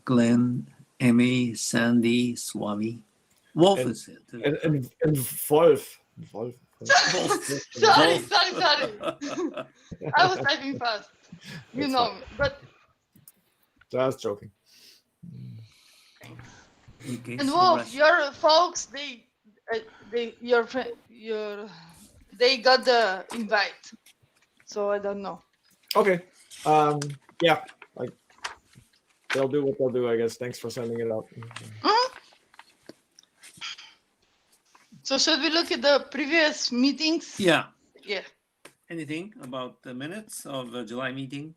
Glenn, Emmy, Sandy, Swami. Wolf And- is here too. And Wolf. Wolf. Sorry. I was typing fast. You That's know fine. me, but Just joking. Okay, and so Wolf, Russia. your folks, they got the invite, so I don't know. Okay. Yeah. Like they'll do what they'll do, I guess. Thanks for sending it out. So should we look at the previous meetings? Yeah. Yeah. Anything about the minutes of the July meeting?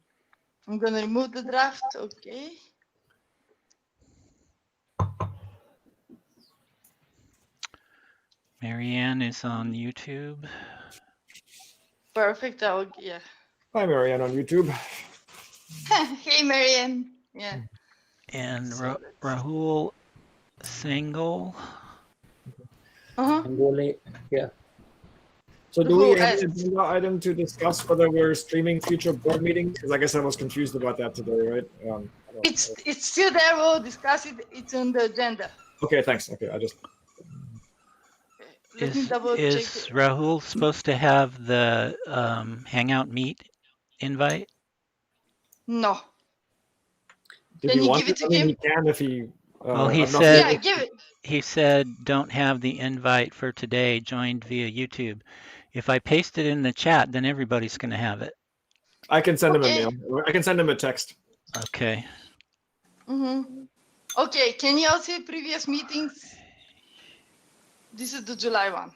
I'm gonna remove the draft. Okay. Marianne is on YouTube. Perfect. Yeah. Hi, Marianne on YouTube. Hey, Marianne. Yeah. And So Rahul Singhal. Uh-huh. Yeah. So do we Who have asked? an agenda item to discuss whether we're streaming future board meetings? Because I guess I was confused about that today, right? I don't- It's still there. We'll discuss it. It's on the agenda. Okay, thanks. Okay, I just Let me double check. Is Rahul supposed to have the Hangout Meet invite? No. did Can you you want give it to? to I mean, him? he can if he. Well, he I'm not- said- Yeah, give it. He said don't have the invite for today, joined via YouTube. If I paste it in the chat, then everybody's going to have it. I can send him a Okay. mail. I can send him a text. Okay. Mm-hmm. Okay, can you all see previous meetings? This is the July one.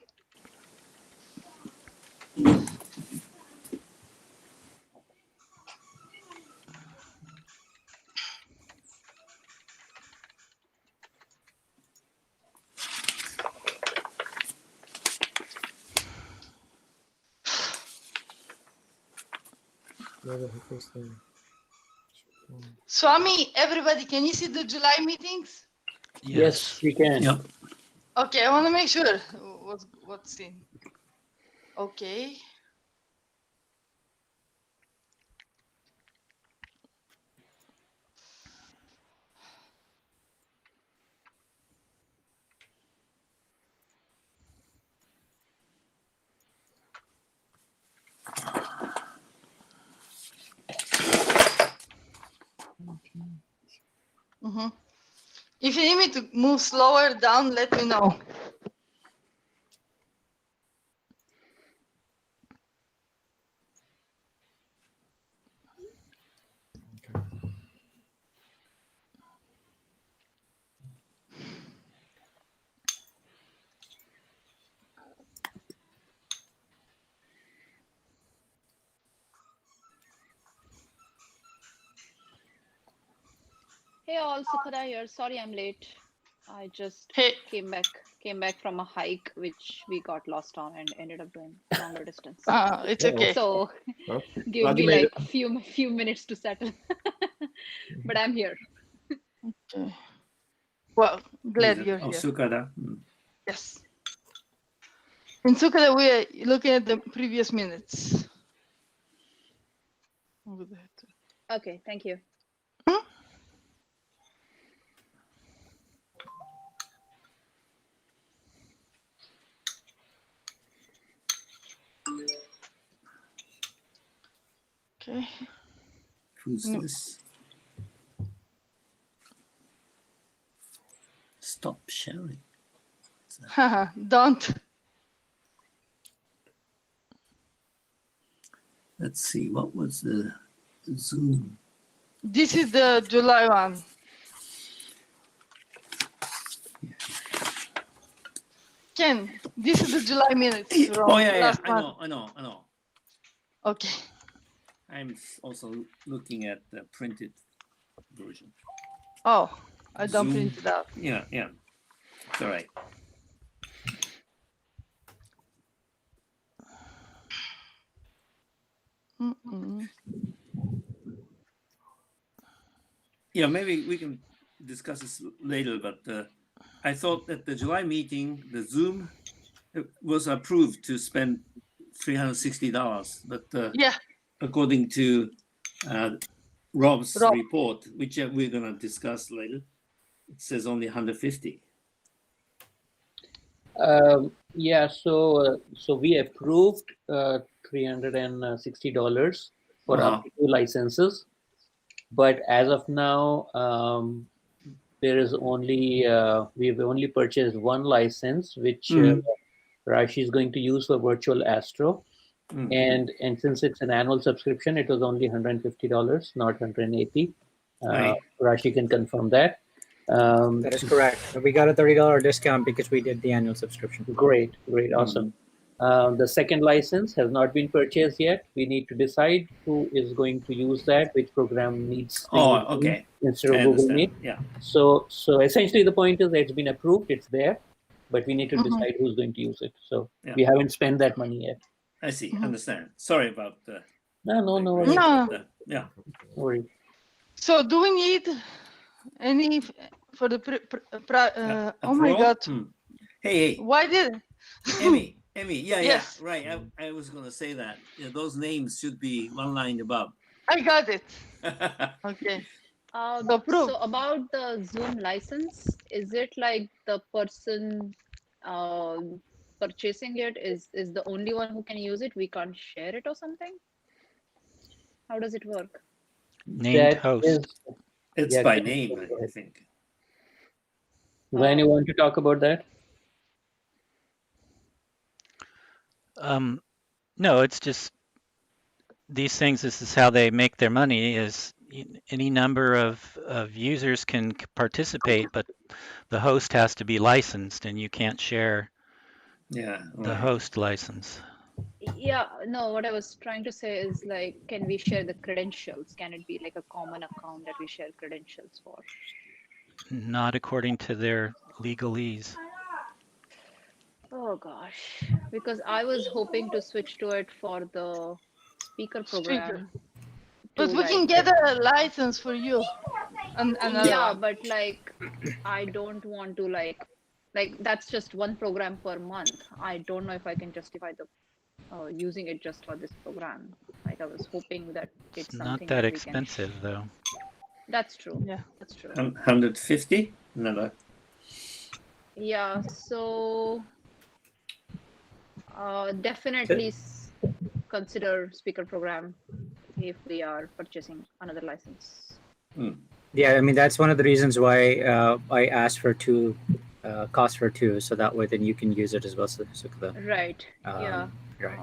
Swami, everybody, can you see the July meetings? Yes, we can. Yep. Okay, I want to make sure what's in. Okay. Mm-hmm. If you need me to move slower down, let me know. Hey all, Sukada here. Sorry I'm late. I just Hey. came back from a hike which we got lost on and ended up doing longer distance. It's okay. So Well, give glad you me made like a few minutes to settle. But I'm here. Okay. Well, glad you're Oh, here. Sukada. Yes. In Sukada, we are looking at the previous minutes. Over there. Okay, thank you. Okay. Who's No. this? Stop sharing. Haha, don't. Let's see. What was the Zoom? This is the July one. Ken, this is the July minutes. from Oh yeah, last I month. know. Okay. I'm also looking at the printed version. Oh, I don't Zoom. print it out. Yeah. It's all right. Mm-mm. Yeah, maybe we can discuss this later, but I thought at the July meeting, the Zoom was approved to spend $360, but Yeah. according to Rob's Rob. report, which we're going to discuss later. It says only 150. Yeah, so we approved $360 for Uh-huh. up to 2 licenses, but as of now, there is only we've only purchased 1 license, which Rashi is going to use for virtual astro, and since it's an annual subscription, it was only $150, not 180. Right. Rashi can confirm that. That is correct. We got a $30 discount because we did the annual subscription. Great, awesome. The second license has not been purchased yet. We need to decide who is going to use that, which program needs to use okay. instead I of Google understand. Meet. Yeah. So essentially the point is that it's been approved, it's there, but we need to decide who's going to use it. So we haven't spent that money yet. I see. Understand. Sorry about the. No worries. No. Yeah. No worries. So do we need any for the oh my Approval? God. Hey, Why did Emmy, Yes. yeah, right. I was going to say that. Yeah, those names should be one line above. I got it. Okay. Approved. So about the Zoom license, is it like the person purchasing it is the only one who can use it? We can't share it or something? How does it work? Named host. It's Yeah, by yeah. name, I think. Glenn, you want to talk about that? No, it's just these things. This is how they make their money. Is any number of users can participate, but the host has to be licensed, and you can't share the host license. Yeah, no, what I was trying to say is like, can we share the credentials? Can it be like a common account that we share credentials for? Not according to their legalese. Oh gosh, because I was hoping to switch to it for the speaker program. But we can get a license for you. Yeah, but like, I don't want to like that's just one program per month. I don't know if I can justify the using it just for this program. Like I was hoping that it's not something that we expensive can... though. That's true. Yeah, that's true. 150? Another. Yeah, so definitely consider speaker program if we are purchasing another license. Yeah, I mean, that's one of the reasons why I asked for 2, cost for 2, so that way then you can use it as well. Right. Yeah. Right.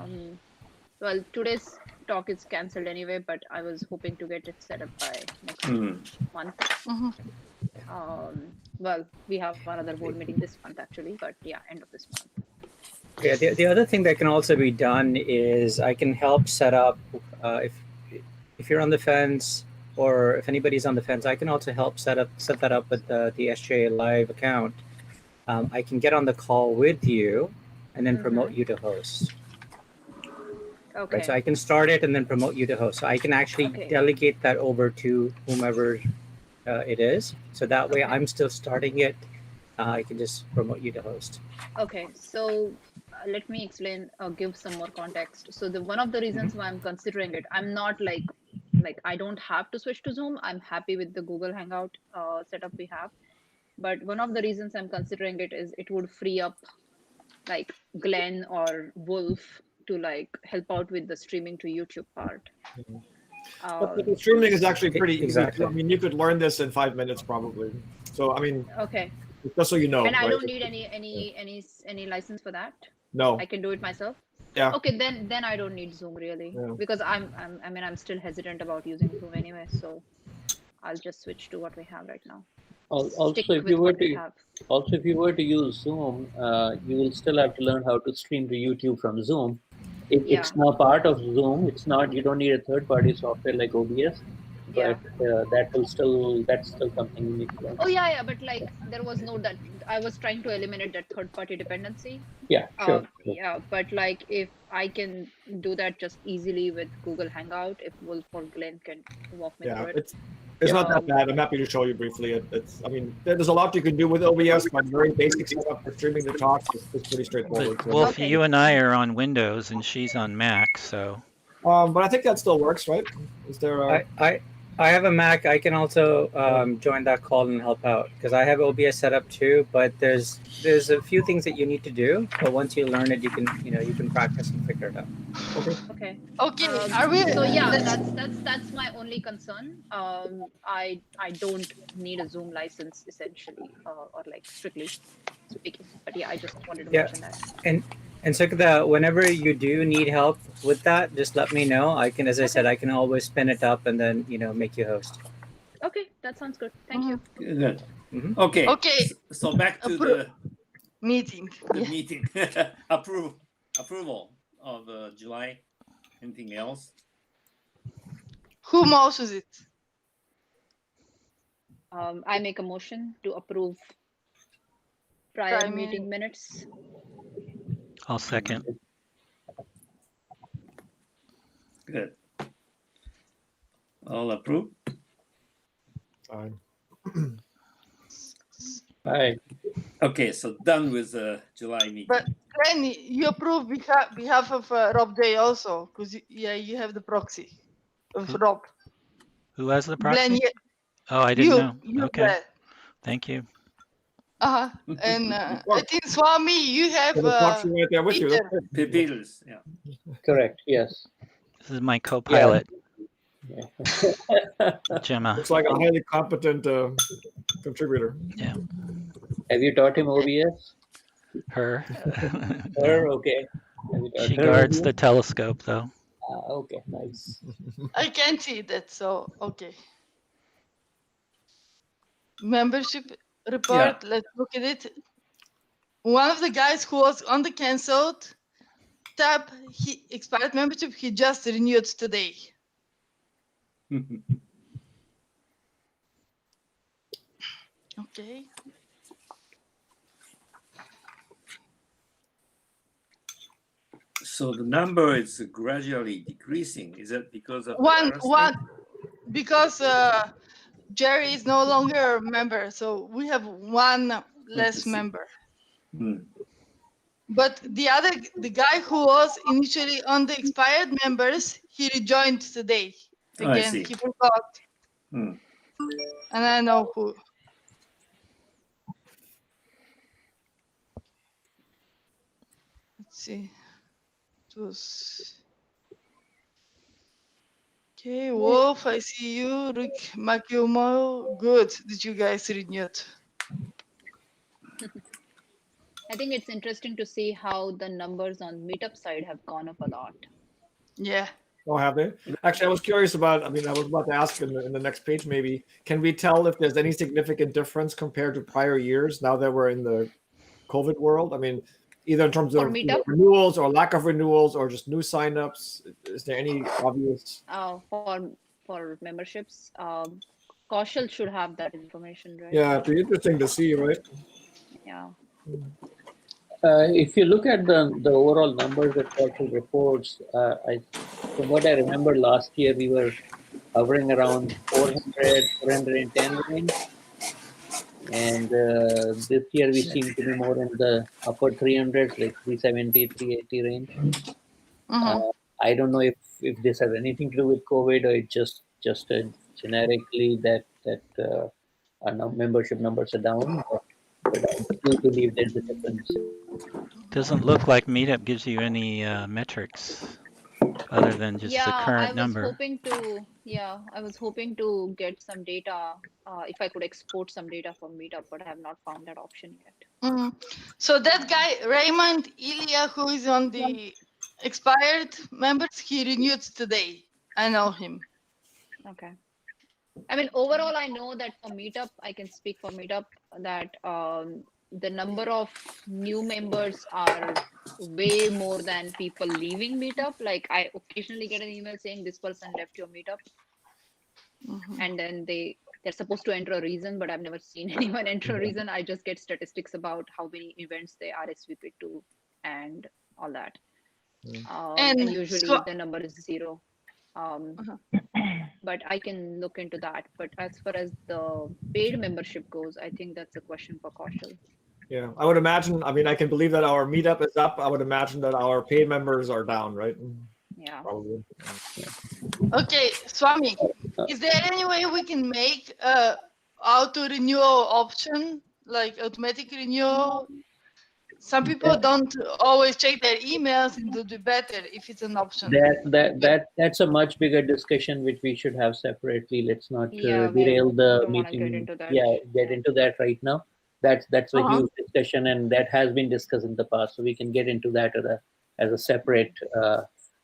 Well, today's talk is cancelled anyway, but I was hoping to get it set up by next month. Well, we have another board meeting this month actually, but yeah, end of this month. Yeah, the other thing that can also be done is I can help set up, if you're on the fence, or if anybody's on the fence, I can also help set that up with the SJ Live account. I can get on the call with you and then promote you to host. Okay. Right, so I can start it and then promote you to host. So I can actually delegate that over to whomever it is. So that way I'm still starting it. I can just promote you to host. Okay, so let me explain, give some more context. So one of the reasons why I'm considering it, I'm not like I don't have to switch to Zoom. I'm happy with the Google Hangout setup we have. But one of the reasons I'm considering it is it would free up like Glenn or Wolf to like help out with the streaming to YouTube part. But the streaming is actually pretty easy. Exactly. I mean, you could learn this in 5 minutes probably. So I mean, okay. Just so you know. And I right? don't need any license for that. No. I can do it myself. Yeah. Okay, then I don't need Zoom really, because I'm still hesitant about using Zoom anyway. So I'll just switch to what we have right now. Also, if you were to use Zoom, you will still have to learn how to stream to YouTube from Zoom. It's now part of Zoom. It's not. You don't need a third-party software like OBS. But that's still something you need to learn. Oh yeah, but like there was no that I was trying to eliminate that third-party dependency. Yeah, sure. Yeah, but like if I can do that just easily with Google Hangout, if Wolf or Glenn can walk me through it. It's not that bad. I'm happy to show you briefly. I mean, there's a lot you can do with OBS, but very basic stuff for streaming the talks is pretty straightforward. But Wolf, you and I are on Windows and she's on Mac, so. But I think that still works, right? Is there? I have a Mac. I can also join that call and help out because I have OBS set up too. But there's a few things that you need to do. But once you learn it, you can practice and figure it out. Okay. Okay, are we? So yeah, let's- that's my only concern. I don't need a Zoom license essentially, or like strictly speaking. But yeah, I just wanted to Yeah. mention that. And so whenever you do need help with that, just let me know. I can, as I said, I can always spin it up and then make you host. Okay, that sounds good. Thank you. Good. Mhm. Okay. Okay. So back to Meeting. the Yeah. meeting. Approval of July. Anything else? Who mouses it? I make a motion to approve prior Prime meeting minutes. I'll second. Good. All approved. Fine. Hi. Okay, so done with the July meeting. But Lenny, you approve behalf of Rob Day also, because you have the proxy of Rob. Who has the Glenn, proxy? Oh, I didn't know. you Okay, Glenn. thank you. And I think Swami, you have So the proxy right there with you. Peter. That's good. Peters, yeah. Correct. Yes. This is my co-pilot, Yeah. Gemma. Looks like a highly competent contributor. Yeah, Have you taught him OBS? her. Her, No. okay. Have you taught She her guards OBS? the telescope, though. Okay, nice. I can't see that, so okay. Membership report, let's look at it. One of the guys who was on the cancelled tab, he expired membership, he just renewed today. Okay. So the number is gradually decreasing. Is that because of the One, virus thing? because Jerry is no longer a member, so we have one less see. member. Hmm. But the guy who was initially on the expired members, he rejoined today. Oh, I Again, see. he forgot. Hmm. And I know who. Let's see. It was. Okay, Wolf, I see you. Rick Makiumo. Good. Did you guys renewed? I think it's interesting to see how the numbers on Meetup side have gone up a lot. Yeah. Oh, have they? Actually, I was curious about. I mean, I was about to ask in the next page. Maybe can we tell if there's any significant difference compared to prior years now that we're in the COVID world? I mean, either in terms For of Meetup? renewals or lack of renewals or just new signups. Is there any obvious? For memberships, Kaushal should have that information, right? Yeah, it'd be interesting to see, right? Yeah. If you look at the overall numbers that Kaushal reports, from what I remember last year, we were hovering around 400, 410 range. And this year we seem to be more in the upper 300s, like 370, 380 range. I don't know if this has anything to do with COVID or it's just generically that our membership numbers are down. But I do believe there's a difference. Doesn't look like Meetup gives you any metrics other than just the current number. I was hoping to get some data, if I could export some data from Meetup, but I have not found that option yet. So that guy, Raymond Ilya, who is on the expired members, he renewed today. I know him. Okay. I mean, overall, I know that for Meetup, I can speak for Meetup, that the number of new members are way more than people leaving Meetup. Like, I occasionally get an email saying this person left your Meetup. And then they're supposed to enter a reason, but I've never seen anyone enter a reason. I just get statistics about how many events they RSVP to and all that. And usually the number is 0. But I can look into that. But as far as the paid membership goes, I think that's a question for Kaushal. Yeah, I would imagine. I mean, I can believe that our meetup is up. I would imagine that our paid members are down, right? Yeah. Probably. Okay, Swami, is there any way we can make auto renewal option, like automatic renewal? Some people don't always check their emails, and it would be better if it's an option. That's a much bigger discussion which we should have separately. Let's not Yeah, we derail the don't wanna meeting. get into that. Yeah, get into that right now. That's a Uh-huh. huge discussion, and that has been discussed in the past. So we can get into that as a separate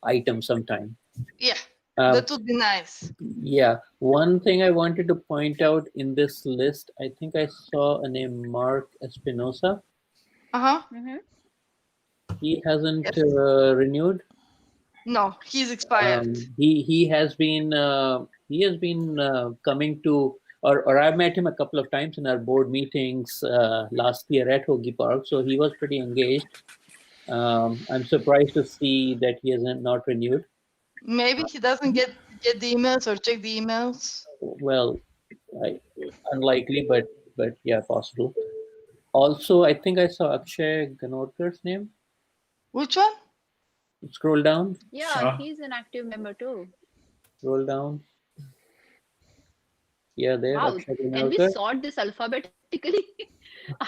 item sometime. Yeah, Um, that would be nice. Yeah, one thing I wanted to point out in this list, I think I saw a name Mark Espinosa. Uh-huh. Mhm. He hasn't Yes. renewed. No, he's expired. He has been coming to, or I met him a couple of times in our board meetings last year at Hoagie Park. So he was pretty engaged. I'm surprised to see that he hasn't not renewed. Maybe he doesn't get the emails or check the emails. Well, unlikely, but yeah, possible. Also, I think I saw Akshay Ganotkar's name. Which one? Scroll down. Yeah, he's an active member too. Scroll down. Yeah, there. Wow, Akshay can we Ganotker. sort this alphabetically?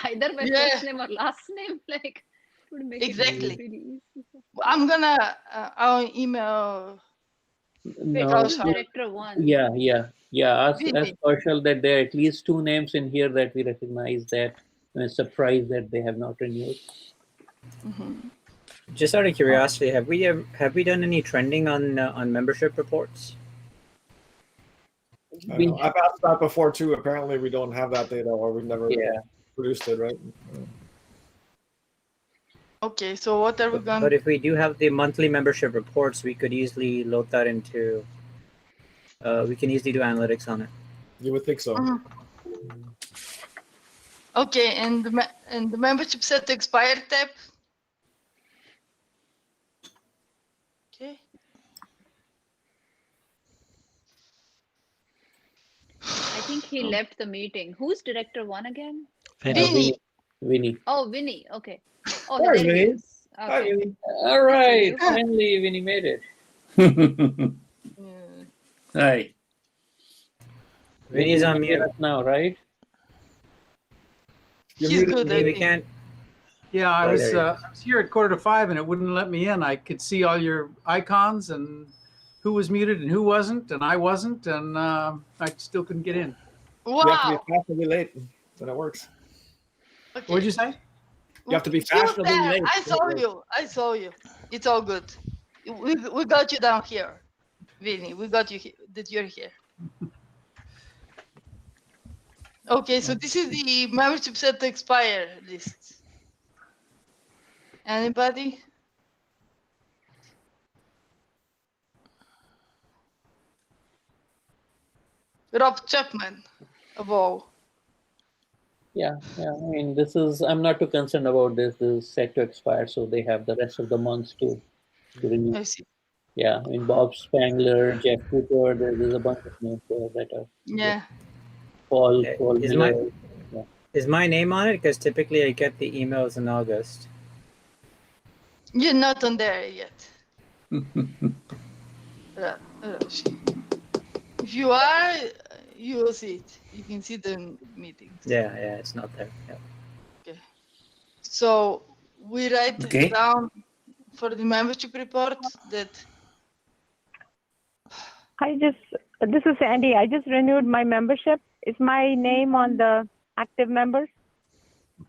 Either by Yeah. first name or last name, like would make Exactly. it really easy. I'm gonna I'll email. Wait, No. who's director one? Yeah. Ask Really? Kaushal that there are at least 2 names in here that we recognize that. I'm surprised that they have not renewed. Mhm. Just out of curiosity, have we done any trending on membership reports? I've asked that before too. Apparently, we don't have that data, or we've never produced it, right? Okay, so what are we going? But if we do have the monthly membership reports, we could easily load that into. We can easily do analytics on it. You would think so. Mhm. Okay, and the membership set to expire tab. Okay. I think he left the meeting. Who's director one again? Vinny. Vinny. Oh, Vinny. Okay. Oh, Hi, there he Vinny. is. Hi, Okay. Vinny. All right, finally Vinny made it. Mm, Hi. Vinny's on You can hear mute. us now, right? He's good. Vinny, at we it. can't. Yeah, I Oh, was there you I was here at 4:45 and it wouldn't let me in. I could see all your icons and who was muted and who wasn't, and I wasn't, and I still couldn't get in. You have to Wow. be fashionably late, then it works. Okay. What'd you say? You have to be You were fashionably there. late. I saw you. It's all good. We got you down here, Vinny. We got you that you're here. Okay, so this is the membership set to expire list. Anybody? Rob Chapman, of all. Yeah. I mean, I'm not too concerned about this. This is set to expire, so they have the rest of the months to renew. I see. Yeah, I mean, Bob Spangler, Jeff Cooper, there's a bunch of names there that are. Yeah. Paul Is Miller. Is my name on it? Because typically I get the emails in August. You're not on there yet. If you are, you will see it. You can see the meetings. Yeah, it's not there. Yeah. Okay. So we write Okay. down for the membership report that. This is Sandy. I just renewed my membership. Is my name on the active members?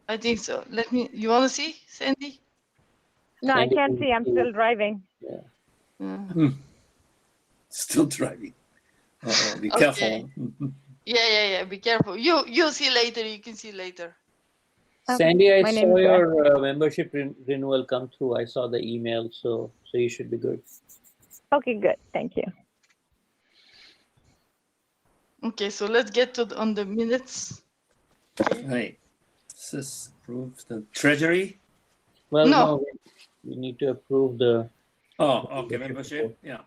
I think so. You want to see, Sandy? No, I Sandy can't can see. I'm see. still driving. Yeah. Still driving. Uh-oh, be Okay. careful. Yeah. Be careful. You'll see later. You can see later. Sandy, I My saw name is your membership renewal come through. I saw the email, so you should be good. Okay, good. Thank you. Okay, so let's get on the minutes. Right. This is approve the treasury. Well, No. no, we need to approve the. Oh, okay, membership. Yeah.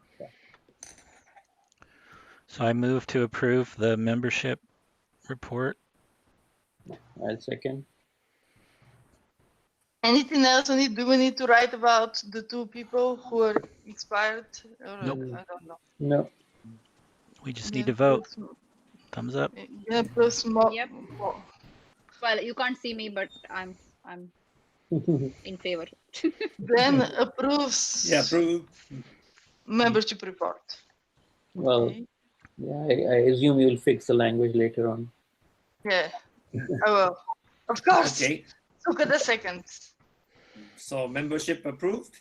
So I move to approve the membership report. I'll second. Anything else do we need to write about the two people who are expired? Or, Nope. I don't know. No. We just need to vote. Thumbs up. Yeah, plus more. Yep. Well, you can't see me, but I'm in favor. Then approves Yeah, approve. membership report. Well, Okay. yeah, I assume you'll fix the language later on. Yeah, I will. Of course. Okay, Look at the seconds. so membership approved.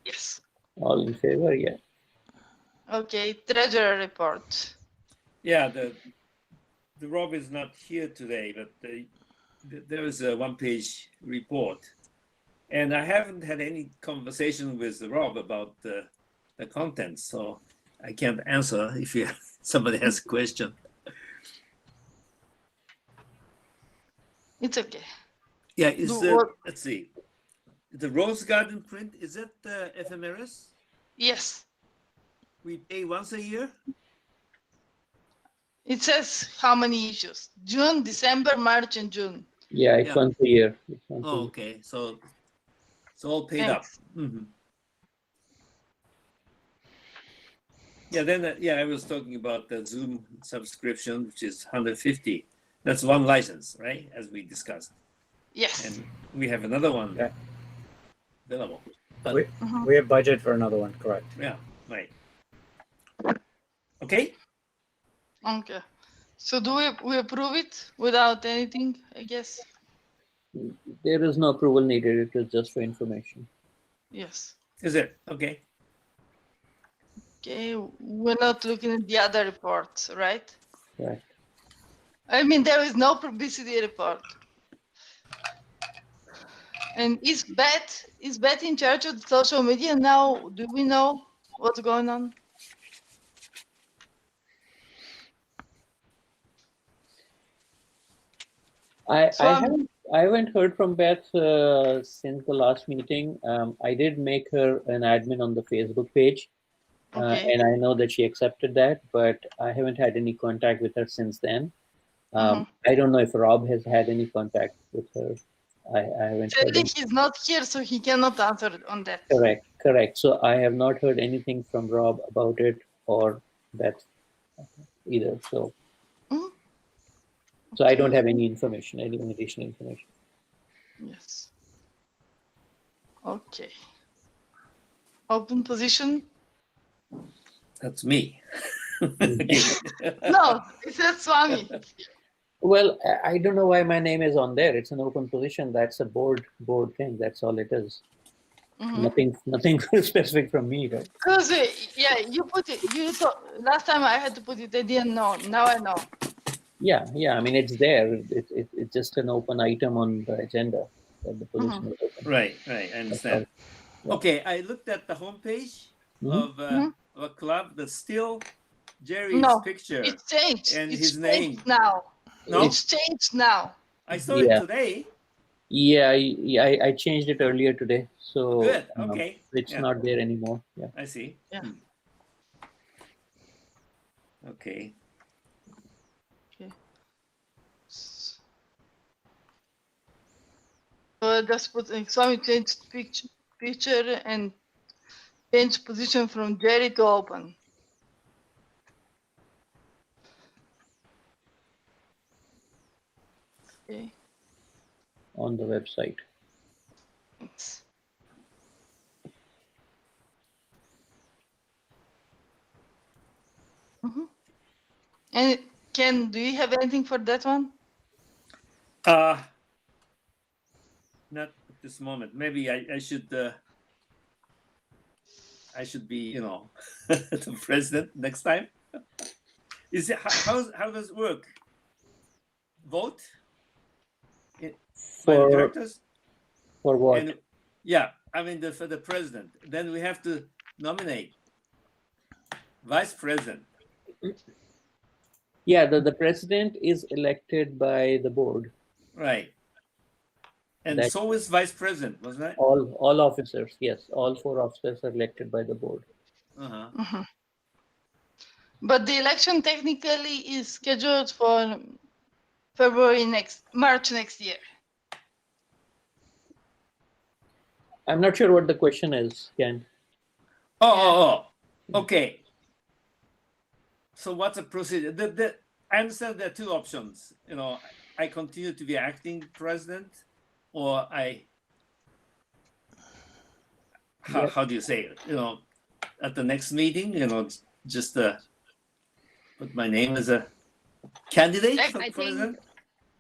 Yes. All in favor? Yeah. Okay, treasurer report. Yeah, the Rob is not here today, but there is a one-page report, and I haven't had any conversation with Rob about the contents, so I can't answer if somebody has a question. It's okay. Yeah, is Do the what- let's see, the Rose Garden print, is that ephemeris? Yes. We pay once a year. It says how many issues? June, December, March, and June. Yeah, it's Yeah. once a year. It's once a Oh, year. okay, so it's all paid Thanks. up. Mhm. Yeah, then I was talking about the Zoom subscription, which is 150. That's one license, right? As we discussed, Yes. and we have another one Yeah. available. We have budget for another one, correct? Yeah, right. Okay. Okay. So do we approve it without anything, I guess? There is no approval needed. It is just for information. Yes. Is it okay? Okay, we're not looking at the other reports, right? Right. I mean, there is no publicity report. And is Beth in charge of the social media now? Do we know what's going on? I So haven't heard from Beth since the last meeting. I did make her an admin on the Facebook page, Okay. and I know that she accepted that, but I haven't had any contact with her since then. I don't know if Rob has had any contact with her. I haven't heard. Sadly, he's not here, so he cannot answer on that. Correct. So I have not heard anything from Rob about it or Beth either. So, Mhm. so I don't have any information, any additional information. Yes. Okay. Open position? That's me. No, it says Swami. Well, I don't know why my name is on there. It's an open position. That's a board thing. That's all it is. Nothing specific from me, right? Because yeah, you put it. You thought last time I had to put it. I didn't know. Now I know. Yeah. I mean, it's there. It's just an open item on the agenda. That the position is open. Right. I understand. Yeah. Okay, I looked at the homepage of a club. That's still Jerry's No, picture. it's changed. And it's his changed name. now. No? It's changed now. I saw Yeah. it today. Yeah, I changed it earlier today, so Good. Okay. it's Yeah. not there anymore. Yeah. I see. Yeah. Okay. So just put Swami changed picture and change position from Jerry to open. Okay. On the website. Thanks. And Ken, do you have anything for that one? Not at this moment. Maybe I should be, the president next time. Is it how does it work? Vote by the directors? For what? And, yeah, I mean for the president. Then we have to nominate vice president. Yeah, the president is elected by the board. Right. And That- so is vice president, wasn't it? All officers, yes, all 4 officers are elected by the board. Uh-huh. But the election technically is scheduled for March next year. I'm not sure what the question is, Ken. Okay. So what's the procedure? I understand there are two options. I continue to be acting president, or how do you say it? At the next meeting, just put my name as a candidate for I president.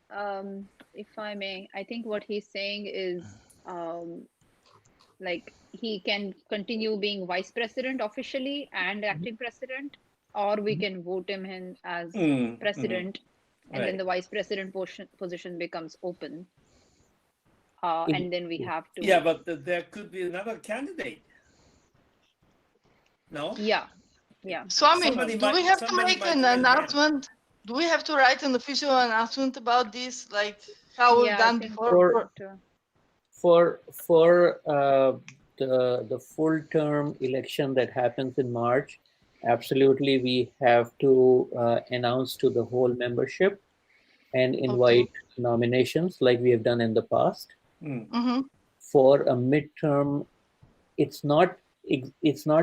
think, if I may, I think what he's saying is, like he can continue being vice president officially and acting president, or we can vote him in as president, and then Right. the vice president position becomes open. And then we have to. Yeah, but there could be another candidate. No? Yeah. Swami, Somebody do we might- have to somebody make might an raise hand. announcement? Do we have to write an official announcement about this, like how we've Yeah, I done think before? For the full term election that happens in March, absolutely we have to announce to the whole membership and invite nominations like we have done in the past. Mm-hmm. For a midterm, it's not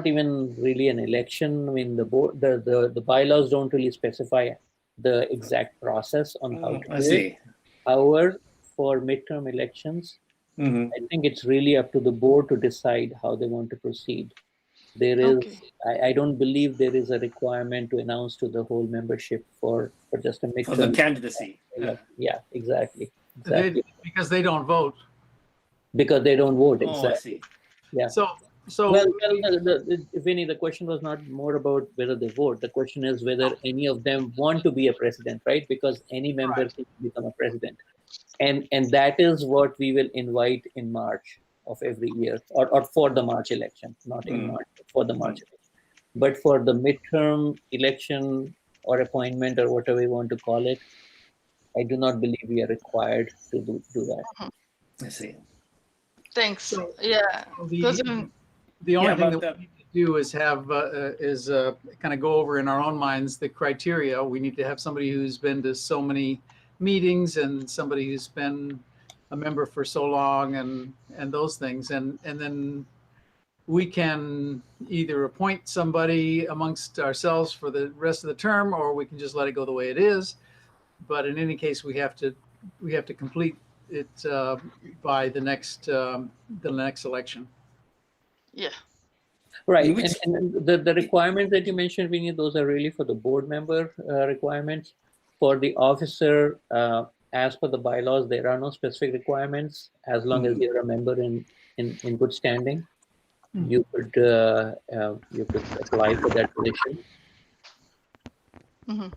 even really an election. I mean, the bylaws don't really specify the exact process on how to I do it. see. However, for midterm elections, I think it's really up to the board to decide how they want to proceed. There is, I don't believe there is a requirement to announce to the whole membership for just a midterm. For the candidacy. Yeah, exactly. Because they don't vote. Because they don't vote, Oh, exactly. I see. Yeah. So Vinny, the question was not more about whether they vote. The question is whether any of them want to be a president, right? Because any member can become a president. And that is what we will invite in March of every year, or for the March election, not in March, but for the March election. But for the midterm election or appointment or whatever you want to call it, I do not believe we are required to do that. I see. Thanks. So, Yeah. The only thing that we need to do is have kind of go over in our own minds the criteria. We need to have somebody who's been to so many meetings and somebody who's been a member for so long and those things. And then we can either appoint somebody amongst ourselves for the rest of the term, or we can just let it go the way it is. But in any case, we have to complete it by the next election. Yeah. Right. And the requirements that you mentioned, Vinny, those are really for the board member requirements. For the officer, as per the bylaws, there are no specific requirements. As long as you're a member in good standing, you could apply for that position. Mm-hmm.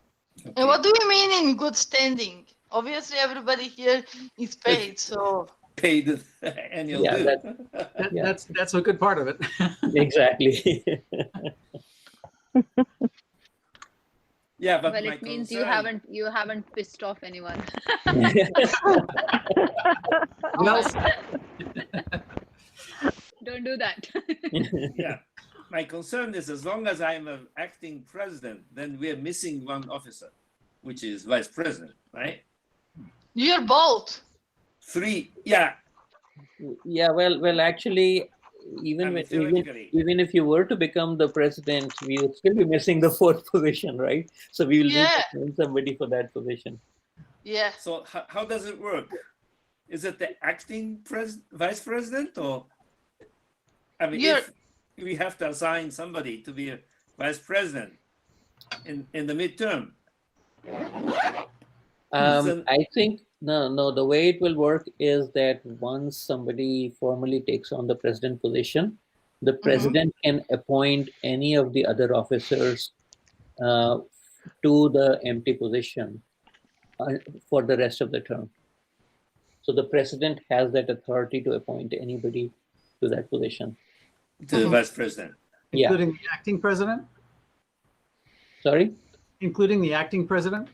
And what do you mean in good standing? Obviously, everybody here is paid, so paid annual due. That's a good part of it. Exactly. Yeah, but well, it means you haven't pissed off anyone. Don't do that. Yeah, my concern is as long as I'm an acting president, then we're missing one officer, which is vice president, right? You're both. Three, yeah. Yeah, well, actually, even if you were to become the president, we would still be missing the fourth position, right? So we will need to find somebody for that position. Yeah. So how does it work? Is it the acting vice president, or I mean, if we have to assign somebody to be a vice president in the midterm? I think no. The way it will work is that once somebody formally takes on the president position, the president can appoint any of the other officers to the empty position for the rest of the term. So the president has that authority to appoint anybody to that position. To the vice president. Including the acting president? Sorry? Including the acting president?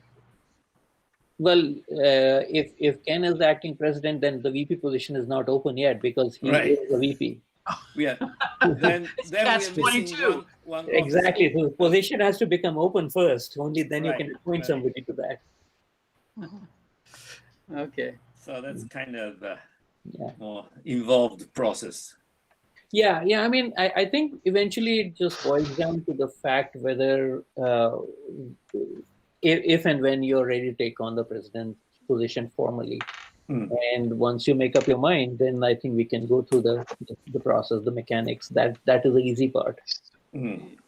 Well, if Ken is the acting president, then the VP position is not open yet because he is the VP. Yeah. Then that's we are missing one exactly. So the position has to become open first. Only then you can appoint somebody to that. Okay. So that's kind of a more involved process. Yeah. I mean, I think eventually it just boils down to the fact whether if and when you're ready to take on the president's position formally. And once you make up your mind, then I think we can go through the process, the mechanics. That is the easy part.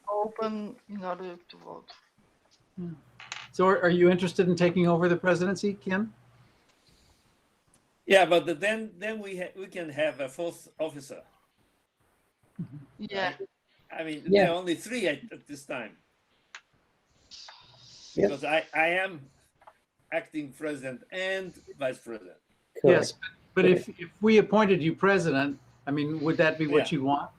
Open in order to vote. So are you interested in taking over the presidency, Ken? Yeah, but then we can have a fourth officer. Yeah. I mean, Yeah. there are only three at this time. Yeah. Because I am acting president and vice president. Correct. Yes, but if we appointed you president, I mean, would that be what Yeah. you want?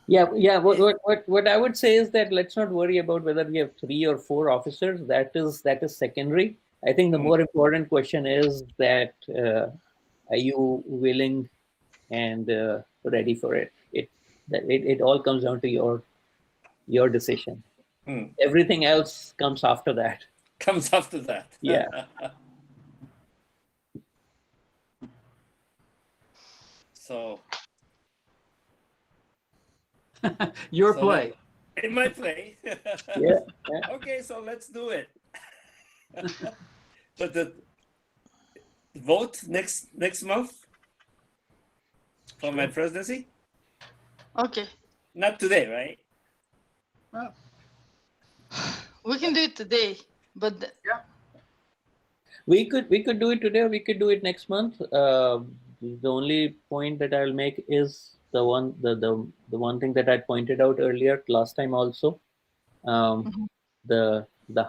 Yeah. What I would say is that let's not worry about whether we have 3 or 4 officers. That is secondary. I think the more important question is that are you willing and ready for it? It all comes down to your decision. Everything else comes after that. Comes after that. Yeah. So Your So play. in my play. Yeah. Okay, so let's do it. But the vote next month for my presidency? Okay. Not today, right? We can do it today, but We could do it today. Or we could do it next month. The only point that I'll make is the one thing that I pointed out earlier last time also. The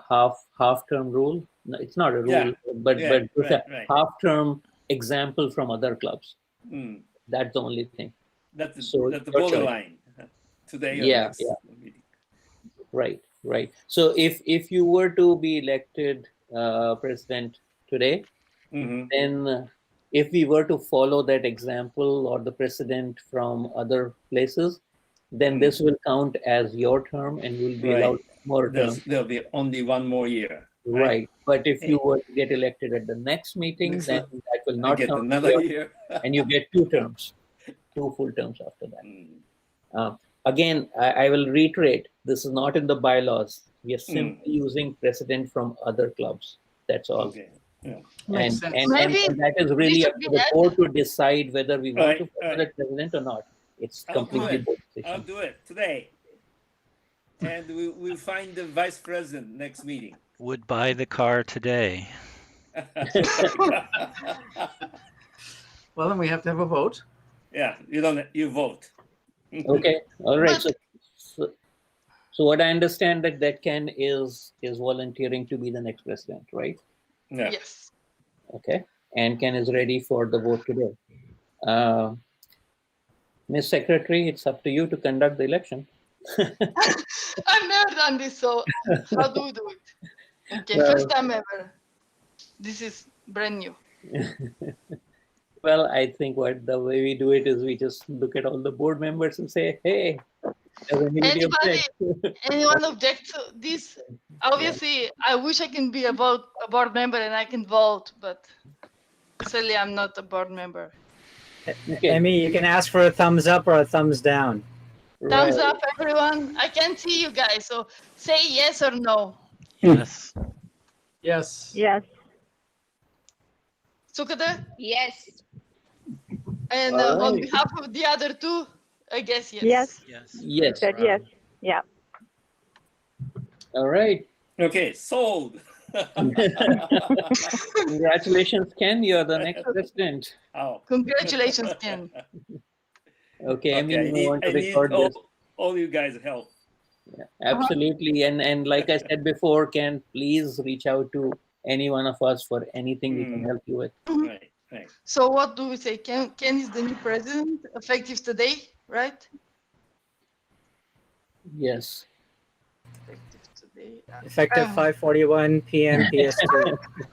half term rule. No, it's not a rule, Yeah. but Yeah, it's right. a half term example from other clubs. That's the only thing. That's the So your choice. borderline. Today or Yeah, next meeting. Right. So if you were to be elected president today, then if we were to follow that example or the precedent from other places, then this will count as your term and you'll be allowed more terms. There'll be only one more year. Right. But if you were to get elected at the next meeting, then that will not get count another year. and you get 2 terms, 2 full terms after that. Again, I will reiterate, this is not in the bylaws. We are simply using precedent from other clubs. That's all. Okay. Yeah. Makes And sense. that is really up to the board to decide whether we want to follow Right. that president or not. It's I'll do completely it. board I'll decision. do it today. And we'll find the vice president next meeting. Would buy the car today. Well, then we have to have a vote. Yeah, you vote. Okay, all right. So what I understand that Ken is volunteering to be the next president, right? Yeah. yes. Okay, and Ken is ready for the vote today. Ms. Secretary, it's up to you to conduct the election. I've never done this, so how do we do it? Okay, first time ever. This is brand new. Well, I think the way we do it is we just look at all the board members and say, hey, does anybody object? Anyone object to this? Obviously, I wish I can be a board member and I can vote, but sadly, I'm not a board member. Okay. Emmy, you can ask for a thumbs up or a thumbs down. Thumbs up, everyone. I can't see you guys, so say yes or no. Yes. Yes. Yes. Sukade? Yes. And All on right. behalf of the other two, I guess yes. Yes. Yes. Yes. Said yes. Yeah. All right. Okay, sold. Congratulations, Ken. You're the next president. Oh. Congratulations, Ken. Okay, Emmy, I you want to need record this? all you guys' help. Yeah, absolutely. And like I said before, Ken, please reach out to any one of us for anything we can help you with. Right. So what do we say? Ken is the new president, effective today, right? Yes. Effective today. Effective 5:41 p.m. PST.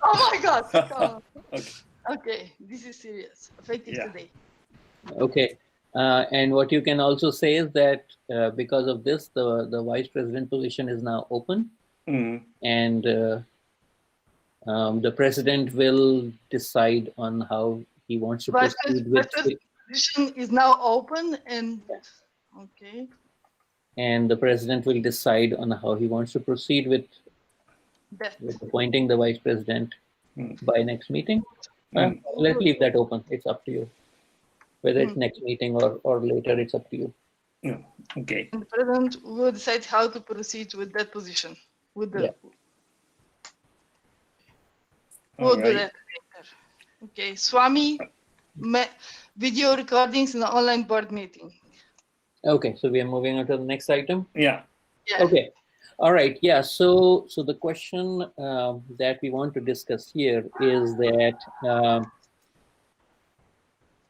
Oh my God! Come on. Okay. Okay, this is serious. Effective Yeah. today. Okay. And what you can also say is that because of this, the vice president position is now open, and the president will decide on how he wants to proceed with position is now open and okay. And the president will decide on how he wants to proceed with That. appointing the vice president by next meeting. Let's leave that open. It's up to you. Whether it's next meeting or later, it's up to you. Okay. And the president will decide how to proceed with that position. With the we'll do that later. Okay, Swami, video recordings in the online board meeting. Okay, so we are moving on to the next item. Yeah. Okay. All right. Yeah. So the question that we want to discuss here is that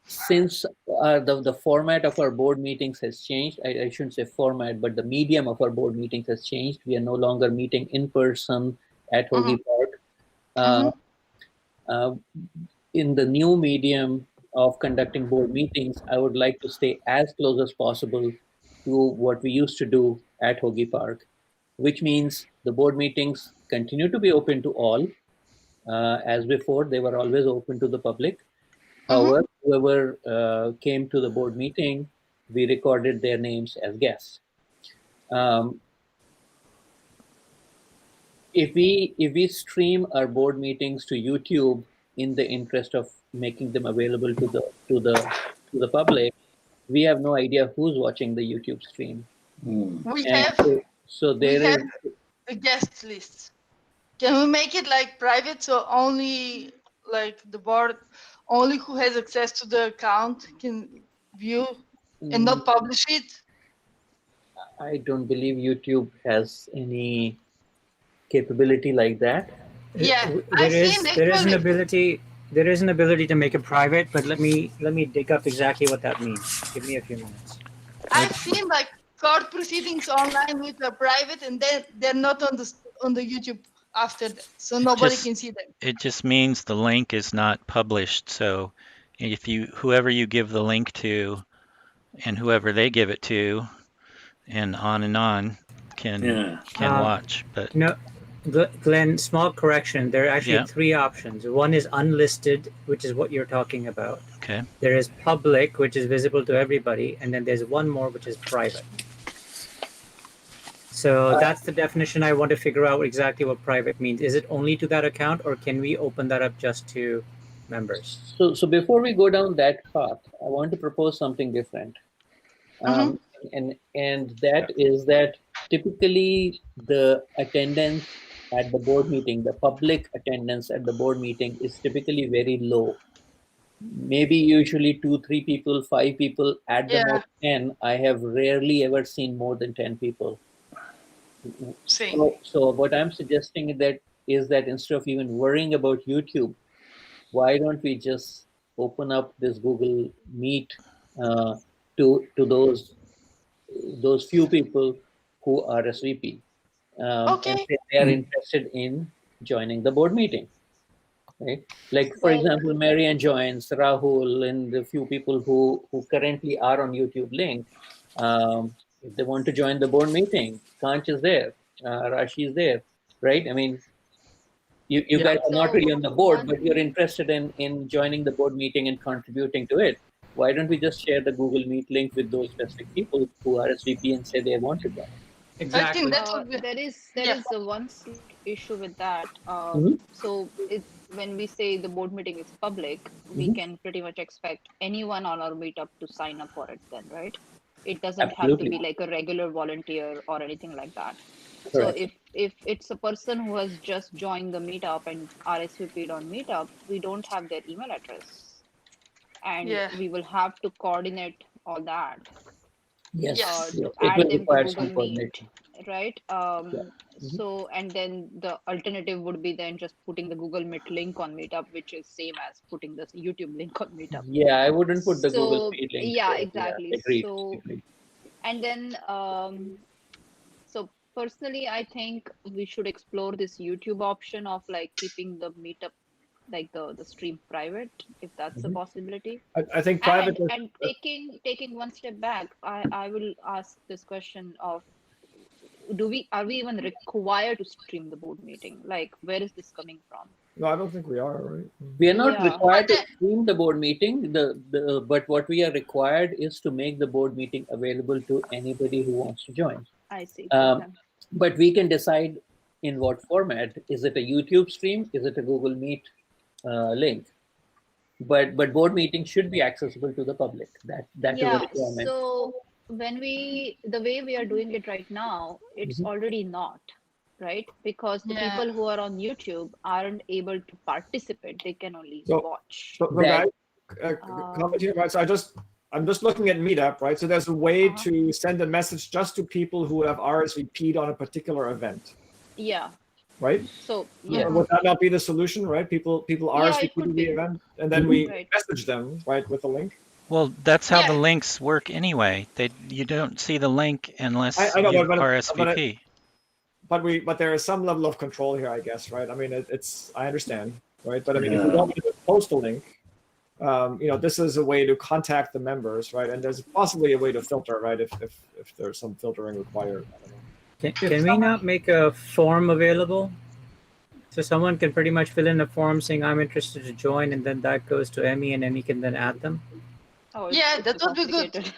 since the format of our board meetings has changed, I shouldn't say format, but the medium of our board meetings has changed. We are no longer meeting in person at Hoagie Park. In the new medium of conducting board meetings, I would like to stay as close as possible to what we used to do at Hoagie Park, which means the board meetings continue to be open to all. As before, they were always open to the public. However, whoever came to the board meeting, we recorded their names as guests. If we stream our board meetings to YouTube in the interest of making them available to the public, we have no idea who's watching the YouTube stream. We And have so there is the guest list. Can we make it like private so only like the board, only who has access to the account can view and not publish it? I don't believe YouTube has any capability like that. Yeah, there is an ability. There is an ability to make it private, but let me dig up exactly what that means. Give me a few minutes. I've seen like court proceedings online with a private, and then they're not on the YouTube after that, so nobody can see them. It just means the link is not published. So if whoever you give the link to and whoever they give it to and on can watch. But no, Glenn, small correction. There are actually three options. One is unlisted, which is what you're talking about. Okay. There is public, which is visible to everybody, and then there's one more, which is private. So that's the definition. I want to figure out exactly what private means. Is it only to that account, or can we open that up just to members? So before we go down that path, I want to propose something different. And that is that typically the attendance at the board meeting, the public attendance at the board meeting is typically very low. Maybe usually 2-3 people, 5 people, at the most 10. I have rarely ever seen more than 10 people. So what I'm suggesting is that instead of even worrying about YouTube, why don't we just open up this Google Meet to those few people who are RSVP and say they are interested in joining the board meeting, right? Like for example, Marianne joins, Rahul, and the few people who currently are on YouTube link. If they want to join the board meeting, Kanch is there, Rashi is there, right? I mean, you guys are not really on the board, but you're interested in joining the board meeting and contributing to it. Why don't we just share the Google Meet link with those specific people who are RSVP and say they want to join? Exactly. There is one issue with that. So when we say the board meeting is public, we can pretty much expect anyone on our meetup to sign up for it then, right? It doesn't have to be like a regular volunteer or anything like that. Correct. So if it's a person who has just joined the meetup and RSVP'd on meetup, we don't have their email address. And we will have to coordinate all that. To add them to Google Meet, right? So, and then the alternative would be then just putting the Google Meet link on Meetup, which is same as putting this YouTube link on Meetup. Yeah, I wouldn't put the Google Meet link. Yeah, exactly. Agreed. So, and then, so personally, I think we should explore this YouTube option of like keeping the Meetup, like the stream private, if that's a possibility. I think private and taking one step back, I will ask this question of, are we even required to stream the board meeting? Like, where is this coming from? No, I don't think we are, right? We are not Yeah. required to stream the board meeting. But what we are required is to make the board meeting available to anybody who wants to join. I see. Um, Okay. But we can decide in what format. Is it a YouTube stream? Is it a Google Meet link? But board meetings should be accessible to the public. That is a Yeah. requirement. So the way we are doing it right now, it's Mhm. already not, right? Because the Yeah. people who are on YouTube aren't able to participate. They can only So- watch. So, That- guys, comment here, right? So I'm just looking at Meetup, right? So there's a way Uh-huh. to send a message just to people who have RSVP'd on a particular event, Yeah. right? So yeah. Would that not be the solution, right? People Yeah, it RSVP to could the be. event, and then we Right. message them, right, with a link. Well, that's how the Yeah. links work anyway. You don't see the link unless I know, you but RSVP. But there is some level of control here, I guess, right? I mean, I understand, right? But I mean, if we don't post a link, this is a way to contact the members, right? And there's possibly a way to filter, right? If there's some filtering required. I don't know. Can we not make a form available? So someone can pretty much fill in a form saying, I'm interested to join, and then that goes to Emmy, and Emmy can then add them? Oh, Yeah, it's that too would be good. complicated.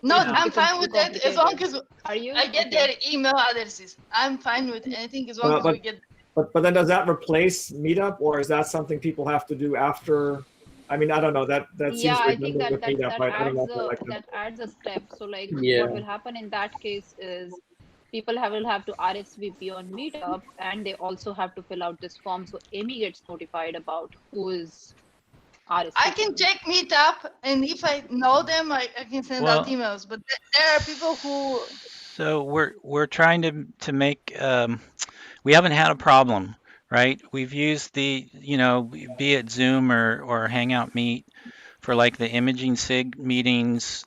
No, Yeah. I'm Becomes fine too with that as long as Are you? I get Okay. their email addresses. I'm fine with anything as long as we get. But then does that replace Meetup, or is that something people have to do after? I mean, I don't know. That seems Yeah, I think redundant with that Meetup, right? I don't know if I like that. that adds a step. So like Yeah. what will happen in that case is people will have to RSVP on Meetup, and they also have to fill out this form, so Amy gets notified about who is RSVP. I can check Meetup, and if I know them, I can send out Well- emails. But there are people who. So we're trying to make we haven't had a problem, right? We've used the be it Zoom or Hangout Meet for like the imaging SIG meetings,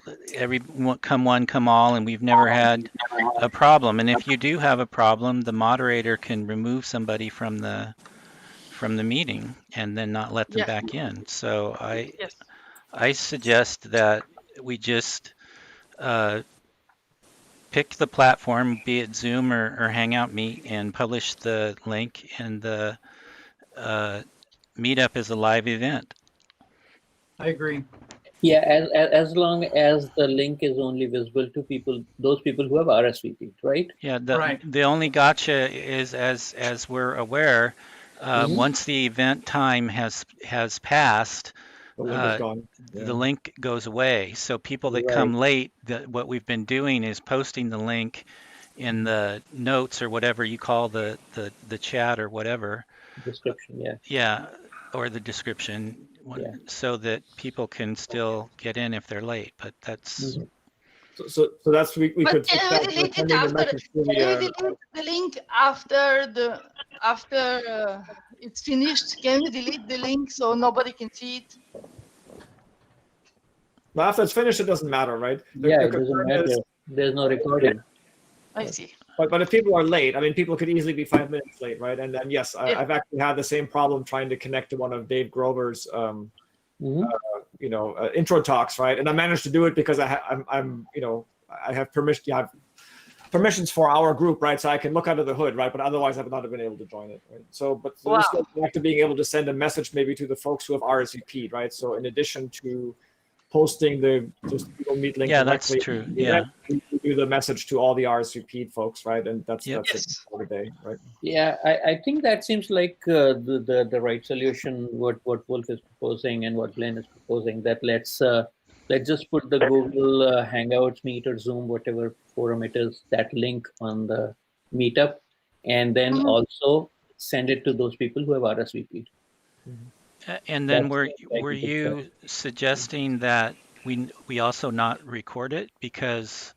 come one come all, and we've never had a problem. And if you do have a problem, the moderator can remove somebody from the meeting and then not let them Yeah. back in. So Yes. I suggest that we just pick the platform, be it Zoom or Hangout Meet, and publish the link, and the meetup is a live event. I agree. Yeah, as long as the link is only visible to those people who have RSVP'd, right? Yeah, Right. the only gotcha is, as we're aware, once the event time has passed, The link is gone. the link goes away. So people that come late, what we've been doing is posting the link in the notes or whatever you call the chat or whatever. Description, yeah. Yeah, or the description, Yeah. so that people can still get in if they're late. But that's So that's we But could. can we delete it after? Can we delete the link after it's finished? Can we delete the link so nobody can see it? Well, after it's finished, it doesn't matter, right? Yeah, it concern doesn't matter. is- There's no recording. I see. But if people are late, I mean, people could easily be 5 minutes late, right? And then yes, Yeah. I've actually had the same problem trying to connect to one of Dave Grover's, intro talks, right? And I managed to do it because I have permissions for our group, right? So I can look under the hood, right? But otherwise, I would not have been able to join it, right? So Wow. we still back to being able to send a message maybe to the folks who have RSVP'd, right? So in addition to posting the Google Meet link, Yeah, that's directly, true. Yeah. we do the message to all the RSVP'd folks, right? And that's Yep. it for the day, right? Yeah, I think that seems like the right solution. What Wolf is proposing and what Glenn is proposing. That let's just put the Google Hangouts, Meet, or Zoom, whatever forum it is, that link on the meetup, and then also send it to those people who have RSVP'd. And then That's were you suggesting that we also not record it because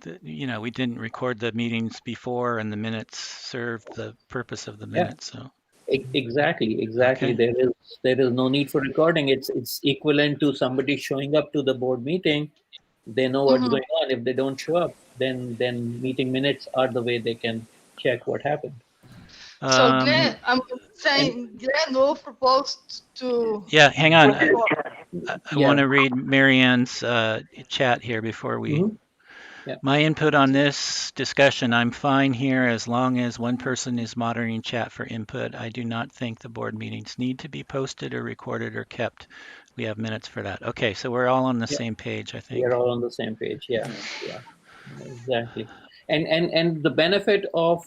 we didn't record the meetings before and the minutes served the purpose of the minutes? So Exactly. Okay. There is no need for recording. It's equivalent to somebody showing up to the board meeting. They know what's going on. If they don't show up, then meeting minutes are the way they can check what happened. So Glenn, I'm saying Glenn Wolf proposed to. Yeah, hang on. I Yeah. want to read Marianne's chat here before we. My input on this discussion, I'm fine here as long as one person is monitoring chat for input. I do not think the board meetings need to be posted or recorded or kept. We have minutes for that. Okay, so we're all on the same page, I think. We are all on the same page. Yeah, exactly. And the benefit of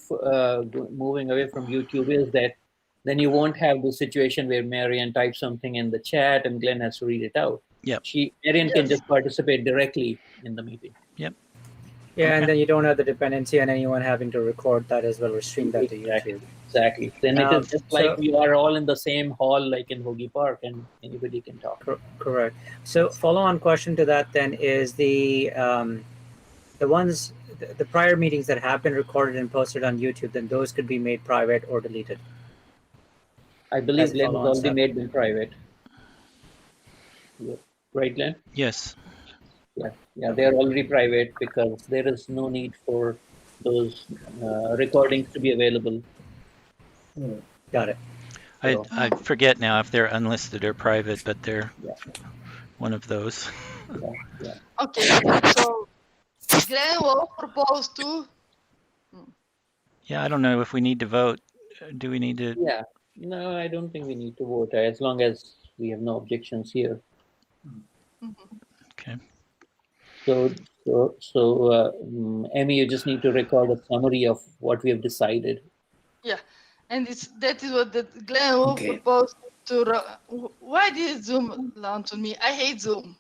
moving away from YouTube is that then you won't have the situation where Marian types something in the chat and Glenn has to read it out. Yep. Marian can just participate directly in the meeting. Yep. Yeah, Okay. and then you don't have the dependency on anyone having to record that as well or stream that to YouTube. Exactly. Then it is just like we are all in the same hall, like in Hoagie Park, and anybody can talk. Correct. So, follow-on question to that then is the prior meetings that have been recorded and posted on YouTube, then those could be made private or deleted. I believe Glenn has already made them private. Yeah. Right, Glenn? Yes. Yeah, they're already private because there is no need for those recordings to be available. Got it. I forget now if they're unlisted or private, but they're one of those. Okay, so Glenn will propose to. Yeah, I don't know if we need to vote. Do we need to? Yeah, no, I don't think we need to vote as long as we have no objections here. Okay. So, Emmy, you just need to record a summary of what we have decided. Yeah, and that is what Glenn will propose to. Why did Zoom launch on me? I hate Zoom.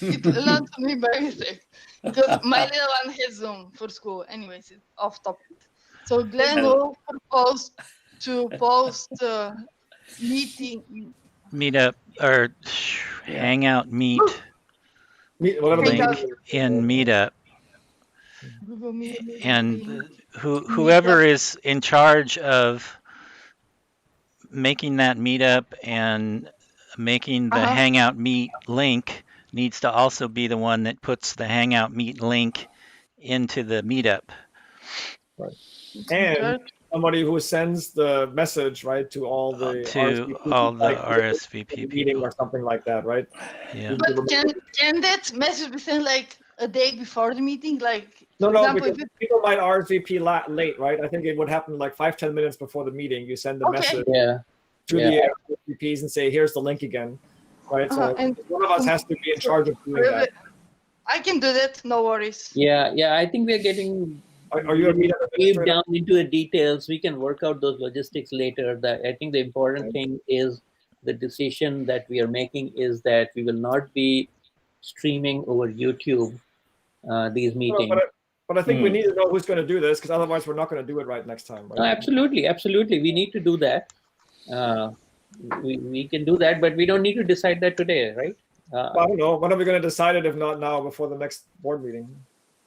It launched on me by mistake because my little one has Zoom for school. Anyways, it's off topic. So Glenn will propose to post meeting. Meetup or Hangout Meet. Link in Meetup, and whoever is in charge of making that meetup and making the Hangout Meet link needs to also be the one that puts the Hangout Meet link into the meetup. Right. And somebody who sends the message to all the RSVP meeting or something like that, right? Yeah. But can that message be sent like a day before the meeting? Like no, example, because people might RSVP late, right? I think it would happen like 5-10 minutes before the meeting. You send the message to the RSVPs and say, "Here's the link again," right? So and one of us has to be in charge of doing that. I can do that. No worries. Yeah. I think we are getting. Are you a meetup administrator? Down into the details? We can work out those logistics later. I think the important thing is the decision that we are making is that we will not be streaming over YouTube these meetings. But I think we need to know who's going to do this because otherwise we're not going to do it right next time. Right? Absolutely. We need to do that. We can do that, but we don't need to decide that today, right? Well, I don't know. When are we going to decide it if not now before the next board meeting?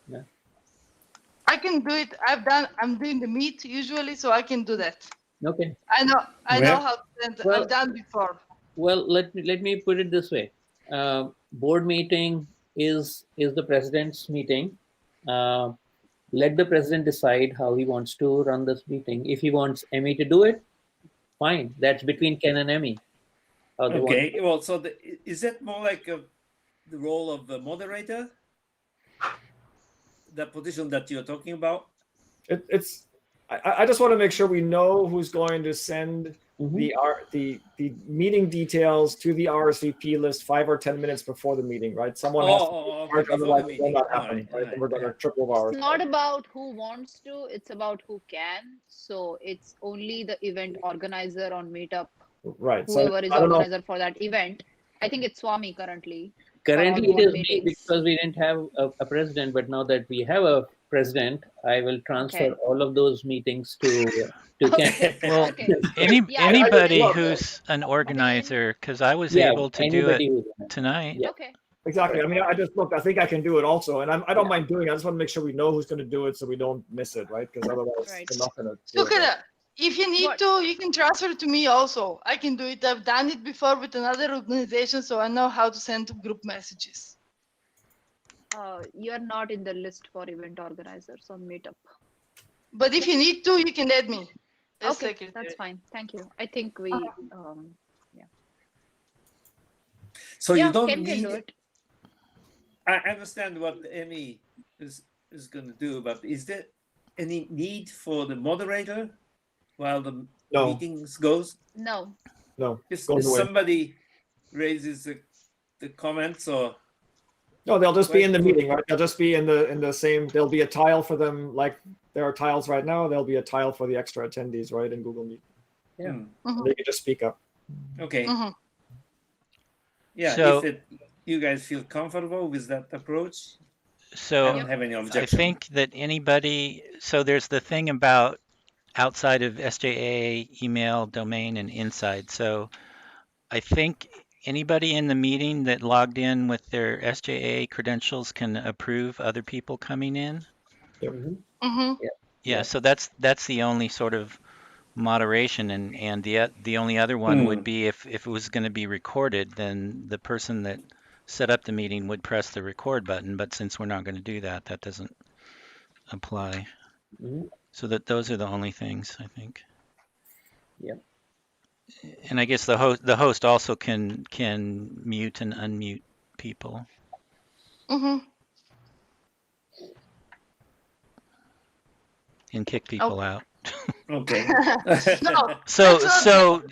Yeah. I can do it. I'm doing the meet usually, so I can do that. Okay. I know how to send. I've done before. Well, let me put it this way. Board meeting is the president's meeting. Let the president decide how he wants to run this meeting. If he wants Emmy to do it, fine. That's between Ken and Emmy. Okay. Well, so is that more like the role of the moderator? The position that you're talking about? I just want to make sure we know who's going to send the meeting details to the RSVP list 5 or 10 minutes before the meeting, right? Someone has to otherwise it will not happen, right? We're going to triple hours. It's not about who wants to, it's about who can. So it's only the event organizer on Meetup. Right. Whoever is organizer for that event. I think it's Swami currently. Currently it is me because we didn't have a president, but now that we have a president, I will transfer all of those meetings to Ken. Well, anybody who's an organizer, because I was able to do it tonight. Okay. Exactly. I mean, I think I can do it also, and I don't mind doing it. I just want to make sure we know who's going to do it so we don't miss it, right? Because otherwise we're not going to do Look at that. If you need to, you can transfer it to me also. I can do it. I've done it before with another organization, so I know how to send group messages. You're not in the list for event organizers on Meetup. But if you need to, you can add me. Okay, that's fine. Thank you. I think we, So you don't Ken need. can do it. I understand what Amy is going to do, but is there any need for the moderator while the No. meetings goes? No. No, If goes away. somebody raises the comments or No, they'll just be in the Wait, meeting, right? They'll just be in the same. There'll be a tile for them, like there are tiles right now. There'll be a tile for the extra attendees, right, in Google Meet. Yeah. They can just speak up. okay, Mhm. yeah. So- If you guys feel comfortable with that approach, I So don't have any I objection. think that anybody, so there's the thing about outside of SJA, email, domain, and inside. So I think anybody in the meeting that logged in with their SJA credentials can approve other people coming in. Mhm. Mhm. Yeah, Yeah. so that's the only sort of moderation, and the only other one would be if it was going to be recorded, then the person that set up the meeting would press the record button. But since we're not going to do that, that doesn't apply. Mhm. So that those are the only things, I think. Yep. And I guess the host also can mute and unmute people. Mhm. And kick people out. Okay. No. So That's not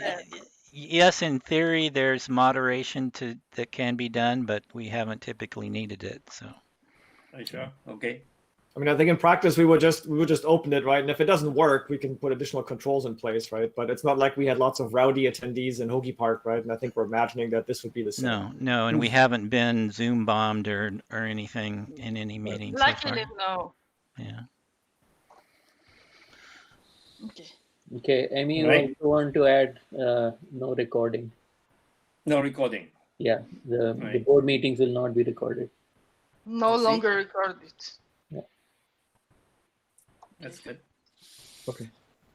yes, in theory, there's moderation that can be done, but we haven't typically needed it. So Are you sure? Okay. I mean, I think in practice we would just open it, right? And if it doesn't work, we can put additional controls in place, right? But it's not like we had lots of rowdy attendees in Hoagie Park, right? And I think we're imagining that this would be the same. no, and we haven't been Zoom bombed or anything in any meeting so far. luckily no. Yeah. Okay. Okay, Amy, you Right. also want to add no recording. No recording. Yeah, the Right. board meetings will not be recorded. No I see. longer recorded. That's good. Okay.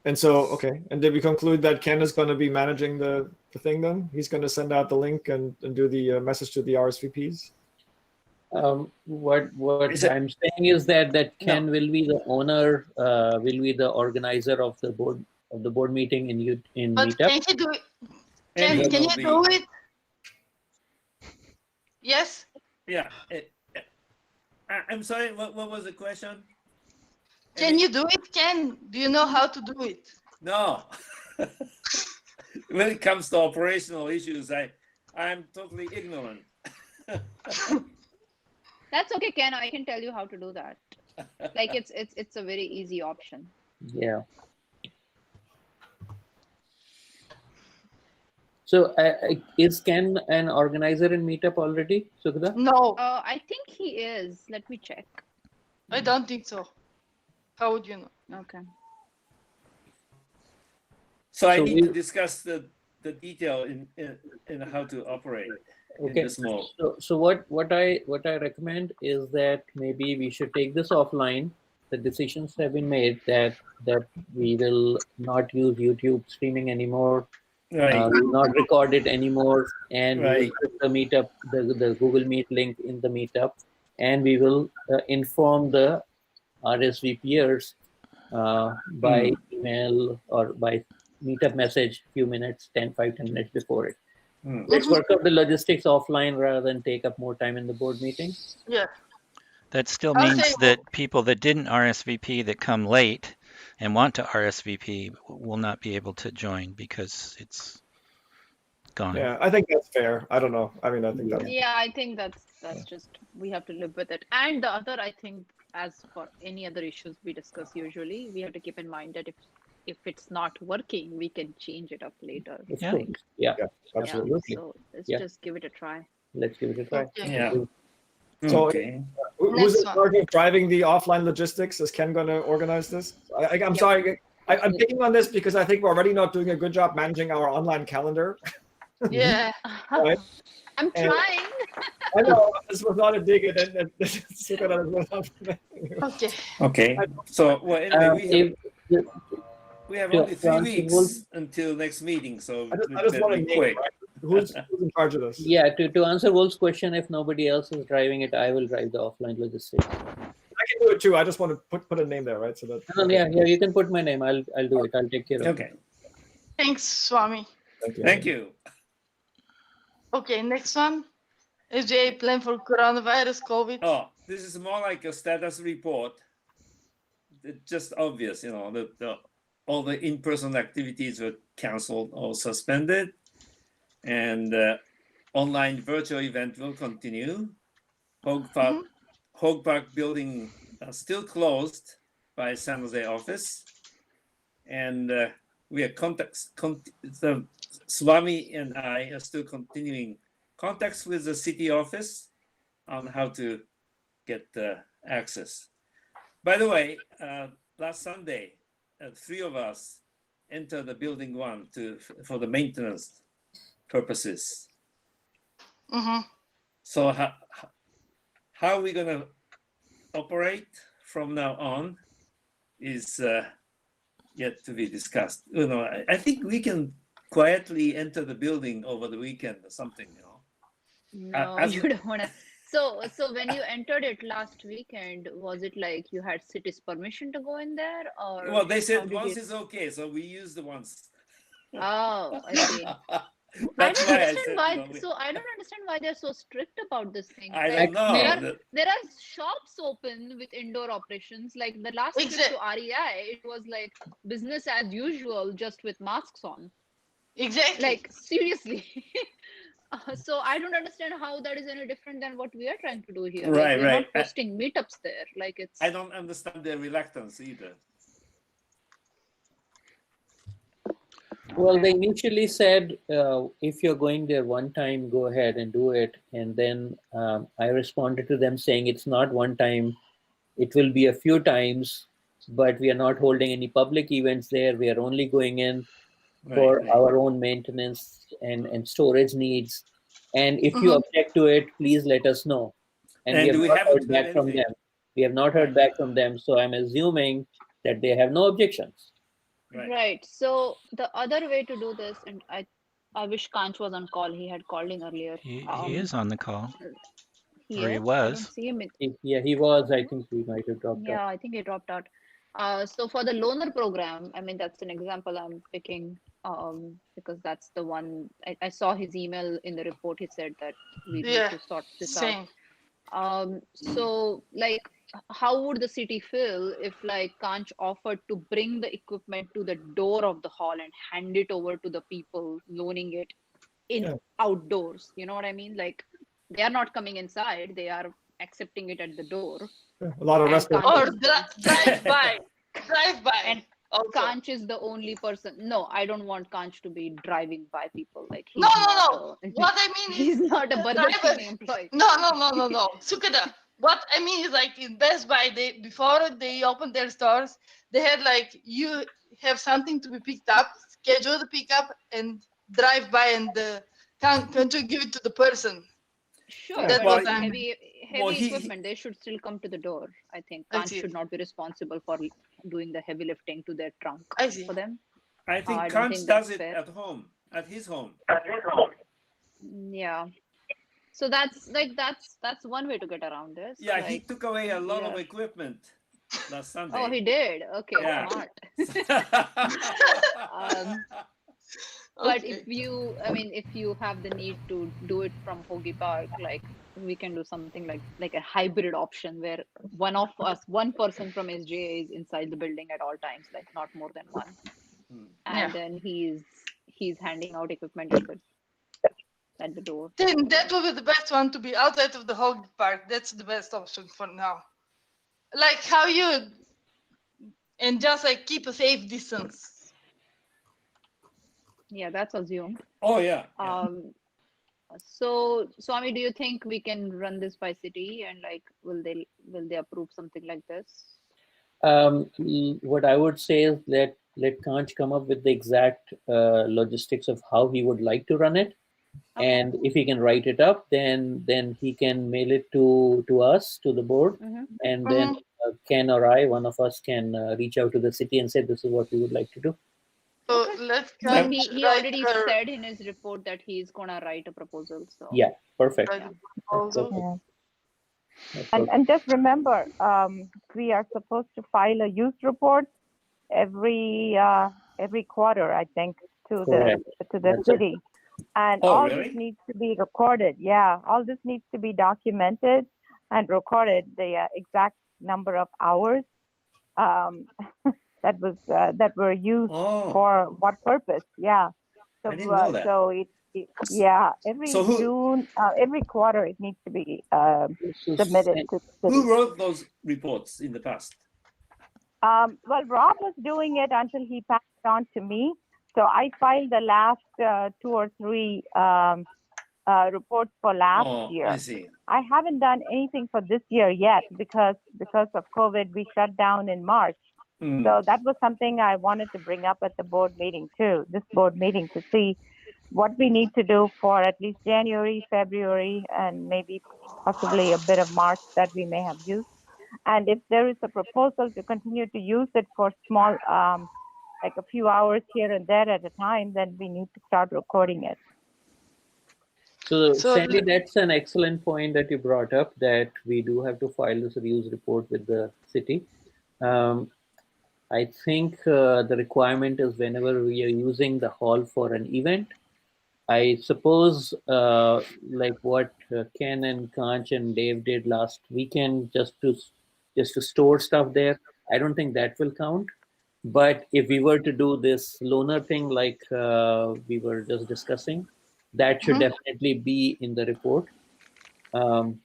And so, okay. And did we conclude that Ken is going to be managing the thing then? He's going to send out the link and do the message to the RSVPs? What Is it- I'm saying is that Ken will be the owner, will be the organizer of the board meeting in But Meetup. can he do it? Amy Can will you be- do it? Yes. Yeah. I'm sorry. What was the question? Can Amy? you do it, Ken? Do you know how to do it? No. When it comes to operational issues, I'm totally ignorant. That's okay, Ken. I can tell you how to do that. Like it's a very easy option. Yeah. So is Ken an organizer in Meetup already, Sukha? No, I think he is. Let me check. I don't think so. How would you know? Okay. So I So need to we- discuss the detail in how to operate in Okay. this mode. So what I recommend is that maybe we should take this offline. The decisions have been made that we will not use YouTube streaming anymore. Right. We will not record it anymore, and we Right. will put the Meetup, the Google Meet link in the Meetup, and we will inform the RSVPers by email or by Meetup message few minutes, 10 minutes before it. Hmm. Let's work out the logistics offline rather than take up more time in the board meeting. Yeah. That still I'll means say- that people that didn't RSVP that come late and want to RSVP will not be able to join because it's gone. Yeah, I think that's fair. I don't know. I mean, I think that's Yeah, I think that's just we have to live with it. And the other, I think, as for any other issues we discuss usually, we have to keep in mind that if it's not working, we can change it up later. Of Yeah. course. Yeah, Yeah, absolutely. So let's Yeah. just give it a try. let's give it a try. Okay. Yeah. So- Okay. Who's Next in one. charge of driving the offline logistics? Is Ken going to organize this? I'm sorry. I'm picking on this because I think we're already not doing a good job managing our online calendar. Yeah. Right. I'm And- trying. I know this was not a dig at it. Okay. Okay. So well, anyway, If, we have to only 3 answer weeks both- until next meeting, so I just better want to be name quick. it, right? Who's in charge of this? yeah, to answer Wolf's question, if nobody else is driving it, I will drive the offline logistics. I can do it too. I just want to put a name there, right? So that. Yeah, you can put my name. I'll do it. I'll take care of it. Okay. Thanks, Swami. Thank you. Thank you. Okay, next one. SJ plan for coronavirus, COVID? Oh, this is more like a status report. It's just obvious, you know, that all the in-person activities were canceled or suspended, and online virtual event will continue. Hog Park building still closed by San Jose office, and we are Swami and I are still continuing contacts with the city office on how to get access. By the way, last Sunday, 3 of us entered the building 1 for the maintenance purposes. So how are we gonna operate from now on is yet to be discussed. You know, I think we can quietly enter the building over the weekend or something, you know. No, you don't want to. So when you entered it last weekend, was it like you had city's permission to go in there, or? Well, they how said did once you- is okay, so we used the once. Oh, I see. That's I don't why I understand said, why. you know, So I don't understand why they're so strict about this thing. I Like, don't know. there are shops open with indoor operations. Like the last trip Exact- to REI, it was like business as usual, just with masks on. Exactly. Like seriously. So I don't understand how that is any different than what we are trying to do here. Like, Right, we're right. not hosting meetups there. Like it's. I don't understand their reluctance either. Well, they initially said, if you're going there one time, go ahead and do it. And then I responded to them saying it's not one time, it will be a few times, but we are not holding any public events there. We are only going in for Right, right. our own maintenance and storage needs. And if you object to it, please let us know. And we And have we not haven't heard back heard from anything. them. We have not heard Right. back from them. So I'm assuming that they have no objections. Right. So the other way to do this, and I wish Kanch was on call. He had called in earlier. He is on the call, He or he is. I don't was. see him. Yeah, he was. I think he might have dropped Yeah, out. I think he dropped out. So for the loaner program, I mean, that's an example I'm picking because that's the one I saw his email in the report. He said that we need Yeah, to sort this same. out. So like, how would the city feel if like Kanch offered to bring the equipment to the door of the hall and hand it over to the people loaning it in outdoors? You know what I mean? Like they are not coming inside; they are accepting it at the door. A lot of And restaurants. Or Kanch, drive by. Drive by. and also. Kanch is the only person. No, I don't want Kanch to be driving by people. Like he's No. not What I mean he's is not a Burger driver- King employee. No. Sukada. What I mean is like in Best Buy, before they opened their stores, they had like you have something to be picked up, schedule the pickup, and drive by, and can't you give it to the person? Sure, That's but what I'm- heavy Well, equipment, they should still come to the door. I think I Kanch see. should not be responsible for doing the heavy lifting to their trunk I see. for them. I think I don't Kanch think does that's it fair. at home, at his home. Yeah. So that's one way to get around this. Yeah, like, he took away a lot of yeah. equipment last Sunday. Oh, he did. Okay, Yeah. smart. But Okay. if you have the need to do it from Hoagie Park, like we can do something like a hybrid option where one person from SJ is inside the building at all times, like not more than one, and Yeah. then he's handing out equipment at the door. Then that will be the best one to be outside of the Hog Park. That's the best option for now. Like how you and just like keep a safe distance. Yeah, that's assumed. Oh yeah. So Swami, do you think we can run this by city and like will they approve something like this? What I would say is let Kanch come up with the exact logistics of how he would like to run it. Okay. And if he can write it up, then he can mail it to us, to the board. And then Ken or I, one of us, can reach out to the city and say this is what we would like to do. So let's And he already said in his report that he's gonna write a proposal. So Yeah, perfect. write a proposal. Yeah. That's And just remember, we are supposed to file a use report every quarter, I think, to Correct. the That's it. city. And Oh, all really? this needs to be recorded. Yeah, all this needs to be documented and recorded. The exact number of hours that were used Oh, for what purpose. Yeah. I didn't know that. So yeah, every So June, every quarter, it needs to be So submitted San- to the who city. wrote those reports in the past? Well, Rob was doing it until he passed it on to me. So I filed the last 2 or 3 reports for last Oh, I year. see. I haven't done anything for this year yet because of COVID, we shut down in March. Mm. So that was something I wanted to bring up at the board meeting too, this board meeting, to see what we need to do for at least January, February, and maybe possibly a bit of March that we may have used. And if there is a proposal to continue to use it for small, like a few hours here and there at a time, then we need to start recording it. So, So Sandy, that's an excellent point that you brought up, that we do have to file this reuse report with the city. I think the requirement is whenever we are using the hall for an event. I suppose like what Ken and Kanch and Dave did last weekend, just to store stuff there. I don't think that will count. But if we were to do this loaner thing like we were just discussing, that should definitely be in the report. Other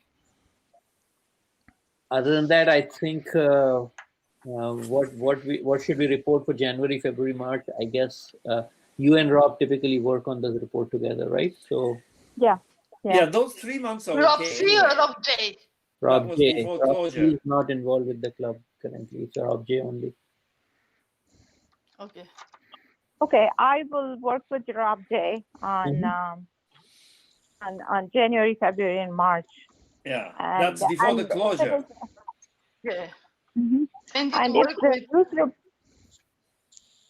than that, I think what should we report for January, February, March? I guess you and Rob typically work on the report together, right? So Yeah. Yeah, those 3 months are Rob okay C anyway. or Rob J? That Rob was J. before Rob closure. J is not involved with the club currently. It's Rob J only. Okay. Okay, I will work with Rob J on January, February, and March. Yeah, And that's before the if it closure. is- Yeah. Mhm. And And to if work the with use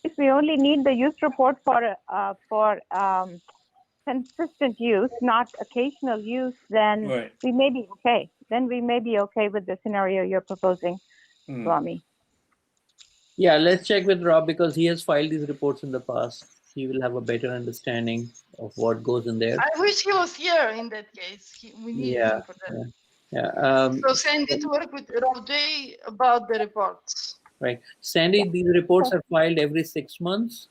if we only need the use report for consistent use, not occasional use, then Right. we may be okay. Then we may be okay with the scenario you're proposing, Mm. Swami. Yeah, let's check with Rob because he has filed these reports in the past. He will have a better understanding of what goes in there. I wish he was here in that case. We need Yeah, him for that. yeah. So send it to work with Rob J about the reports. Right. Sandy, these reports are filed every 6 months.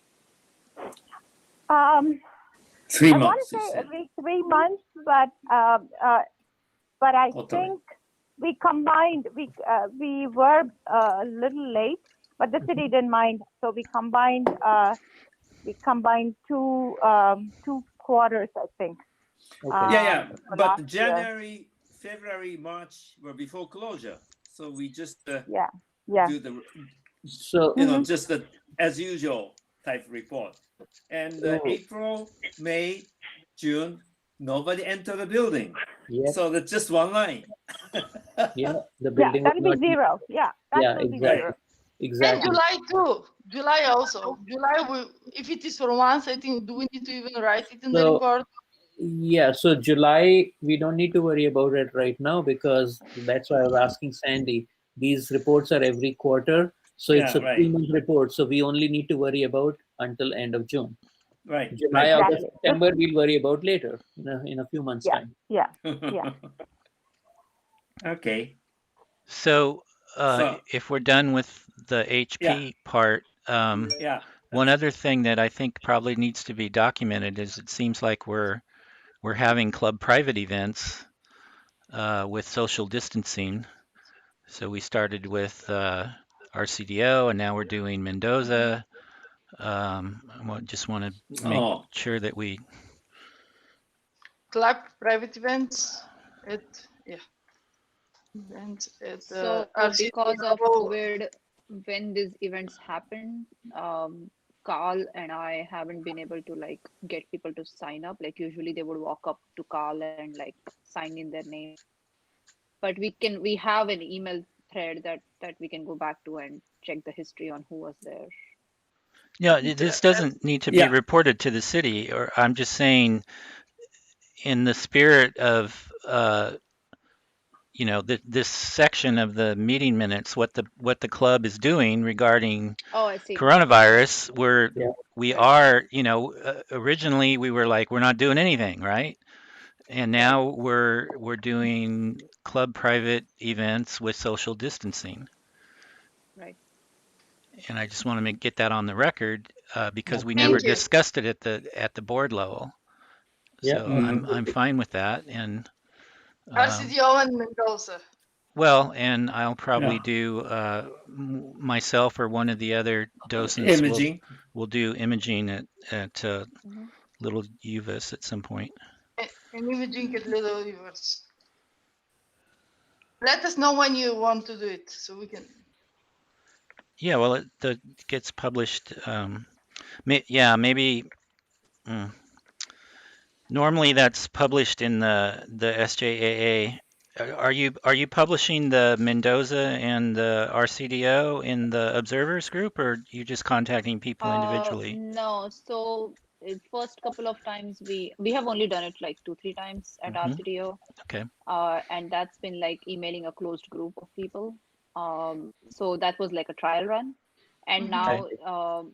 3 I want months, to you say said. every 3 months, but I Quarterly. think we combined. We were a little late, but the city didn't mind, so we combined. Two quarters, I think. Okay. Yeah, For but last year. January, February, March were before closure. So we just Yeah. do the, So, just the as usual type report. And April, May, June, nobody entered the building. yeah, So that's just one line. yeah, the Yeah, building that'll will be not. zero. Yeah, that Yeah, will be exactly. zero. And Exactly. July too. July also. July, if it is for once, I think, do we need to even write it in the So, report? yeah, so July, we don't need to worry about it right now because that's why I was asking Sandy. These reports are every quarter. So it's Yeah, a right. 3-month report. So we only need to worry about until end of June. Right. July, right. August, September, we'll worry about later in a few months' Yeah. time. Yeah. Yeah. Okay. So So if we're done with the HP part, yeah. one other thing that I think probably needs to be documented is it seems like we're having club private events with social distancing. So we started with RCDO, and now we're doing Mendoza. Just want to make sure that we Club private events events at So because of COVID, when these events happen, Carl and I haven't been able to like get people to sign up. Like usually they would walk up to Carl and like sign in their name. But we have an email thread that we can go back to and check the history on who was there. Yeah, this doesn't need to be reported to the city, or I'm just saying in the spirit of you know, this section of the meeting minutes, what the club is doing regarding Oh, I see. coronavirus. Yeah. We are, you know, originally we were like, we're not doing anything, right? And now we're doing club private events with social distancing. Right. And I just want to get that on the record because we Thank never you. discussed it at the board level. Yeah. So I'm fine with that. And RCDO and Mendoza. well, and I'll probably Yeah. do myself or one of the other docents Imaging. will do imaging at Mhm. Little Uvis at some point. And Imaging at Little Rivers. Let us know when you want to do it so we can. Yeah, well, it gets published. Yeah, maybe. mm, Normally, that's published in the SJAA. Are you publishing the Mendoza and the RCDO in the observers group, or are you just contacting people individually? No. So first couple of times we have only done it like 2-3 times at Mhm. RCDO. Okay. And that's been like emailing a closed group of people. So that was like a trial run. And now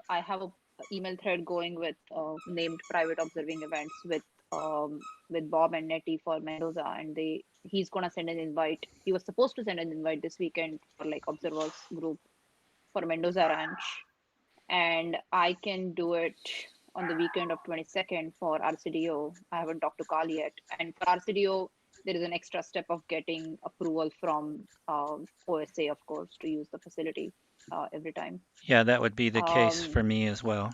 I have a email thread going with named private observing events with Bob and Nettie for Mendoza, and he's gonna send an invite. He was supposed to send an invite this weekend for like observers group for Mendoza Ranch, and I can do it on the weekend of 22nd for RCDO. I haven't talked to Carl yet, and for RCDO there is an extra step of getting approval from OSA, of course, to use the facility every time. Yeah, that would be the case Um, for me as well,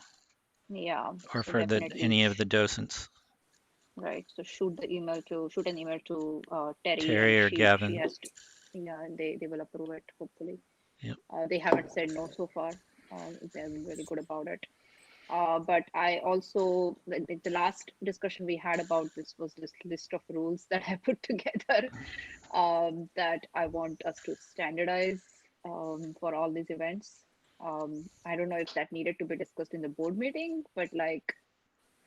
yeah, or so for definitely any of the docents, right. So shoot an email to Terry, and Terry or she Gavin. has to. Yeah, and they will approve it hopefully. Yep. They haven't said no so far. They're really good about it. But I also, the last discussion we had about this was this list of rules that I put together that I want us to standardize for all these events. I don't know if that needed to be discussed in the board meeting, but like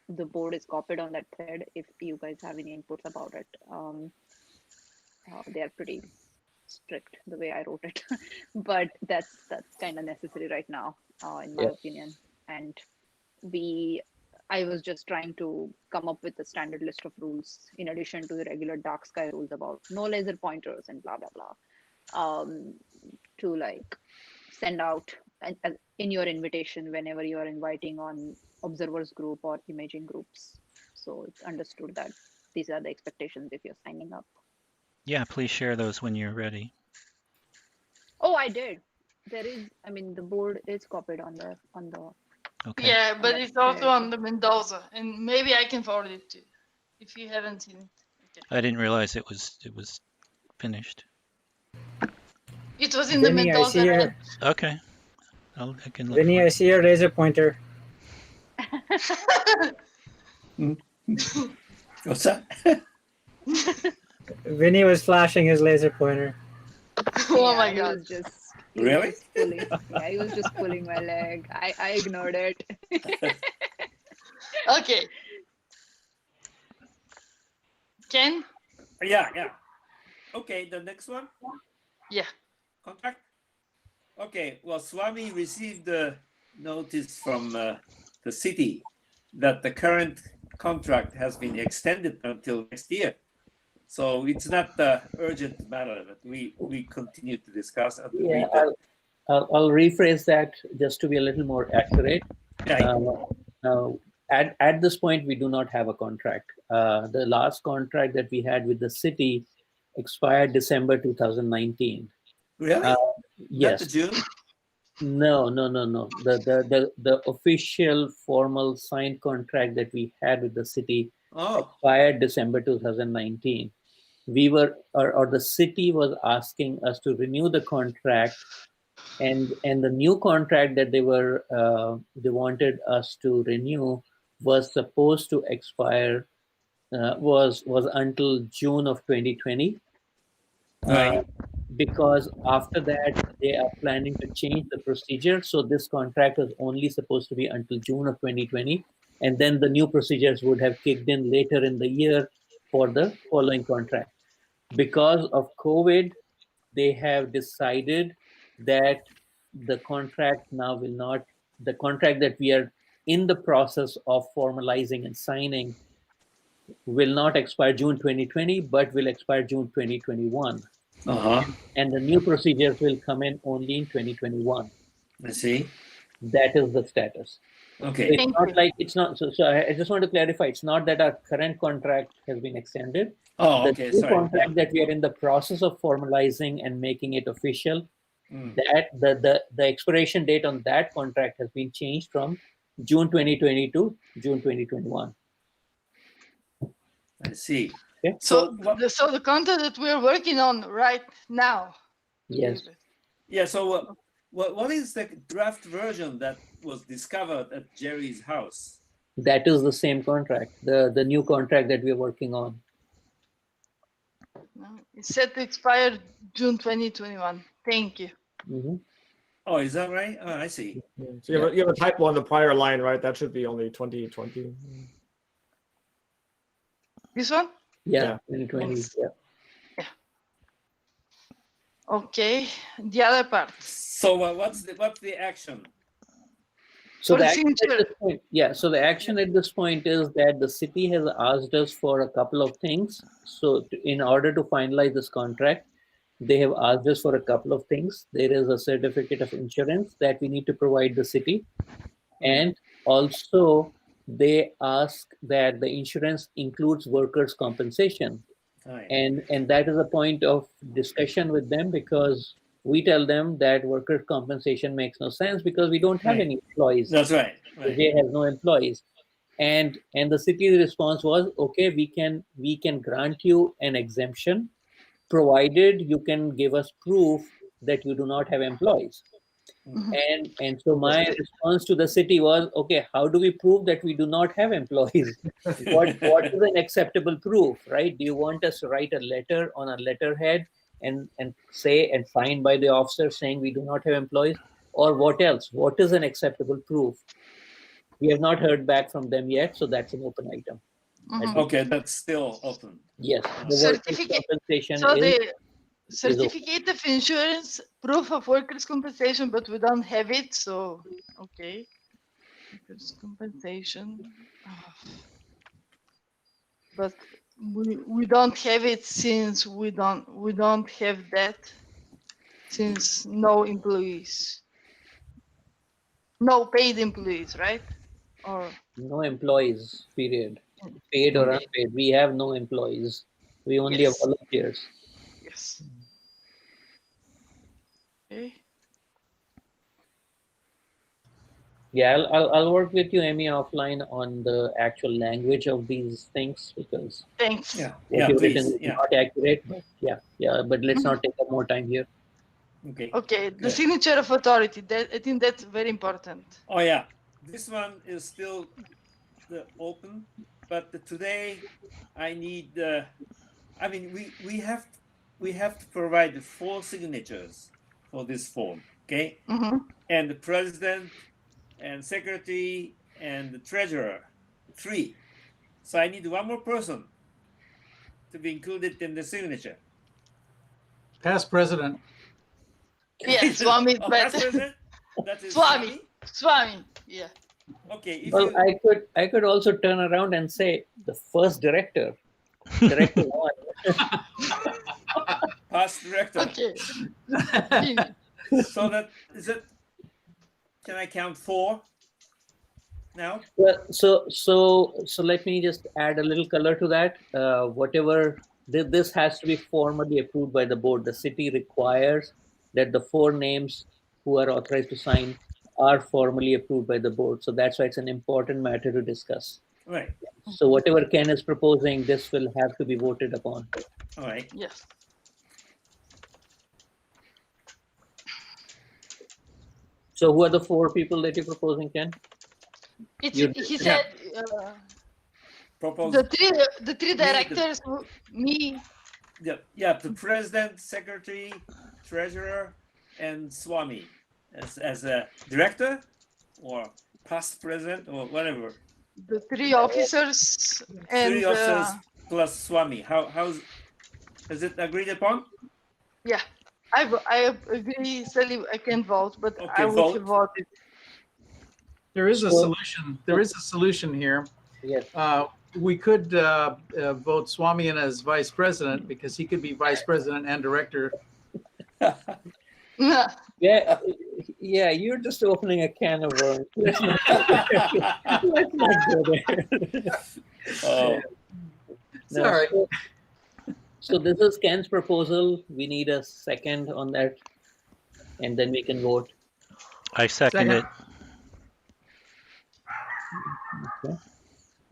the board is copied on that thread if you guys have any inputs about it. They are pretty strict the way I wrote it, but that's kind of necessary right now, in my opinion. And I was just trying to come up with a standard list of rules in addition to the regular dark sky rules about no laser pointers and blah blah blah, to like send out in your invitation whenever you are inviting on observers group or imaging groups, so it's understood that these are the expectations if you're signing up. Yeah, please share those when you're ready. Oh, I did. There is, I mean, the board is copied on the Okay. Yeah, but that it's also thread. on the Mendoza, and maybe I can forward it to you if you haven't seen it. Okay. I didn't realize it was finished. It was in the Vinny, I Mendoza. see your Ranch. Okay. I can look Vinny, for I it. see your laser pointer. What's that? Vinny was flashing his laser pointer. Oh Yeah, my he god. was just Really? pulling. Yeah, he was just pulling my leg. I ignored it. Okay. Ken? Yeah. Okay, the next one. Yeah. Contract. Okay. Well, Swami received the notice from the city that the current contract has been extended until next year. So it's not the urgent matter, but we continue to discuss and to read the. I'll rephrase that just to be a little more accurate. Yeah. At this point, we do not have a contract. The last contract that we had with the city expired December 2019. Really? Not Yes. the June? No. The official formal signed contract that we had with the city expired December 2019. We were, or the city was asking us to renew the contract, and the new contract that they wanted us to renew was supposed to expire was until June of 2020. Right. Because after that they are planning to change the procedure, so this contract was only supposed to be until June of 2020, and then the new procedures would have kicked in later in the year for the following contract. Because of COVID, they have decided that the contract now will not, the contract that we are in the process of formalizing and signing will not expire June 2020, but will expire June 2021. Uh-huh. And the new procedures will come in only in 2021. I see. That is the status. Okay. It's not like, it's not, so I just want to clarify, it's not that our current contract has been extended. Oh, The okay. new Sorry. contract that we are in the process of formalizing and making it official, that the expiration date on that contract has been changed from June 2020 to June 2021. I see. Okay. So the content that we're working on right now. Yes. Yeah. So what is the draft version that was discovered at Jerry's house? That is the same contract, the new contract that we're working on. It's set to expire June 2021. Thank you. Mm-hmm. Oh, is that right? Oh, I see. So you have a typo on the prior line, right? That should be only 2020. This one? Yeah, 2020. Yeah. Okay. The other part. So what's the action? So For the the action at signature. this point, so the action at this point is that the city has asked us for a couple of things. So in order to finalize this contract, they have asked us for a couple of things. There is a certificate of insurance that we need to provide the city. And also they ask that the insurance includes workers' compensation. Right. And that is a point of discussion with them, because we tell them that workers' compensation makes no sense because we don't have any employees. That's right. They have no employees. And the city's response was, okay, we can grant you an exemption, provided you can give us proof that you do not have employees. And so my response to the city was, okay, how do we prove that we do not have employees? What is an acceptable proof, right? Do you want us to write a letter on a letterhead and say and signed by the officer saying we do not have employees? Or what else? What is an acceptable proof? We have not heard back from them yet, so that's an open item. Okay, that's still open. Yes. The Certificate. compensation So is, the certificate of insurance, proof of workers' compensation, but we don't have it. So okay, workers' compensation, but we don't have it since we don't have that since no employees, no paid employees, right? Or no employees, period. Paid or unpaid. We have no employees. We only have volunteers. yes. Okay. Yeah, I'll work with you, Amy, offline on the actual language of these things, because Thanks. Yeah. what Yeah. you've Please. written is Yeah. not accurate. But but let's not take up more time here. Okay. Okay. The Good. signature of authority. I think that's very important. Oh yeah. This one is still open, but today I need. I mean, we have to provide 4 signatures for this form. Okay. And the president and secretary and the treasurer, 3. So I need one more person to be included in the signature. Past president. Yeah, Swami. Past president? That is Swami. Swami. Yeah. Okay. If Well, I could also turn around and say the first director, director 1. past director. Okay. So that is it. Can I count 4 now? Well, so let me just add a little color to that. Whatever this has to be formally approved by the board. The city requires that the 4 names who are authorized to sign are formally approved by the board. So that's why it's an important matter to discuss. Right. So whatever Ken is proposing, this will have to be voted upon. All right. Yes. So who are the 4 people that you're proposing, Ken? He said Propose. the three directors, me. Yeah, the president, secretary, treasurer, and Swami as a director or past president or whatever. The 3 officers and 3 officers plus Swami. How's Is it agreed upon? Yeah, I agree, Sally. I can vote, but Okay, I wish you vote. voted. There is a So- solution. There is a solution here. Yes. We could vote Swami in as vice president because he could be vice president and director. Yeah. Yeah, you're just opening a can of worms. Let's not go there. Oh, It's all right. So this is Ken's proposal. We need a second on that, and then we can vote. I second it.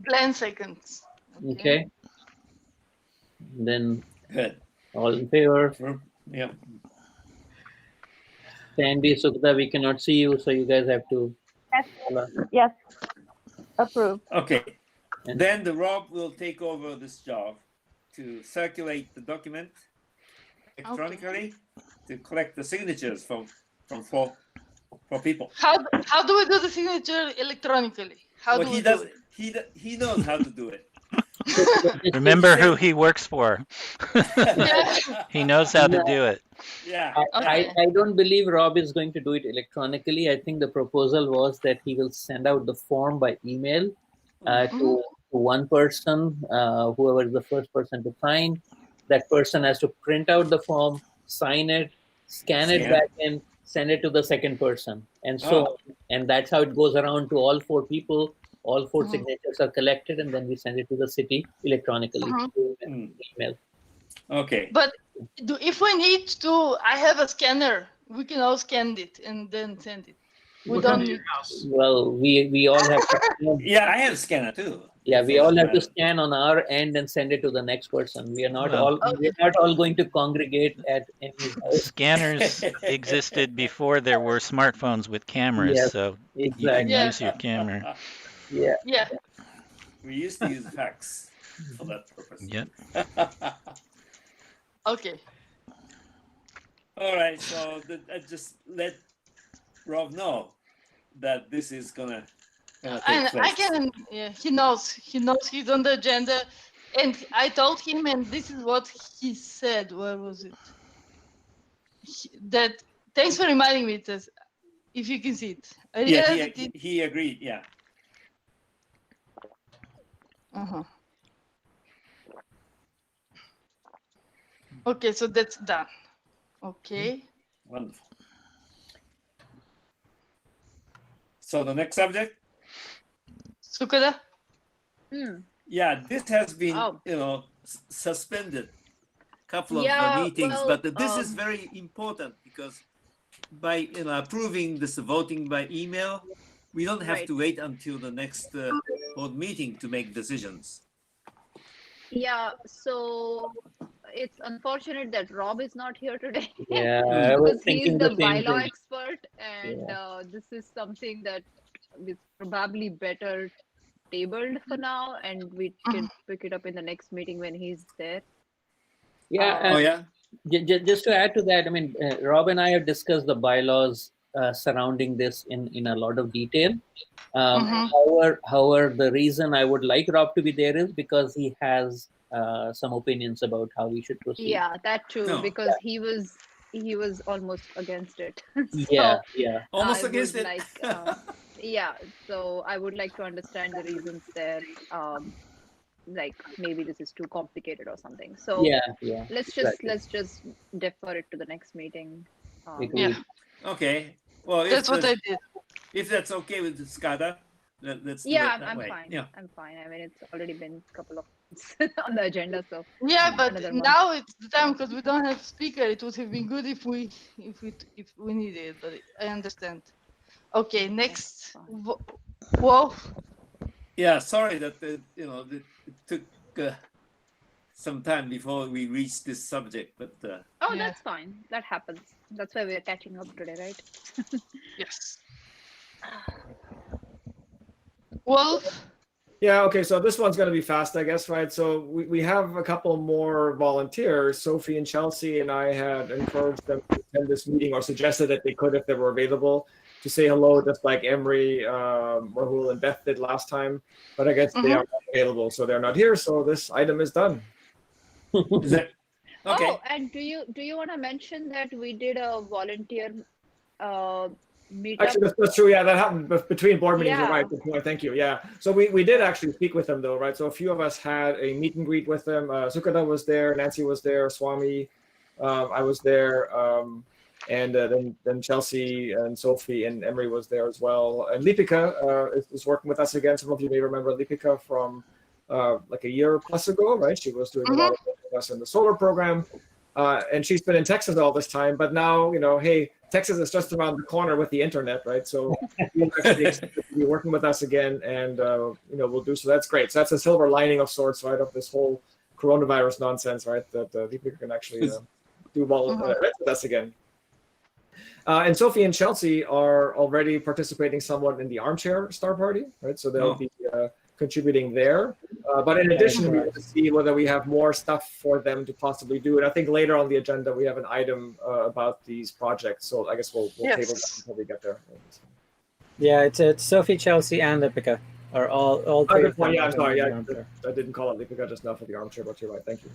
Plan seconds. Okay. Then good. all in favor. Yeah. Sandy, Sukta, we cannot see you, so you guys have to. Yes, approved. Okay. And- Then the Rob will take over this job to circulate the document electronically to collect the signatures from for people. How do we do the signature electronically? How Well, do he we does. do it? He knows how to do it. Remember who he works for. Yeah. He knows how to do it. Yeah. I don't believe Rob is going to do it electronically. I think the proposal was that he will send out the form by email to one person, whoever is the first person to sign. That person has to print out the form, sign it, scan it back in, send it to the second person. And so, and that's how it goes around to all four people. All four signatures are collected, and then we send it to the city electronically through email. Okay. But if we need to, I have a scanner. We can all scan it and then send it. We We'll don't come to need. your house. Well, we all have to, Yeah, I have a scanner too. yeah, we all have to scan on our end and send it to the next person. We are not Well- all going to congregate at any house. Scanners existed before there were smartphones with cameras, Yes, so you can exactly. Yeah. use your camera. Yeah. Yeah. We used to use fax for that purpose. Yep. Okay. All right. So just let Rob know that this is gonna take And place. I can. Yeah, he knows. He knows he's on the agenda, and I told him, and this is what he said. Where was it? That. Thanks for reminding me. This, if you can see it. I Yeah, realized it. he agreed. Yeah. Okay, so that's done. Okay. Wonderful. So the next subject. Sukada? Yeah, this has been, Oh. suspended couple of Yeah, meetings, well, but this is very important because by approving this voting by email, we don't have Right. to wait until the next board meeting to make decisions. Yeah, so it's unfortunate that Rob is not here today. Yeah, I was Because he's thinking the the same bylaw thing. expert, and this is something that is probably better tabled for now, and we can pick it up in the next meeting when he's there. Yeah. Oh yeah. Just to add to that, I mean, Rob and I have discussed the bylaws surrounding this in a lot of detail. However, the reason I would like Rob to be there is because he has some opinions about how we should proceed. Yeah, that too, No. because he was almost against it. Yeah, So yeah. Almost I against would it. yeah, so I would like to understand the reasons there. Like maybe this is too complicated or something. So Yeah. let's just defer it to the next meeting. Agreed. Okay. Well, That's what I did. if that's okay with SCADA, let's do Yeah, it that I'm way. fine. Yeah. I'm fine. I mean, it's already been a couple of months on the agenda, so Yeah, but Another month. now it's the time because we don't have speaker. It would have been good if we needed it, but I understand. Okay, next. Wolf. Yeah. Sorry that it took some time before we reached this subject, but oh, Yeah. that's fine. That happens. That's why we're catching up today, right? Yes. Wolf. Yeah, okay, so this one's going to be fast, I guess, right? So we have a couple more volunteers. Sophie and Chelsea and I had encouraged them to attend this meeting or suggested that they could if they were available to say hello, just like Emery, Rahul, and Beth did last time. But I guess they are not available, so they're not here. So this item is done. is Okay. Oh, and do you want to mention that we did a volunteer meetup? Actually, that's true. Yeah, that happened between board meetings. You're Yeah. right. Good point. Thank you. Yeah. So we did actually speak with them though, right? So a few of us had a meet and greet with them. Sukada was there, Nancy was there, Swami, I was there, and then Chelsea and Sophie and Emery was there as well. And Lipika is working with us again. Some of you may remember Lipika from like a year plus ago, right? She was doing a lot of work with us in the solar program. And she's been in Texas all this time, but now, hey, Texas is just around the corner with the internet, right? So we're actually excited to be working with us again, and we'll do so. That's great. So that's a silver lining of sorts, right, of this whole coronavirus nonsense, right? That people can actually do well with us again. And Sophie and Chelsea are already participating somewhat in the Armchair Star Party, right? So they'll be contributing there. But in addition, we want to see whether we have more stuff for them to possibly do. And I think later on the agenda, we have an item about these projects. So I guess we'll table that until we get there. Yeah, it's Sophie, Chelsea, and Lipika are all three of them. Yeah, I'm sorry. the Yeah, Armchair. I didn't call it Lipika just now for the Armchair, but you're right. Thank you.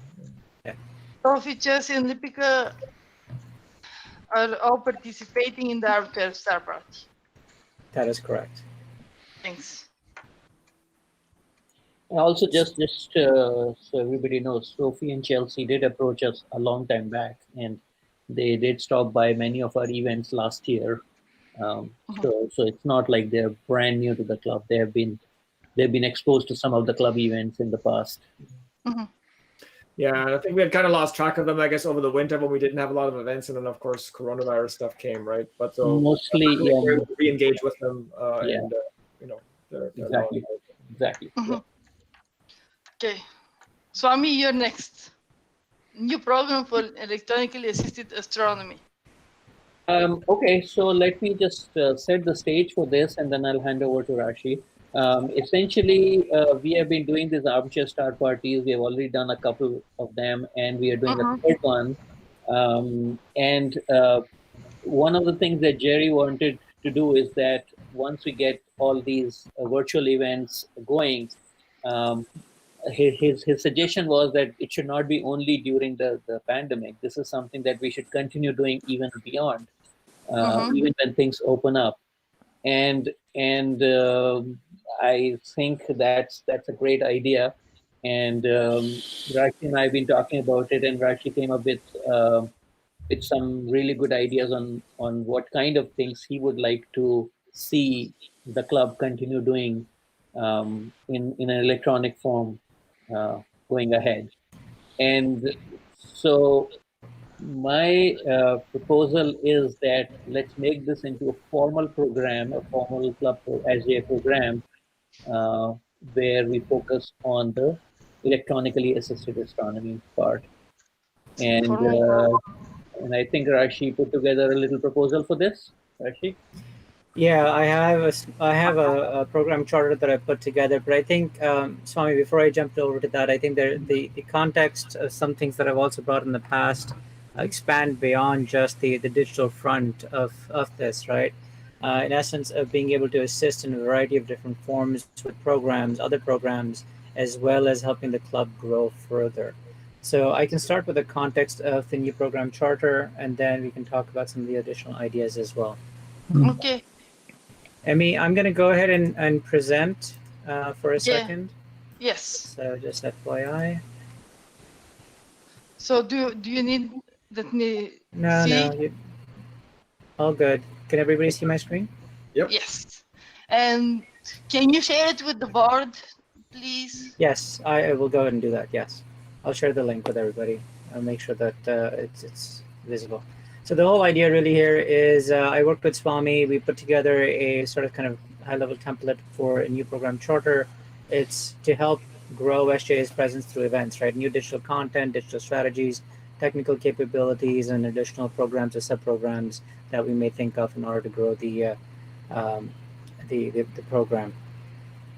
Sophie, Chelsea, and Lipika are all participating in the Armchair Star Party. That is correct. Thanks. Also, just so everybody knows, Sophie and Chelsea did approach us a long time back, and they did stop by many of our events last year. So it's not like they're brand new to the club. They've been exposed to some of the club events in the past. Yeah, I think we had kind of lost track of them, I guess, over the winter when we didn't have a lot of events, and then of course coronavirus stuff came, right? But so mostly, we're re-engage with them, Yeah. and they're Exactly. Yeah. Okay. Swami, you're next. New program for electronically assisted astronomy. Okay, so let me just set the stage for this, and then I'll hand over to Rashi. Essentially, we have been doing these armchair star parties. We have already done a couple of them, and we are doing a third one. And one of the things that Jerry wanted to do is that once we get all these virtual events going, his suggestion was that it should not be only during the pandemic. This is something that we should continue doing even beyond, even when things open up. And I think that's a great idea. And Rashi and I have been talking about it, and Rashi came up with some really good ideas on what kind of things he would like to see the club continue doing in an electronic form going ahead. And so my proposal is that let's make this into a formal program, a formal club SJ program, where we focus on the electronically assisted astronomy part. And I think Rashi put together a little proposal for this. Rashi? Yeah, I have a program charter that I put together, but I think, Swami, before I jumped over to that, I think the context of some things that I've also brought in the past expand beyond just the digital front of this, right? In essence, of being able to assist in a variety of different forms with programs, other programs, as well as helping the club grow further. So I can start with the context of the new program charter, and then we can talk about some of the additional ideas as well. Okay. Emmy, I'm going to go ahead and present for a second. Yes. So just FYI. So do you need that? No, all good. Can everybody see my screen? Yep. Yes. And can you share it with the board, please? Yes, I will go ahead and do that. Yes, I'll share the link with everybody. I'll make sure that it's visible. So the whole idea really here is I worked with Swami. We put together a sort of kind of high-level template for a new program charter. It's to help grow SJ's presence through events, right? New digital content, digital strategies, technical capabilities, and additional programs or sub-programs that we may think of in order to grow the program.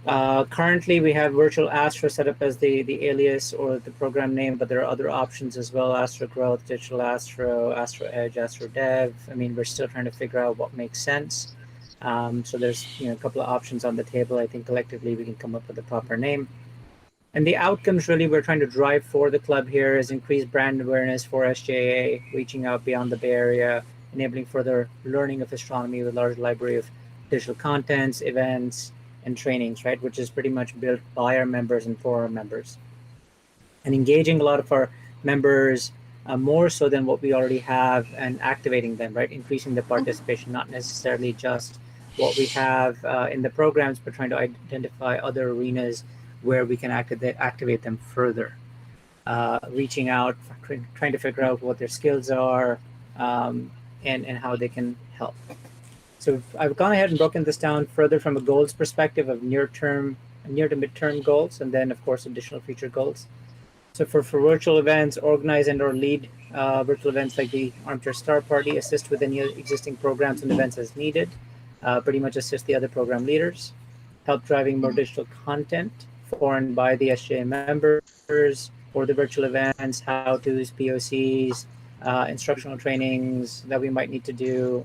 Currently, we have Virtual Astro set up as the alias or the program name, but there are other options as well: Astro Growth, Digital Astro, Astro Edge, Astro Dev. I mean, we're still trying to figure out what makes sense. So there's a couple of options on the table. I think collectively we can come up with a proper name. And the outcomes really we're trying to drive for the club here is increased brand awareness for SJA, reaching out beyond the Bay Area, enabling further learning of astronomy with a large library of digital contents, events, and trainings, right, which is pretty much built by our members and for our members. And engaging a lot of our members more so than what we already have and activating them, right, increasing the participation, not necessarily just what we have in the programs, but trying to identify other arenas where we can activate them further. Reaching out, trying to figure out what their skills are, and how they can help. So I've gone ahead and broken this down further from a goals perspective of near to midterm goals, and then of course additional future goals. So for virtual events, organize and or lead virtual events like the Armchair Star Party, assist with any existing programs and events as needed, pretty much assist the other program leaders, help driving more digital content for and by the SJA members for the virtual events, how-tos, POCs, instructional trainings that we might need to do,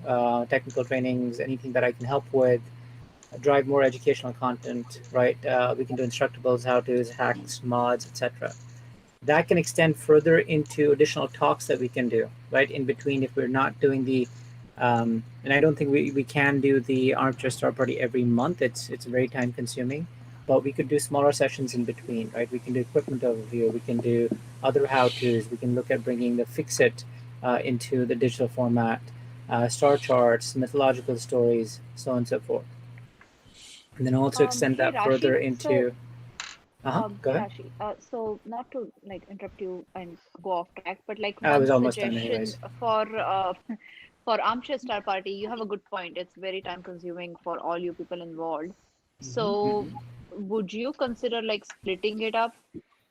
technical trainings, anything that I can help with, drive more educational content, right? We can do instructables, how-tos, hacks, mods, etc. That can extend further into additional talks that we can do, right? In between, if we're not doing the, and I don't think we can do the Armchair Star Party every month. It's very time consuming, but we could do smaller sessions in between, right? We can do equipment overview. We can do other how-tos. We can look at bringing the Fix-It into the digital format, star charts, mythological stories, so on and so forth. And then also extend Hey, that further Rashid, into. Go ahead. Rashid, so not to like interrupt you and go off track, but like I was one almost done suggestion anyways. for for Armchair Star Party, you have a good point. It's very time consuming for all you people involved. So would you consider like splitting it up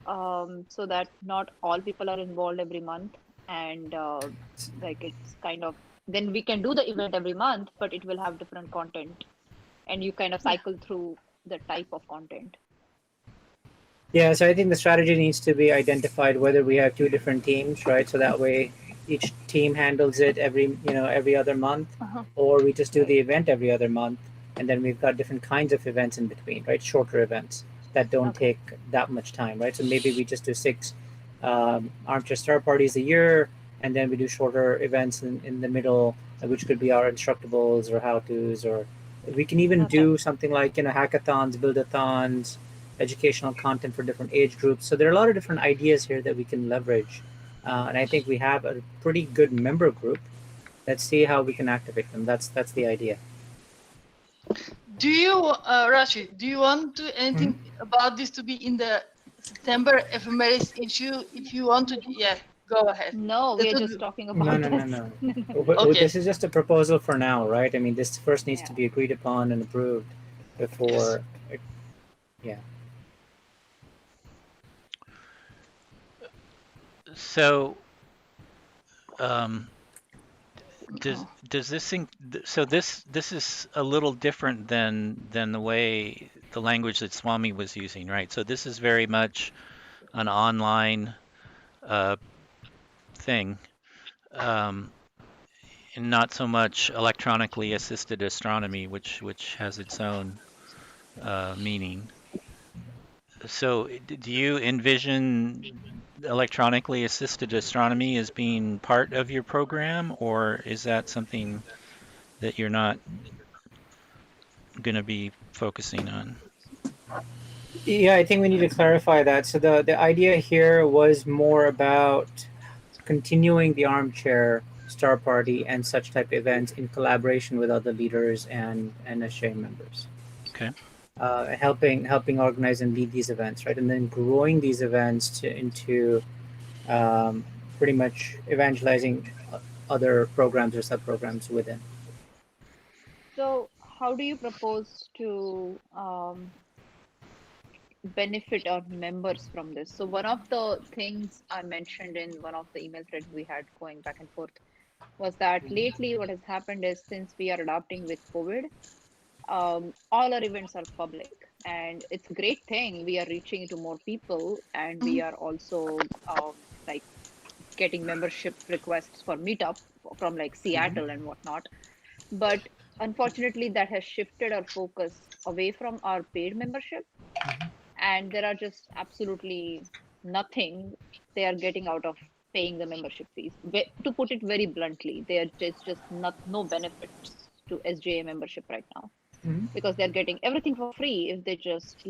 so that not all people are involved every month, and like it's kind of, then we can do the event every month, but it will have different content, and you kind of cycle through the type of content. Yeah, so I think the strategy needs to be identified whether we have two different teams, right? So that way each team handles it every other month, or we just do the event every other month, and then we've got different kinds of events in between, right? Shorter events that don't take that much time, right? So maybe we just do 6 Armchair Star Parties a year, and then we do shorter events in the middle, which could be our instructables or how-tos, or we can even do something like hackathons, build-a-thons, educational content for different age groups. So there are a lot of different ideas here that we can leverage. And I think we have a pretty good member group. Let's see how we can activate them. That's the idea. Do you, Rashid, do you want to anything about this to be in the September ephemeris issue? If you want to, yeah, go ahead. No, we are just talking about No. Okay. This is just a proposal for now, right? I mean, this first needs to be agreed upon and approved before. Yeah. So, does this so this is a little different than the way the language that Swami was using, right? So this is very much an online thing, and not so much electronically assisted astronomy, which has its own meaning. So do you envision electronically assisted astronomy as being part of your program, or is that something that you're not going to be focusing on? Yeah, I think we need to clarify that. So the idea here was more about continuing the Armchair Star Party and such type of events in collaboration with other leaders and SJA members. Okay. Helping organize and lead these events, right? And then growing these events into pretty much evangelizing other programs or sub-programs within. So how do you propose to benefit our members from this? So one of the things I mentioned in one of the email threads we had going back and forth was that lately what has happened is, since we are adapting with COVID, all our events are public, and it's a great thing. We are reaching to more people, and we are also like getting membership requests for meetup from like Seattle and whatnot. But unfortunately, that has shifted our focus away from our paid membership and there are just absolutely nothing they are getting out of paying the membership fees. To put it very bluntly, just not no benefits to SJA membership right now, because they're getting everything for free if they just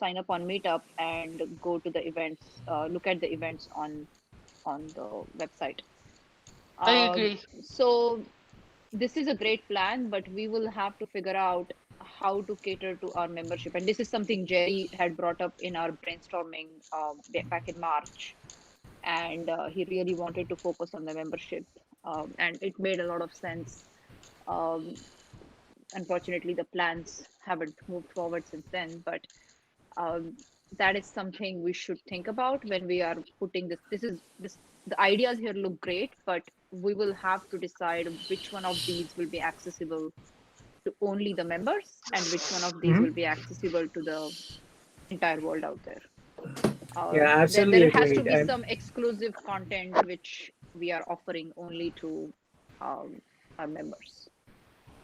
sign up on Meetup and go to the events, look at the events on the website. I agree. So this is a great plan, but we will have to figure out how to cater to our membership. And this is something Jerry had brought up in our brainstorming back in March. And he really wanted to focus on the membership. And it made a lot of sense. Um, Unfortunately, the plans haven't moved forward since then, but um, that is something we should think about when we are putting this. The ideas here look great, but we will have to decide which one of these will be accessible to only the members and which one of these will be accessible to the entire world out there. Yeah, absolutely There has to agreed. be some exclusive content which we are offering only to our members.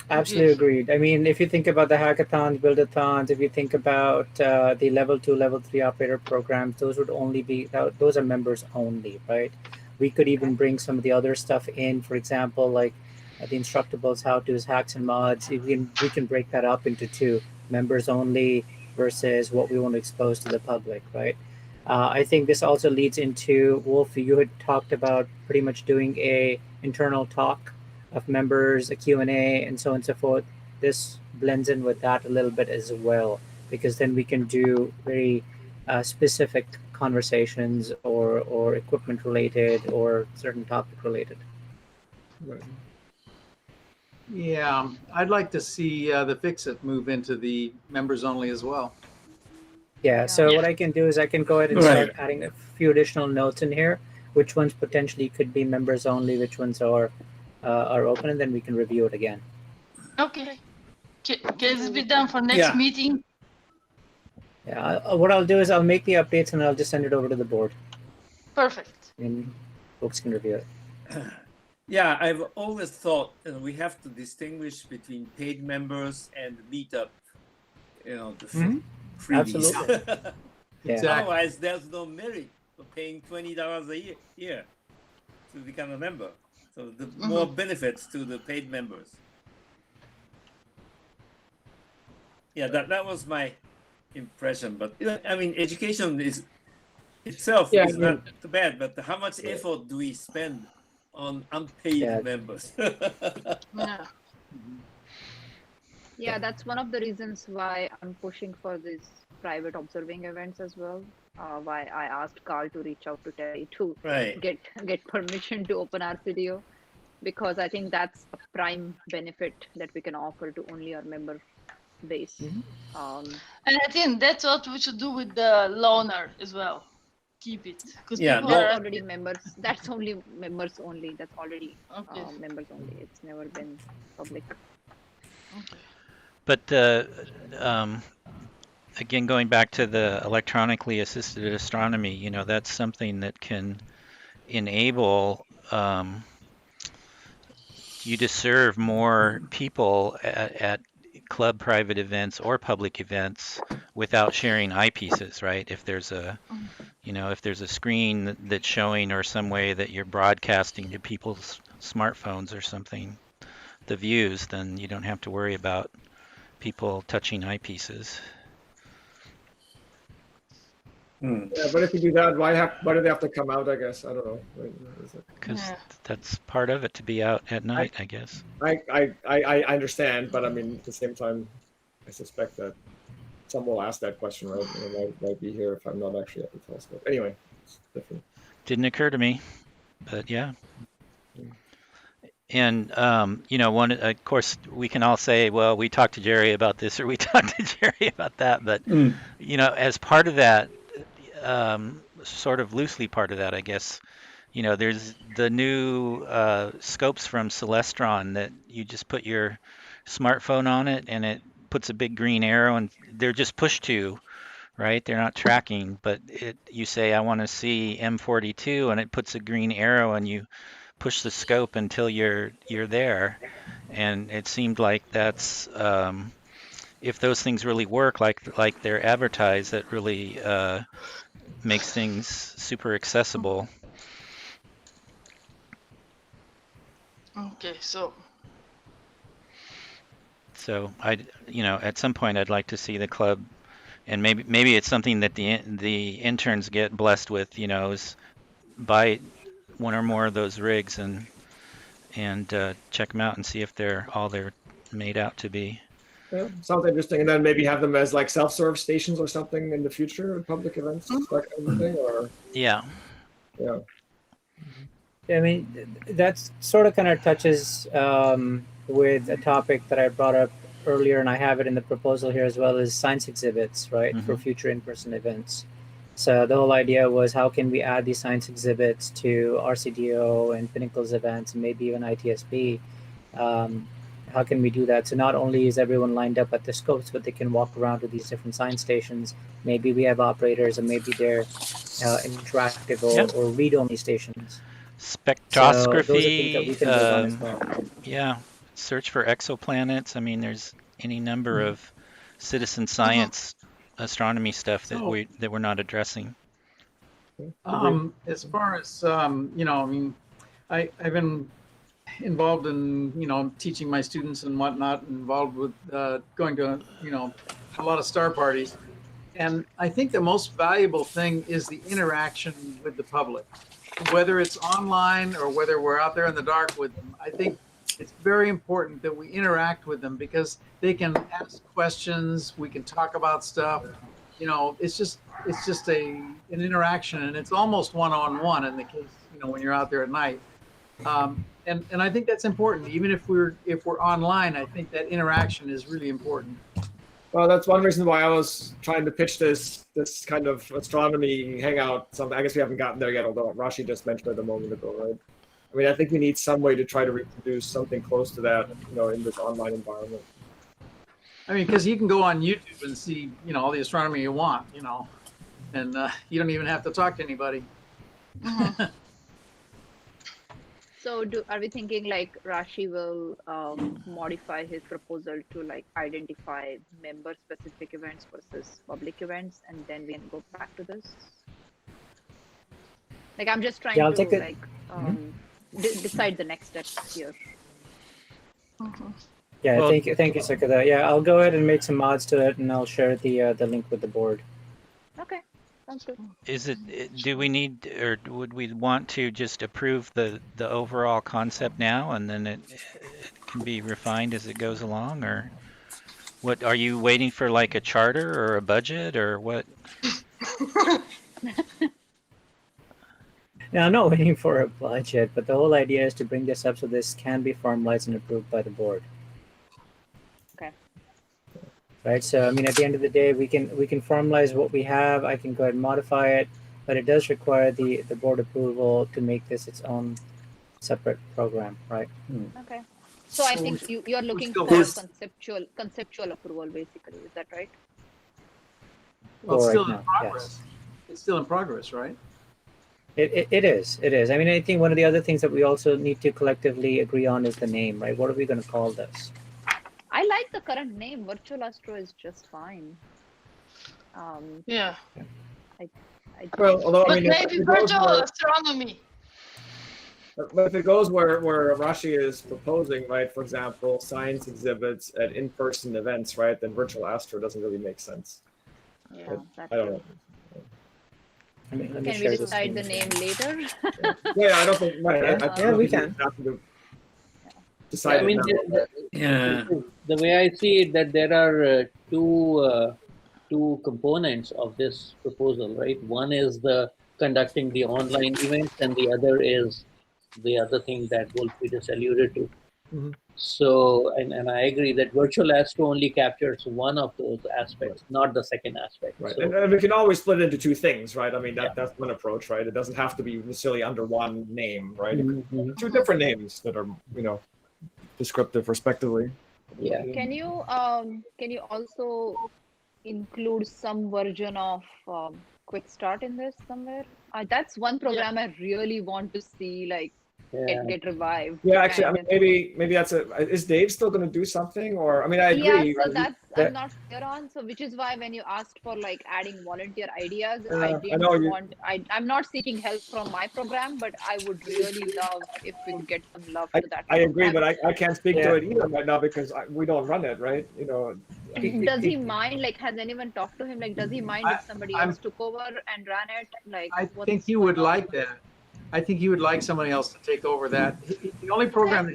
Absolutely agreed. I mean, if you think about the hackathons, build-a-thons, if you think about the level 2, level 3 operator programs, those would only be, those are members only, right? We could even bring some of the other stuff in, for example, like the instructables, how-tos, hacks and mods. We can break that up into two, members only versus what we want to expose to the public, right? I think this also leads into, Wolf, you had talked about pretty much doing a internal talk of members, a Q&A, and so on and so forth. This blends in with that a little bit as well, because then we can do very specific conversations or equipment related or certain topic related. Right. Yeah, I'd like to see the Fix-It move into the members only as well. Yeah, so what I can do is I can go ahead and Right. start adding a few additional notes in here, which ones potentially could be members only, which ones are open, and then we can review it again. Okay. Can this be done for next Yeah. meeting? Yeah, what I'll do is I'll make the updates and I'll just send it over to the board, Perfect. and folks can review it. Yeah, I've always thought we have to distinguish between paid members and Meetup, the freebies. Absolutely. Yeah. Exactly. Otherwise, there's no merit for paying $20 a year to become a member. So the more benefits to the paid members. Yeah, that was my impression. But I mean, education itself is not too bad. But how much effort do we spend on unpaid members? Yeah, that's one of the reasons why I'm pushing for these private observing events as well. Why I asked Carl to reach out to Terry to get permission to open our studio, because I think that's a prime benefit that we can offer to only our member base. And I think that's what we should do with the loaner as well. Keep it, because people that's are already members. That's only members only. That's already members only. It's never been public. Okay. But again, going back to the electronically assisted astronomy, that's something that can enable you to serve more people at club private events or public events without sharing eyepieces, right? If there's a screen that's showing or some way that you're broadcasting to people's smartphones or something, the views, then you don't have to worry about people touching eyepieces. Yeah, but if you do that, why do they have to come out? I guess I don't know. Because that's part of it, to be out at night, I guess. I understand, but I mean at the same time, I suspect that someone will ask that question, right? And I might be here if I'm not actually at the telescope. Anyway, it's different. Didn't occur to me, but yeah. And of course, we can all say, well, we talked to Jerry about this or we talked to Jerry about that, but as part of that, sort of loosely part of that, I guess, there's the new scopes from Celestron that you just put your smartphone on it and it puts a big green arrow, and they're just push to, right? They're not tracking, but you say, I want to see M42, and it puts a green arrow, and you push the scope until you're there. And it seemed like that's if those things really work like they're advertised, that really makes things super accessible. Okay, so So at some point I'd like to see the club, and maybe it's something that the interns get blessed with, is buy one or more of those rigs and check them out and see if they're made out to be. Yeah, sounds interesting. And then maybe have them as like self-serve stations or something in the future in public events, that kind of thing. Or Yeah. yeah. I mean, that's sort of kind of touches with a topic that I brought up earlier, and I have it in the proposal here as well, is science exhibits, right, for future in-person events. So the whole idea was, how can we add these science exhibits to RCDO and Pinnacle's events, and maybe even ITSB? How can we do that? So not only is everyone lined up at the scopes, but they can walk around to these different science stations. Maybe we have operators, and maybe they're interactive or read-only stations. So those are things that we Spectroscopy, can build on as well. yeah, search for exoplanets. I mean, there's any number of citizen science astronomy stuff that we're not addressing. As far as I mean, I've been involved in teaching my students and whatnot, involved with going to a lot of star parties, and I think the most valuable thing is the interaction with the public, whether it's online or whether we're out there in the dark with them. I think it's very important that we interact with them, because they can ask questions, we can talk about stuff. It's just an interaction, and it's almost one-on-one in the case when you're out there at night. And I think that's important. Even if we're online, I think that interaction is really important. Well, that's one reason why I was trying to pitch this kind of astronomy hangout. Something I guess we haven't gotten there yet, although Rashi just mentioned it a moment ago, right? I mean, I think we need some way to try to reproduce something close to that, in this online environment. I mean, because you can go on YouTube and see, all the astronomy you want, and you don't even have to talk to anybody. So are we thinking like Rashi will modify his proposal to like identify member-specific events versus public events, and then we can go back to this? Like, I'm just trying to decide the next steps here. Yeah, well, thank you, Sakada. Yeah, I'll go ahead and make some mods to it, and I'll share the link with the board. Okay, sounds good. Do we need, or would we want to just approve the overall concept now, and then it can be refined as it goes along, or what? Are you waiting for like a charter or a budget, or what? No, I'm not waiting for a budget, but the whole idea is to bring this up so this can be formalized and approved by the board. Okay. Right. So I mean, at the end of the day, we can formalize what we have. I can go ahead and modify it, but it does require the board approval to make this its own separate program, right? Okay. So I think you're looking for conceptual approval, basically. Is that right? Well, it's still in progress. Yes. It's still in progress, right? It is. I mean, I think one of the other things that we also need to collectively agree on is the name, right? What are we going to call this? I like the current name. Virtual Astro is just fine. Yeah. Although, but maybe virtual astronomy. But if it goes where Rashi is proposing, right, for example, science exhibits at in-person events, right, then virtual astro doesn't really make sense. Yeah, I don't know. Can we decide the name later? Yeah, I don't think. Right, yeah, we can. Decide. I mean, the way I see it, that there are two components of this proposal, right? One is the conducting the online events, and the other is the other thing that Wolfie just alluded to. Mm-hmm. So, and I agree that virtual astro only captures one of those aspects, not the second aspect. Right, so, and we can always split it into two things, right? I mean, that's one approach, right? It doesn't have to be necessarily under one name, right? Mm-hmm. Two different names that are, descriptive respectively. Yeah. Can you also include some version of Quick Start in this somewhere? That's one program I really want to see, like get revived. Yeah, actually, I mean, And maybe that's is Dave still going to do something? Or, I mean, I yeah, agree. so right? that's That- I'm not clear on. So which is why when you asked for like adding volunteer ideas, I I know didn't you. want. I'm not seeking help from my program, but I would really love if we could get some love to that. I agree, but I can't speak to Yeah. it either right now because we don't run it, right? You know, Does he mind? Like, has anyone talked to him? Like, does he mind if somebody I'm- else took over and ran it? Like, I what's think he going would on? like that. I think he would like somebody else to take over that. The only program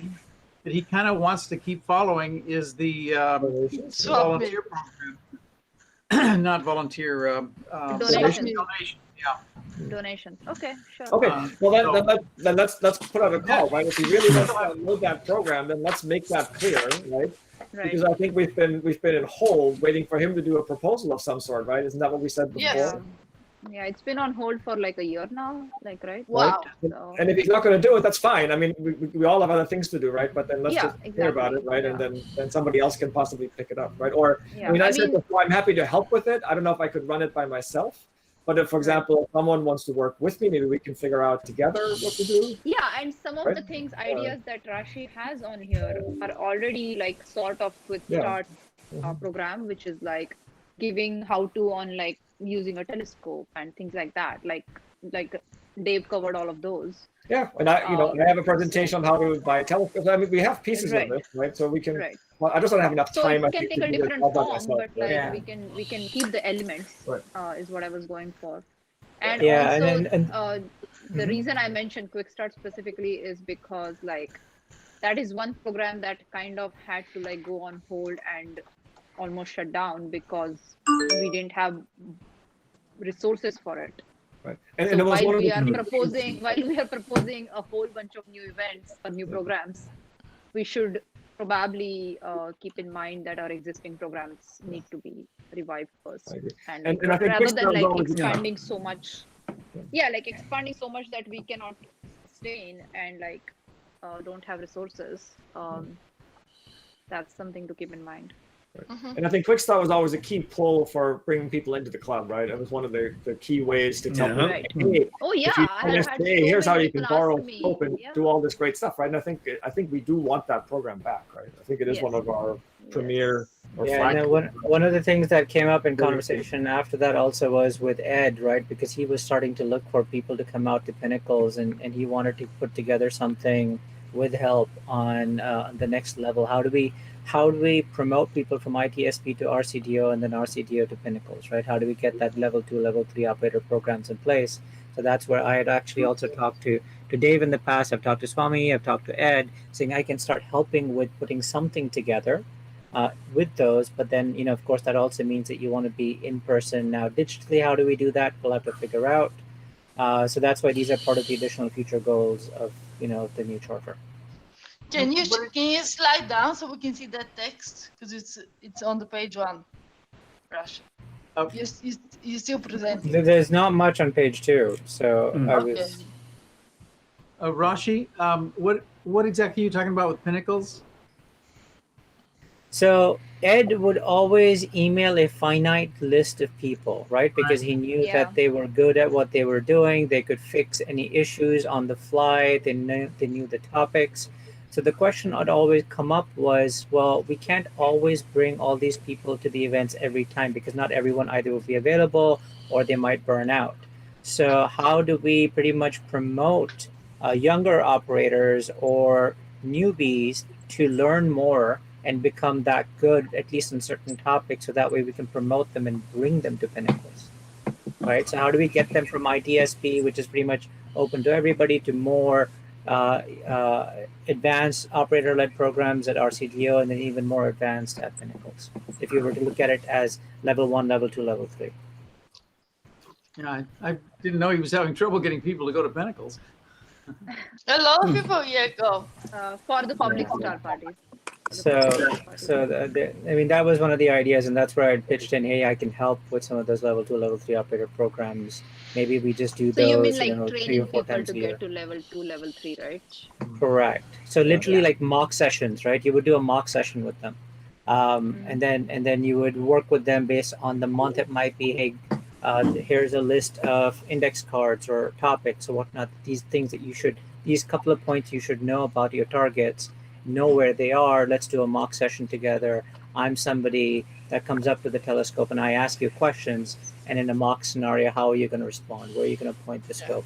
that he kind of wants to keep following is the Swap me. volunteer program, not volunteer Donations. donation. Yeah. Donations. Okay, sure. Okay, well then let's put out a Yeah. call, right? If he really wants to load that program, then let's make that clear, right? Right. Because I think we've been in hold waiting for him to do a proposal of some sort, right? Isn't that what we said before? Yes. Yeah, it's been on hold for like a year now, like, right? Wow. So, And if he's not going to do it, that's fine. I mean, we all have other things to do, right? But then let's Yeah, just hear about it, exactly. right? Yeah. And then somebody else can possibly pick it up, right? Or yeah, I mean, I said before, I'm happy to help with it. I don't know if I could run it by myself, but if, for example, if someone wants to work with me, maybe we can figure out together what to do. yeah, and some of Right. the things, ideas that Rashi has on here are already like sort of quick Yeah. start program, which is like giving how to on like using a telescope and things like that. Like Dave covered all of those. Yeah, and I have a presentation on how to buy telescopes. I mean, we have pieces Right. of it, right? So we can. Right. Well, I just don't have enough So time. it I can think, take to a do this different all by form, myself, but right? like Yeah. we can keep the elements. Right. Is what I was going for. And Yeah, also and the reason I mentioned Quick Start specifically is because like that is one program that kind of had to like go on hold and almost shut down because we didn't have resources for it. Right. And So it was while one of we the are proposing a whole bunch of new events or new programs, we should probably keep in mind that our existing programs need to be revived first. I agree. And, And like, I think rather Quick than Start like always- expanding so much, like expanding so much that we cannot sustain and like don't have resources. That's something to keep in mind. And I think Quick Start was always a key pull for bringing people into the club, right? It was one of the key ways to tell people, Right. hey, Oh yeah, if you I join have us had today, so here's how many you can people borrow ask me. scope and Yeah. do all this great stuff, right? And I think we do want that program back, right? I think it is Yes. one of our premier or yeah, and flagship. then one of the things that came up in conversation after that also was with Ed, right? Because he was starting to look for people to come out to Pinnacles, and he wanted to put together something with help on the next level. How do we promote people from ITSP to RCDO and then RCDO to Pinnacles, right? How do we get that level 2, level 3 operator programs in place? So that's where I had actually also talked to Dave in the past. I've talked to Swami, I've talked to Ed, saying I can start helping with putting something together with those. But then, of course, that also means that you want to be in person. Now, digitally, how do we do that? We'll have to figure out. So that's why these are part of the additional future goals of the new charter. Can you slide down so we can see that text? Because it's on the page 1. Rush. You still presenting. There's not much on page 2, so I Okay. was. Rashi, what exactly are you talking about with Pinnacles? So Ed would always email a finite list of people, right? Because he knew Yeah. that they were good at what they were doing. They could fix any issues on the fly. They knew the topics. So the question I'd always come up was, well, we can't always bring all these people to the events every time because not everyone either will be available or they might burn out. So how do we pretty much promote younger operators or newbies to learn more and become that good, at least in certain topics, so that way we can promote them and bring them to Pinnacles, right? So how do we get them from ITSP, which is pretty much open to everybody, to more advanced operator-led programs at RCDO, and then even more advanced at Pinnacles, if you were to look at it as level 1, level 2, level 3. Yeah, I didn't know he was having trouble getting people to go to Pinnacles. A lot of people go. For the public star parties. I mean, that was one of the ideas, and that's where I pitched in, hey, I can help with some of those level 2, level 3 operator programs. Maybe we just do So those, you mean like 3 training or 4 people times to a year. get to level 2, level 3, right? Correct. So literally Yeah. like mock sessions, right? You would do a mock session with them, and then you would work with them based on the month. It might be, hey, here's a list of index cards or topics or whatnot. These things that you should these couple of points you should know about your targets, know where they are. Let's do a mock session together. I'm somebody that comes up to the telescope and I ask you questions. And in a mock scenario, how are you going to respond? Where are you going to point the scope?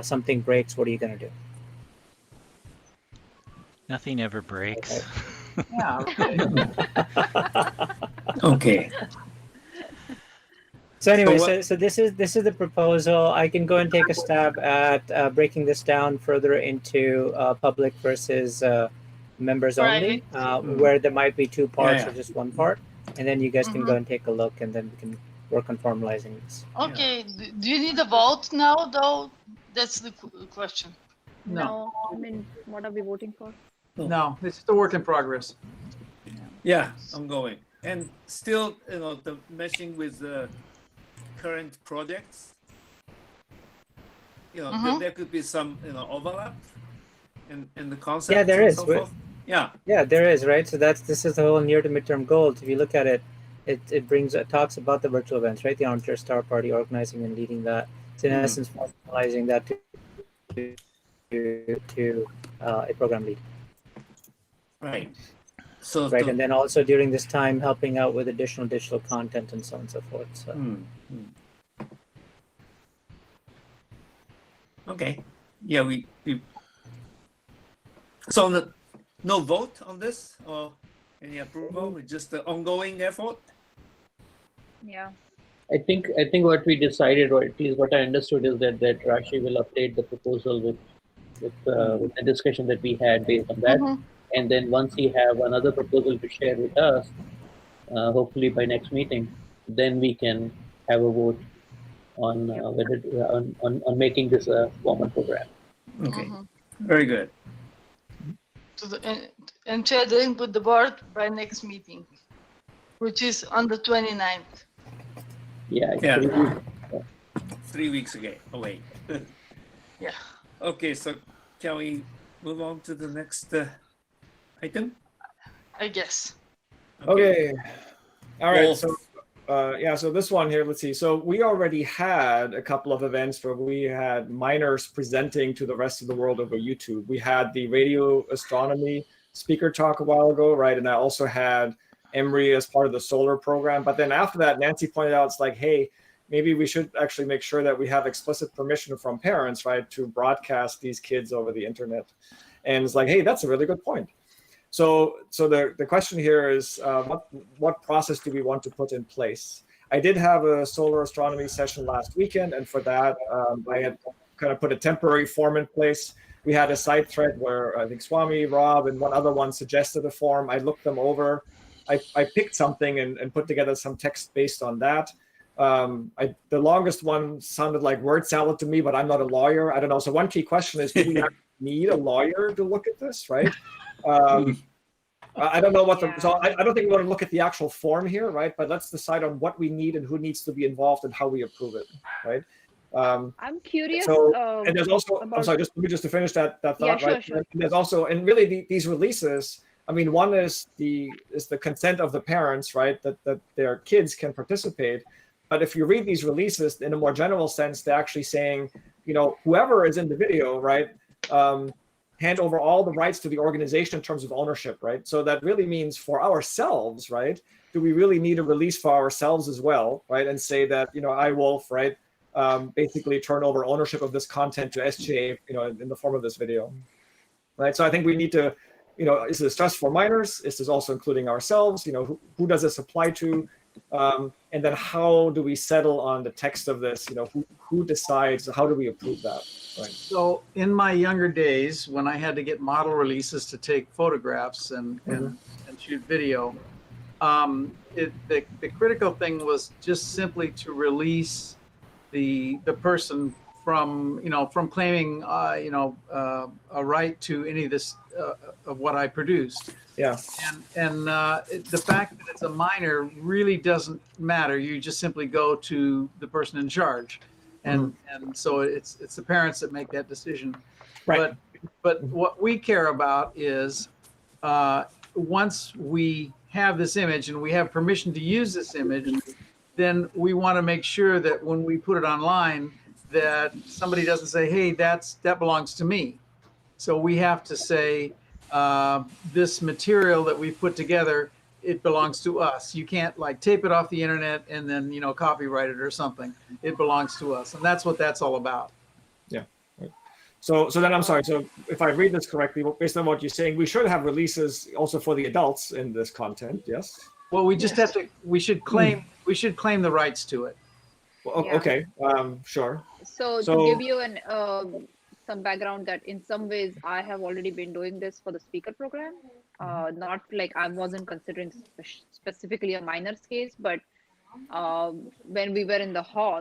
Something breaks, what are you going to do? Nothing ever breaks. Yeah. Okay. So anyway, So so this is the proposal. I can go and take a stab at breaking this down further into public versus members only, where there might be two parts or just one part, and then you guys can go and take a look, and then we can work on formalizing this. Okay. Do you need a vote now, though? That's the question. No, I mean, what are we voting for? No, it's just a work in progress. Yeah, ongoing. And still, the meshing with the current projects, there could be some, overlap in the concept. Yeah, there is. So yeah. Yeah, there is, right? So this is the whole near to midterm goal. If you look at it, it talks about the virtual events, right? The Armchair Star Party organizing and leading that. It's in essence formalizing that to a program lead. Right. So right, and then also during this time helping out with additional digital content and so on and so forth. So. Okay. Yeah, we so no vote on this or any approval? It's just the ongoing effort. Yeah. I think what we decided, or at least what I understood, is that Rashi will update the proposal with the discussion that we had based on that. And then once he have another proposal to share with us, hopefully by next meeting, then we can have a vote on whether on making this a formal program. Okay, very good. And share the link with the board by next meeting, which is on the 29th. Yeah. 3 weeks away. Yeah. Okay, so can we move on to the next item? I guess. Okay. All right. So, so this one here, let's see. So we already had a couple of events where we had minors presenting to the rest of the world over YouTube. We had the radio astronomy speaker talk a while ago, right? And I also had Emory as part of the solar program. But then after that, Nancy pointed out, it's like, hey, maybe we should actually make sure that we have explicit permission from parents, right, to broadcast these kids over the internet. And it's like, hey, that's a really good point. So the question here is, what process do we want to put in place? I did have a solar astronomy session last weekend, and for that, I had kind of put a temporary form in place. We had a side thread where I think Swami, Rob, and one other one suggested a form. I looked them over. I picked something and put together some text based on that. The longest one sounded like word salad to me, but I'm not a lawyer. I don't know. So one key question is, do we need a lawyer to look at this, right? I don't know what so I don't think we want to look at the actual form here, right? But let's decide on what we need and who needs to be involved and how we approve it, right? I'm curious. So, and there's also, I'm sorry, just to finish that thought, yeah, right? Sure. And there's also, and really these releases, I mean, one is the consent of the parents, right? That their kids can participate. But if you read these releases in a more general sense, they're actually saying, whoever is in the video, right? Hand over all the rights to the organization in terms of ownership, right? So that really means for ourselves, right? Do we really need a release for ourselves as well, right? And say that, iWolf, right? Basically turn over ownership of this content to SJ, in the form of this video, right? So I think we need to, is this just for minors? Is this also including ourselves? Who does this apply to? And then how do we settle on the text of this? Who decides? How do we approve that? Right. So in my younger days, when I had to get model releases to take photographs and shoot video, the critical thing was just simply to release the person from claiming a right to any of this of what I produced. Yeah. And the fact that it's a minor really doesn't matter. You just simply go to the person in charge. And so it's the parents that make that decision. Right. But what we care about is once we have this image and we have permission to use this image, then we want to make sure that when we put it online, that somebody doesn't say, "Hey, that belongs to me." So we have to say, this material that we've put together, it belongs to us. You can't like tape it off the internet and then, copyright it or something. It belongs to us. And that's what that's all about. Yeah. Right. So then I'm sorry. So if I read this correctly, based on what you're saying, we should have releases also for the adults in this content. Yes. Well, we just have to, we should claim the rights to it. Well, Yeah. okay. Sure. So So- to give you an some background, that in some ways I have already been doing this for the speaker program. Not like I wasn't considering specifically a minors case, but when we were in the hall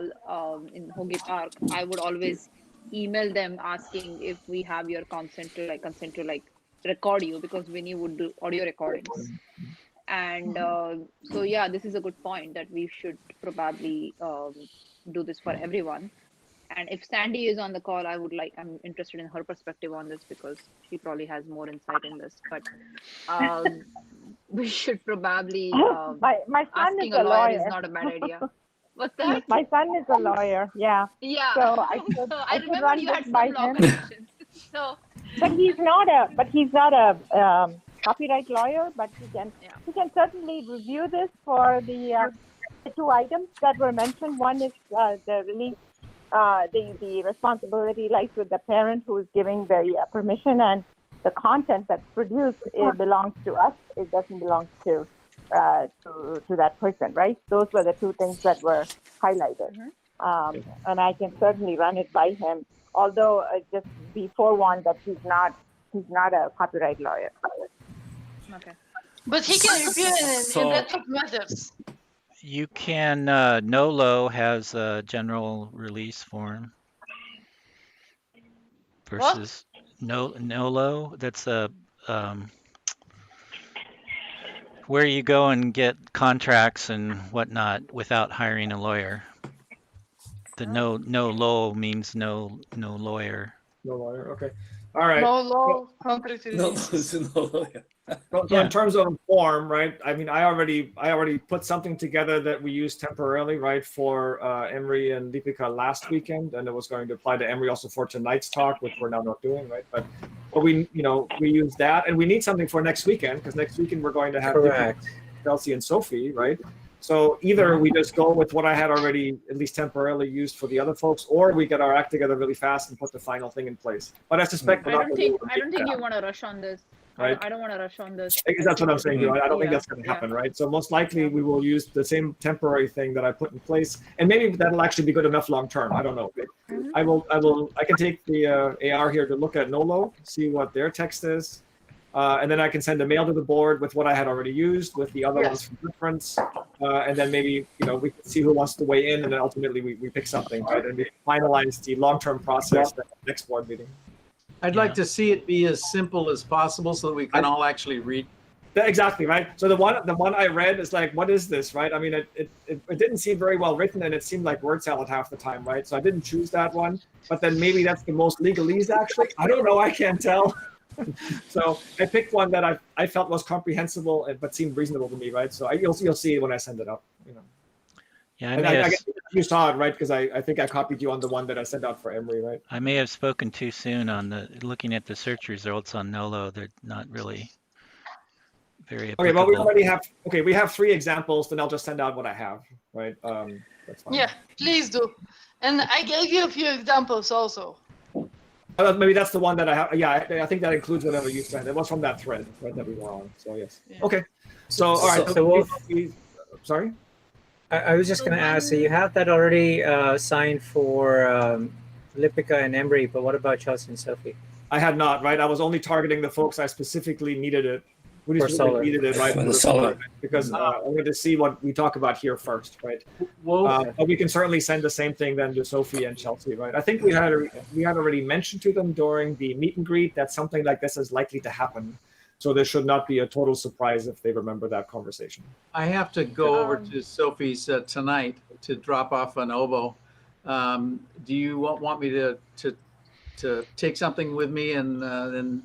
in Hoagie Park, I would always email them asking if we have your consent to record you, because Winnie would do audio recordings. And so yeah, this is a good point that we should probably do this for everyone. And if Sandy is on the call, I'm interested in her perspective on this, because she probably has more insight in this. But we should probably my son asking is a a lawyer lawyer. is not a bad idea. What's that? My son is a lawyer. Yeah. Yeah. So I could, I I could remember run you this had by some law him. connections. So But he's not a copyright lawyer. But he can certainly review this for the two items that were mentioned. One is the release. The responsibility lies with the parent who is giving the permission, and the content that's produced, it belongs to us. It doesn't belong to that person, right? Those were the two things that were highlighted. And I can certainly run it by him, although just be forewarned that he's not a copyright lawyer. Okay. But he can review it in ethic matters. You can, NOLO has a general release form versus NOLO. That's a where you go and get contracts and whatnot without hiring a lawyer. The no law means no lawyer. No lawyer. Okay. All right. No law, contract No, releases. no. So in terms of form, right? I mean, I already put something together that we used temporarily, right, for Emery and Deepika last weekend, and it was going to apply to Emery also for tonight's talk, which we're now not doing, right? But we use that, and we need something for next weekend, because next weekend we're going to have Correct. Chelsea and Sophie, right? So either we just go with what I had already at least temporarily used for the other folks, or we get our act together really fast and put the final thing in place. But I suspect I don't think you want to rush on this. Right. I don't want to rush on this. That's what I'm saying. I don't think that's going to happen, Yeah. right? So most likely we will use the same temporary thing that I put in place, and maybe that'll actually be good enough long term. I don't know. I can take the AR here to look at NOLO, see what their text is, and then I can send a mail to the board with what I had already used, with the other ones for reference, and then maybe we can see who wants to weigh in, and then ultimately we pick something, right? And we finalize the long term process at the next board meeting. I'd like to see it be as simple as possible so that we can all actually read. Exactly, right? So the one I read is like, what is this, right? I mean, it didn't seem very well written, and it seemed like word salad half the time, right? So I didn't choose that one, but then maybe that's the most legalese actually. I don't know, I can't tell. So I picked one that I felt was comprehensible but seemed reasonable to me, right? So you'll see it when I send it up. Yeah, I guess you saw it, right? Because I think I copied you on the one that I sent out for Emery, right? I may have spoken too soon on looking at the search results on NOLO. They're not really very applicable. Okay, well, we already have. Okay, we have 3 examples. Then I'll just send out what I have, right? That's fine. Yeah, please do. And I gave you a few examples also. Maybe that's the one that I have. Yeah, I think that includes whatever you sent. It was from that thread, right, that we were on. So yes. Yeah. Okay. So all right. Sorry. I was just going to ask, so you have that already signed for Lipika and Embry, but what about Chelsea and Sophie? I had not, right? I was only targeting the folks I specifically needed it. We For just solar. needed it, right? For the solar. Because I wanted to see what we talk about here first, right? Well, But we can certainly send the same thing then to Sophie and Chelsea, right? I think we had already mentioned to them during the meet and greet that something like this is likely to happen. So there should not be a total surprise if they remember that conversation. I have to go over to Sophie's tonight to drop off an oboe. Do you want me to take something with me and then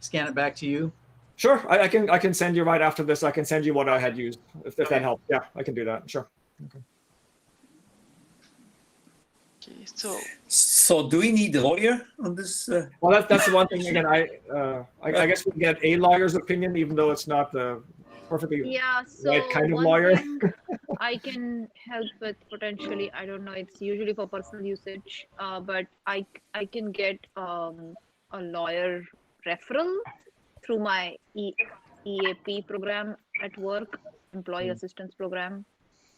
scan it back to you? Sure, I can send you right after this. I can send you what I had used if that helps. Yeah, I can do that. Sure. Okay, so So do we need a lawyer on this? Well, that's the one thing. Again, I guess we get a lawyer's opinion, even though it's not the perfectly Yeah, so right kind of one lawyer. thing I can help with potentially, I don't know, it's usually for personal usage, but I can get a lawyer referral through my EAP program at work, employee assistance program.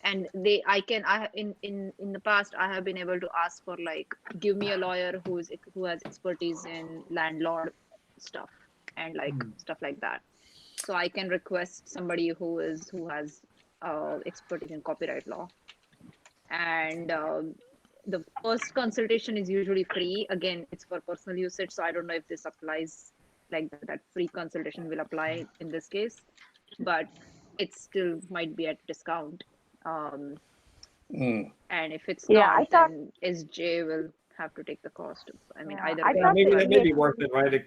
And in the past I have been able to ask for like, give me a lawyer who has expertise in landlord stuff and like stuff like that. So I can request somebody who has expertise in copyright law. And the first consultation is usually free. Again, it's for personal usage, so I don't know if this applies, like that free consultation will apply in this case, but it still might be at discount. And if it's not, then SJ will have to take the cost. I mean, either way. Maybe that may be worth it, right? It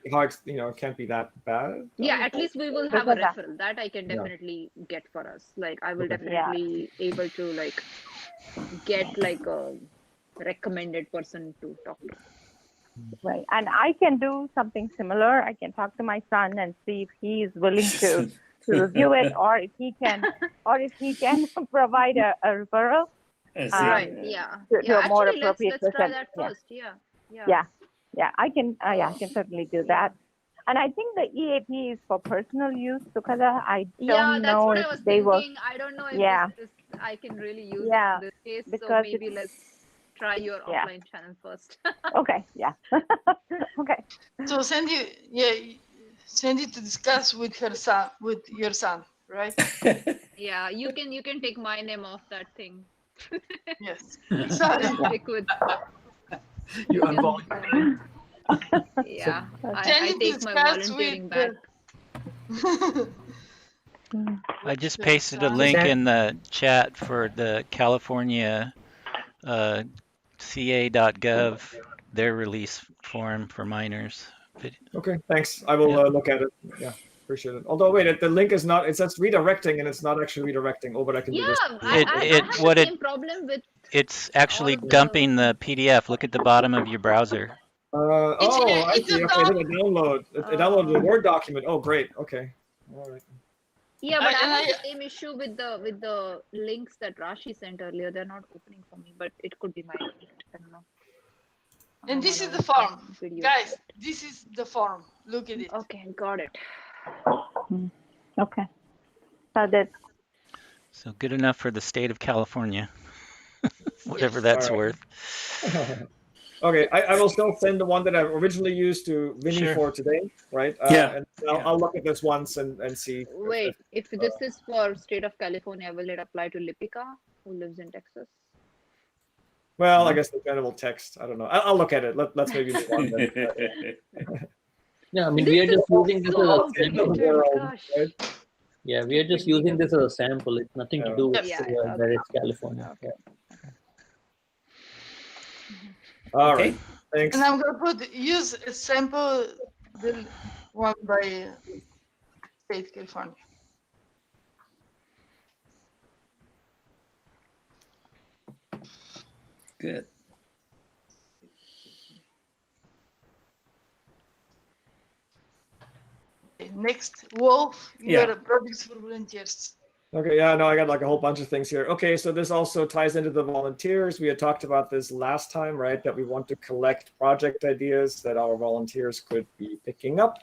can't be that bad. Yeah, at least we will have a referral that I can definitely get for us. Like I will definitely able to like get like a recommended person to talk to. Right, and I can do something similar. I can talk to my son and see if he is willing to review it, or if he can provide a referral. Right. Yeah. To a more appropriate let's try person. that first. Yeah. I can certainly do that. And I think the EAP is for personal use, because I don't know that's what if I was they will. thinking. I don't know if this I can really use in this case. So maybe let's try your offline channel first. Okay. Yeah. Okay. So send it to discuss with your son, right? Yeah, you can take my name off that thing. Yes. Sorry. Stick with. You unvolunteered. Yeah, I take my volunteering back. I just pasted a link in the chat for the California ca.gov, their release form for minors. Okay, thanks. I will look at it. Yeah, appreciate it. Although, wait, the link is not, it says redirecting, and it's not actually redirecting. Oh, but I can do this. I have the same problem with. It's actually dumping the PDF. Look at the bottom of your browser. I see. Okay, then it downloads. It downloads the Word document. Oh, great. Okay. All right. Yeah, but I have the same issue with the links that Rashi sent earlier. They're not opening for me, but it could be my I don't know. And this is the form, guys. This is the form. Look at it. Okay, got it. Okay. So So good enough for the state of California, whatever that's worth. Okay, I will still send the one that I originally used to Vinny for today, right? And I'll look at this once and see. Wait, if this is for state of California, will it apply to Lipika, who lives in Texas? Well, I guess the general text. I don't know. I'll look at it. Let's maybe move on then. Yeah, I mean, we are just using this as a sample. Right? Yeah, we are just using this as a sample. It's nothing to do with where it's California. Okay. All right. Thanks. And I'm going to use a sample, the one by State California. Good. Next, Wolf, your projects for volunteers. Okay, yeah, no, I got like a whole bunch of things here. Okay, so this also ties into the volunteers. We had talked about this last time, right? That we want to collect project ideas that our volunteers could be picking up.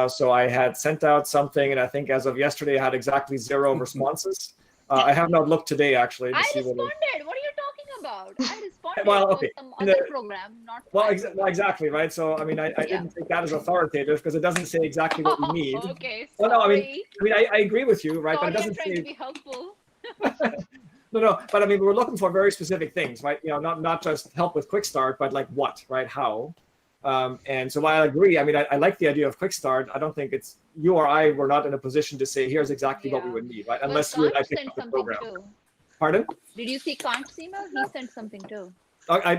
So I had sent out something, and I think as of yesterday, I had exactly 0 responses. I have not looked today, actually. I responded. What are you talking about? I responded okay. to some other program, not. Well, exactly, right? So, I mean, I didn't take that as authoritative because it doesn't say exactly what we need. Okay. Well, no, I mean, I agree with you, right? Sorry, but it doesn't I'm trying say. to be helpful. No, but I mean, we're looking for very specific things, right? You know, not just help with Quick Start, but like what, right? How? And so while I agree, I mean, I like the idea of Quick Start. I don't think it's you or I were not in a position to say, here's exactly what we would need, right? Unless you and I picked up the program. Too. Pardon? Did you see Kant's email? He sent something too.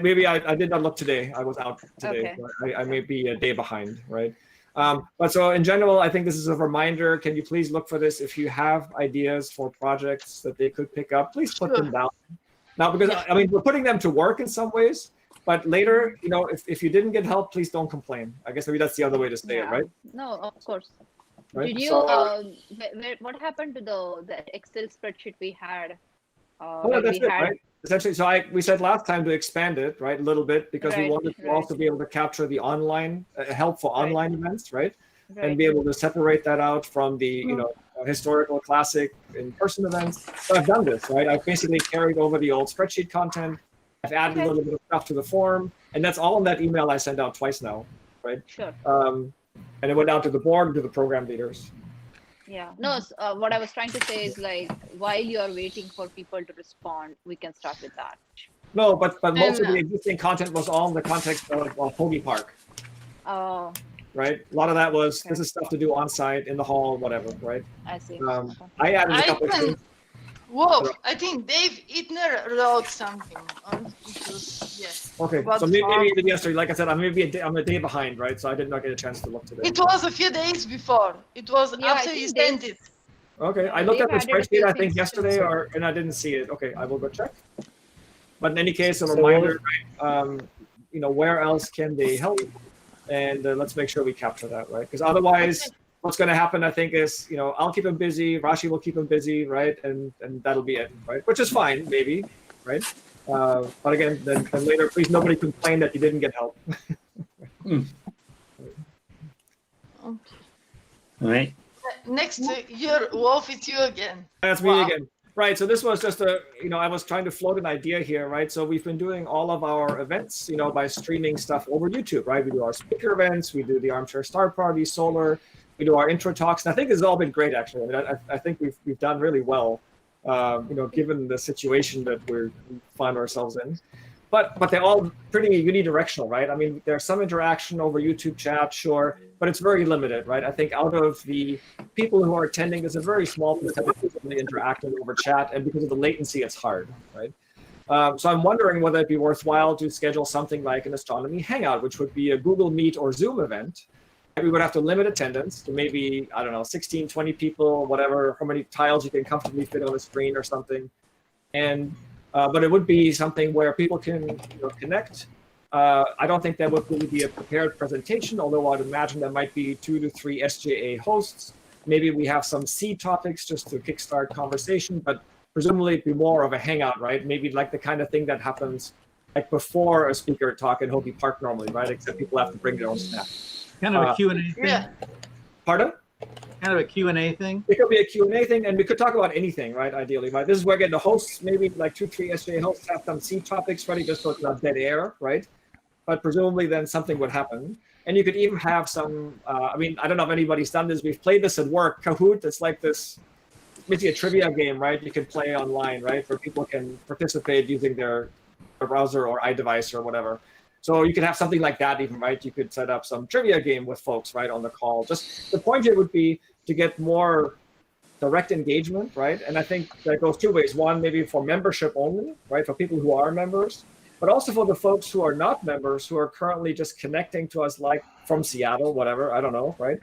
Maybe I did not look today. I was out today. Okay. I may be a day behind, right? But so in general, I think this is a reminder. Can you please look for this? If you have ideas for projects that they could pick up, please put them down. Now, because I mean, we're putting them to work in some ways, But later, if you didn't get help, please don't complain. I guess maybe that's the other way to say it, right? No, of course. Right? Did you? So, What happened to the Excel spreadsheet we had? oh, Where that's we it, had right? Essentially, so we said last time to expand it, right, a little bit, because we wanted to also be able to capture the online help for online events, right? And be able to separate that out from the historical classic in-person events. So I've done this, right? I've basically carried over the old spreadsheet content. I've added a little bit of stuff to the form, and that's all in that email I sent out twice now, right? Sure. And it went out to the board and to the program leaders. Yeah. No, what I was trying to say is like, while you are waiting for people to respond, we can start with that. No, but most of the existing content was all in the context of Hoagie Park. Oh. Right? A lot of that was, this is stuff to do on site, in the hall, whatever, right? I see. I added a couple of things. Whoa, I think Dave Itner wrote something. Okay, so maybe yesterday, like I said, I'm a day behind, right? So I did not get a chance to look today. It was a few days before. It was after you sent it. Okay, I looked at the spreadsheet, I think yesterday, and I didn't see it. Okay, I will go check. But in any case, a reminder, right? Where else can they help? And let's make sure we capture that, right? Because otherwise, what's going to happen, I think, is I'll keep him busy, Rashi will keep him busy, right? And that'll be it, right? Which is fine, maybe, right? But again, then later, please nobody complain that you didn't get help. Okay. All right. Next year, Wolf, it's you again. That's me again. Right. So this was just I was trying to float an idea here, right? So we've been doing all of our events, by streaming stuff over YouTube, right? We do our speaker events, we do the Armchair Star Party, Solar, we do our intro talks. And I think it's all been great, actually. I mean, I think we've done really well, given the situation that we find ourselves in. But they're all pretty unidirectional, right? I mean, there's some interaction over YouTube chat, sure, but it's very limited, right? I think out of the people who are attending, there's a very small percentage of them interacting over chat, and because of the latency, it's hard, right? So I'm wondering whether it'd be worthwhile to schedule something like an astronomy hangout, which would be a Google Meet or Zoom event. We would have to limit attendance to maybe, 16, 20 people, whatever, how many tiles you can comfortably fit on a screen or something. And but it would be something where people can connect. I don't think that would really be a prepared presentation, although I'd imagine there might be 2 to 3 SJA hosts. Maybe we have some seed topics just to kickstart conversation, but presumably it'd be more of a hangout, right? Maybe like the kind of thing that happens like before a speaker talk in Hoagie Park normally, right? Except people have to bring their own snack. Kind of a Q&A thing? Yeah. Pardon? Kind of a Q&A thing? It could be a Q&A thing, and we could talk about anything, right, ideally. Right? This is where, again, the hosts, maybe like 2, 3 SJ hosts have some seed topics ready just so it's not dead air, right? But presumably then something would happen. And you could even have some, I don't know if anybody's done this. We've played this at work. Kahoot, it's like this, maybe a trivia game, right? You can play online, right? Where people can participate using their browser or iDevice or whatever. So you could have something like that even, right? You could set up some trivia game with folks, right, on the call. Just the point here would be to get more direct engagement, right? And I think that goes 2 ways. One, maybe for membership only, right? For people who are members, but also for the folks who are not members, who are currently just connecting to us, like from Seattle, whatever, I don't know, right?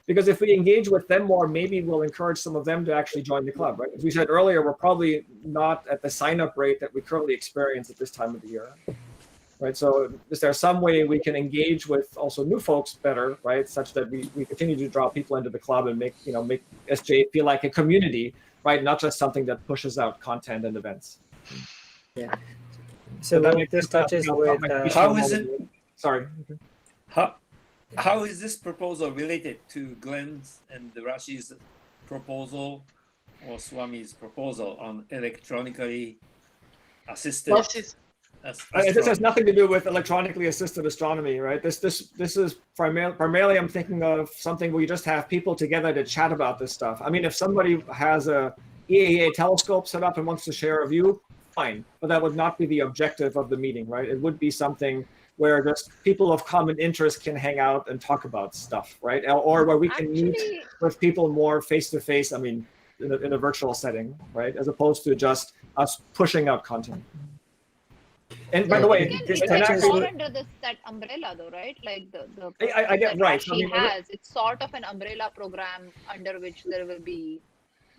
Because if we engage with them more, maybe we'll encourage some of them to actually join the club, right? As we said earlier, we're probably not at the sign-up rate that we currently experience at this time of the year. Right, so is there some way we can engage with also new folks better, right, such that we continue to draw people into the club and make SJ feel like a community, right, not just something that pushes out content and events. Yeah. So this touches with. How is it? Sorry. How is this proposal related to Glenn's and Rashi's proposal or Swami's proposal on electronically assisted? This has nothing to do with electronically assisted astronomy, right? This is primarily I'm thinking of something where you just have people together to chat about this stuff. I mean, if somebody has a EAA telescope set up and wants to share a view, fine, but that would not be the objective of the meeting, right? It would be something where just people of common interest can hang out and talk about stuff, right? Or where we can meet with people more face-to-face, I mean, in a virtual setting, right? As opposed to just us pushing out content. And by the way, it can fall under that umbrella, though, right? Like the I get right. She has it's sort of an umbrella program under which there will be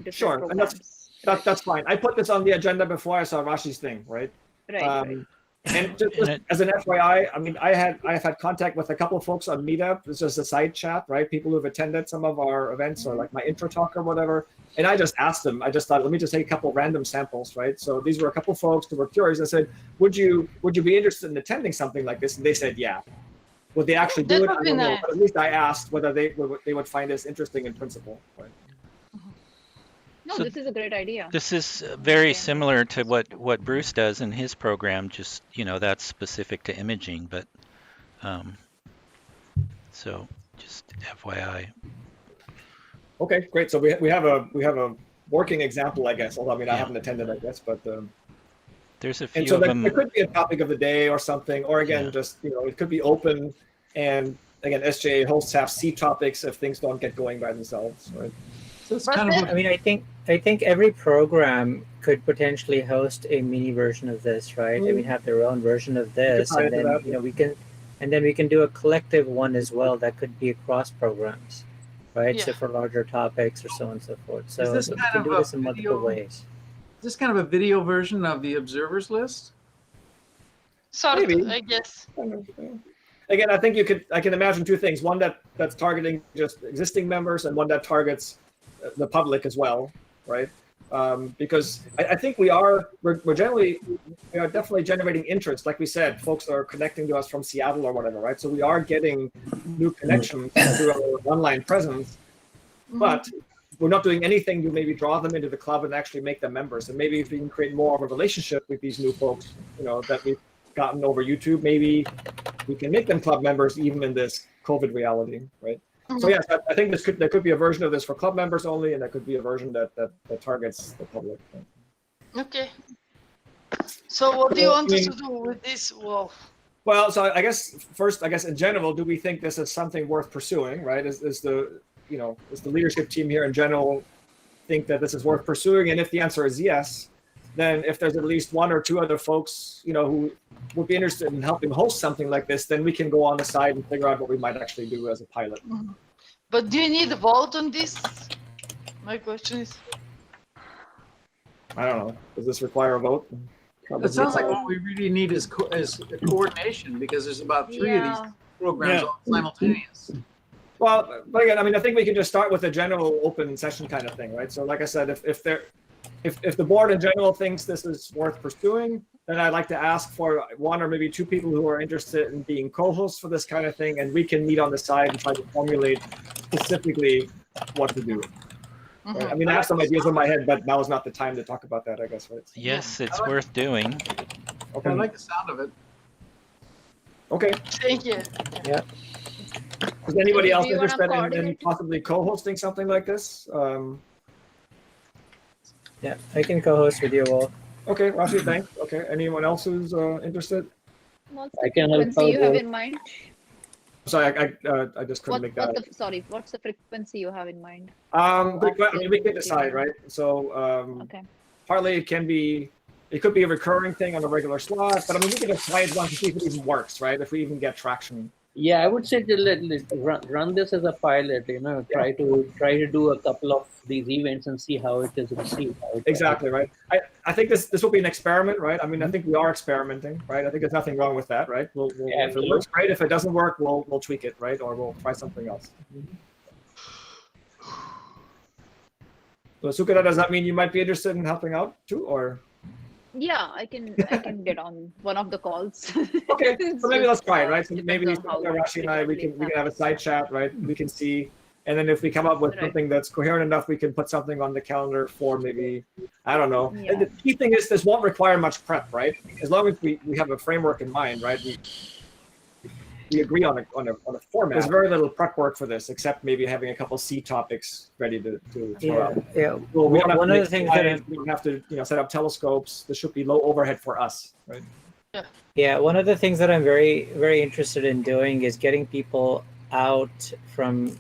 different programs. And that's fine. I put this on the agenda before I saw Rashi's thing, right? Right. And just And it- as an FYI, I mean, I've had contact with a couple of folks on Meetup. It's just a side chat, right? People who've attended some of our events or like my intro talk or whatever. And I just asked them. I just thought, let me just take a couple random samples, right? So these were a couple of folks who were curious. I said, would you be interested in attending something like this? And they said, yeah. Would they actually do That it? I would be don't know. nice. But at least I asked whether they would find this interesting in principle. Right? No, So this is a great idea. This is very Okay. similar to what Bruce does in his program. Just that's specific to imaging, but so just FYI. Okay, great. So we have a working example, I guess. Although I mean, I Yeah. haven't attended, I guess, but. There's a And few so of there them. could be a topic of the day or something, or again, Yeah. just it could be open. And again, SJ hosts have seed topics if things don't get going by themselves, right? So it's But kind of then- a I mean, I think every program could potentially host a mini version of this, right? I mean, have their own version of this, tie and into then that. we can do a collective one as well that could be across programs, right? So Yeah. for larger topics or so on and so forth. So, this so we kind can of do a this in multiple video? ways. Is this kind of a video version of the observers list? Sort Maybe. of, I guess. Again, I think I can imagine two things: one that's targeting just existing members, and one that targets the public as well, right? Because I think we're definitely generating interest. Like we said, folks are connecting to us from Seattle or whatever, right? So we are getting new connections through our online presence, but we're not doing anything to maybe draw them into the club and actually make them members. And maybe if we can create more of a relationship with these new folks, that we've gotten over YouTube, maybe we can make them club members even in this COVID reality, right? So yes, I think there could be a version of this for club members only, and there could be a version that targets the public. Okay. So what do you Well, want I us to mean- do with this? Well, Well, so I guess first, in general, do we think this is something worth pursuing, right? Is the leadership team here in general think that this is worth pursuing? And if the answer is yes, then if there's at least one or two other folks, who would be interested in helping host something like this, then we can go on the side and figure out what we might actually do as a pilot. but do you need a vote on this? My question is. I don't know. Does this require a vote? Probably. It sounds like what we really need is coordination, because there's about three of these programs Yeah. all simultaneous. Well, but again, I mean, I think we can just start with a general open session kind of thing, right? So, like I said, if the board in general thinks this is worth pursuing, then I'd like to ask for one or maybe two people who are interested in being co-hosts for this kind of thing, and we can meet on the side and try to formulate specifically what to do. Right? I mean, I have some ideas in my head, but now is not the time to talk about that, I guess, right? Yes, it's worth doing. Okay. I like the sound of it. Okay. Thank you. Is anybody Do else you wanna interested in coordinate? possibly co-hosting something like this? Yeah, I can co-host with you all. Okay, Rashi, thanks. Okay, anyone else who's interested? What's I the can help frequency you out have with- in mind? Sorry, I just couldn't make that. What's the frequency you have in mind? I mean, we can decide, right? So Okay. partly it could be a recurring thing on a regular slot, but I mean, we can just try it once to see if it even works, right? If we even get traction. Yeah, I would say to run this as a pilot. Try to do a couple of these events and see how it is received. Exactly, right? I think this will be an experiment, right? I mean, I think we are experimenting, right? I think there's nothing wrong with that, right? Yeah, if it works, great. If it doesn't work, we'll tweak it, right? Or we'll try something else. So, Sukada, does that mean you might be interested in helping out too, or? Yeah, I can get on one of the calls. Okay, so maybe let's try it, right? So maybe Depends on how Rashi and I, we can frequently have a side chat, right? We can see, and then if we come up with Right. something that's coherent enough, we can put something on the calendar for maybe, I don't know. Yeah. And the key thing is this won't require much prep, right? As long as we have a framework in mind, right? We agree on a format. There's very little prep work for this, except maybe having a couple C topics ready to throw out. Yeah. Well, we don't have One to of make the things that slides, we don't have to set up telescopes. This should be low overhead for us, right? Yeah, one of the things that I'm very, very interested in doing is getting people out from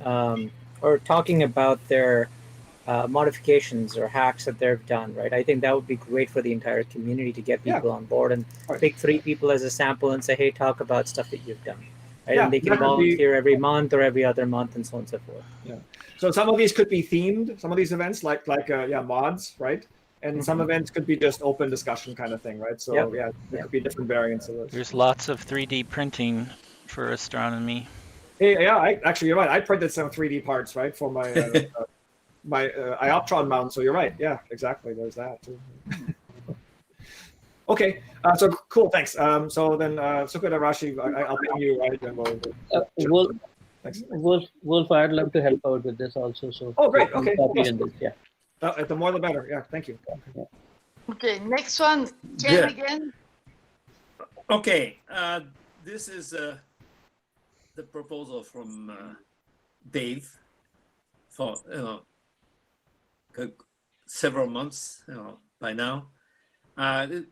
or talking about their modifications or hacks that they've done, right? I think that would be great for the entire community to get Yeah. people on board and Right. pick 3 people as a sample and say, hey, talk about stuff that you've done. Right? Yeah, And they can that could be- volunteer every month or every other month and so on and so forth. So some of these could be themed. Some of these events, like mods, right? and some events could be just open discussion kind of thing, right? So Yep. yeah, there could be different variants of this. There's lots of 3D printing for astronomy. Hey, yeah, actually you're right. I printed some 3D parts, right, for my my Ioptron mount. So you're right. Yeah, exactly. There's that too. Okay, so cool. Thanks. So then, Sukada Rashi, I'll ping you, right? And we'll thanks. Wolf, I'd love to help out with this also. So Oh, great. Okay. copy in this, yeah. The more the better. Yeah. Thank you. Okay, next one, Ken Yeah. again. Okay, this is the proposal from Dave for several months by now. It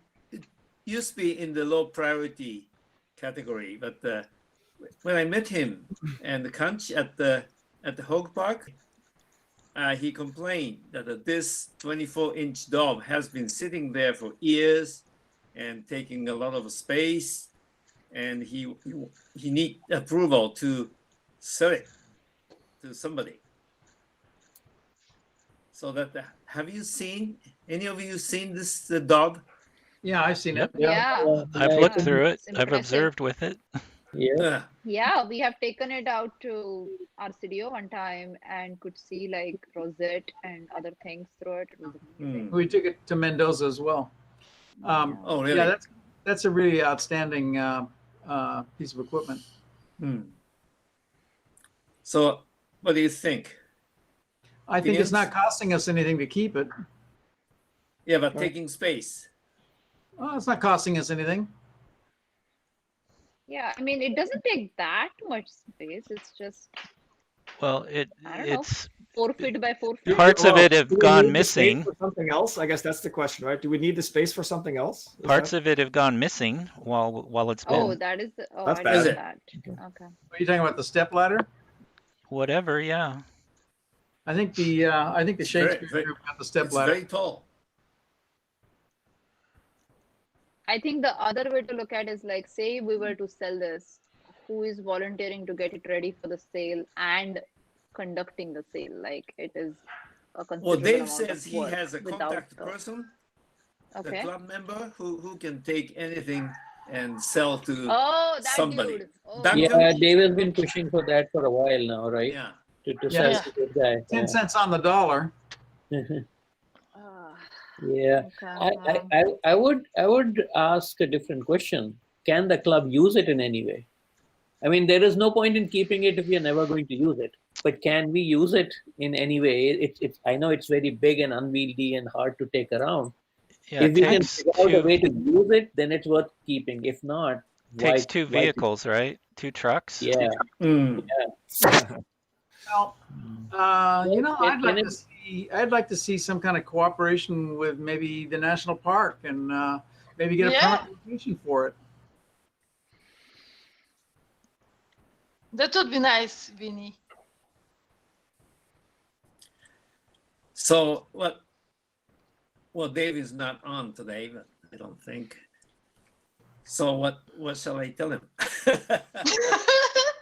used to be in the low priority category, but when I met him and the Kanch at the Hog Park, he complained that this 24-inch dome has been sitting there for years and taking a lot of space, and he need approval to sell it to somebody. So that have you seen, any of you seen this dog? Yeah, I've seen it. Yeah. I've Yeah, looked it's through it. It's I've impressive. observed with it. Yeah. Yeah, we have taken it out to our studio one time and could see like rosette and other things through it. It was amazing. We took it to Mendoza as well. Oh, really? Yeah, that's a really outstanding piece of equipment. So what do you think? I think it's not Opinions? costing us anything to keep it. Yeah, but taking space. Well, it's not costing us anything. Yeah, I mean, it doesn't take that much space. It's just, Well, I don't know, it's 4 feet by 4 feet. parts of it have do we gone need the space missing. for something else? I guess that's the question, right? Do we need the space for something else? Is Parts that- of it have gone missing while it's Oh, been that is, oh, That's I bad. didn't Is know it? that. Okay. Are you talking about the step ladder? whatever. Yeah. I think the Shakespeare very- group got the step It's ladder. very tall. I think the other way to look at is like, say we were to sell this, who is volunteering to get it ready for the sale and conducting the sale? Like it is a considerable Well, Dave amount says of he work has a without contact the- person, a Okay. club member who can take anything and sell to Oh, that somebody. dude. Oh, Duncan? Yeah, Dave has been pushing for that for a while now, right? Yeah. To Yeah. sell to this guy. 10 cents on the dollar. Ah, Yeah. okay. I would ask a different question. Can the club use it in any way? I mean, there is no point in keeping it if we are never going to use it. But can we use it in any way? It's I know it's very big and unwieldy and hard to take around. Yeah. If It we can takes figure out a two way to use it, then it's worth keeping. If not, takes two why- vehicles, right? Two trucks. Yeah. Mm. Well, Can I'd like to see some kind of cooperation with maybe the national park and maybe get a Yeah. permit location for it. That would be nice, Vinny. So what? Well, Dave is not on today, but I don't think. So what shall I tell him?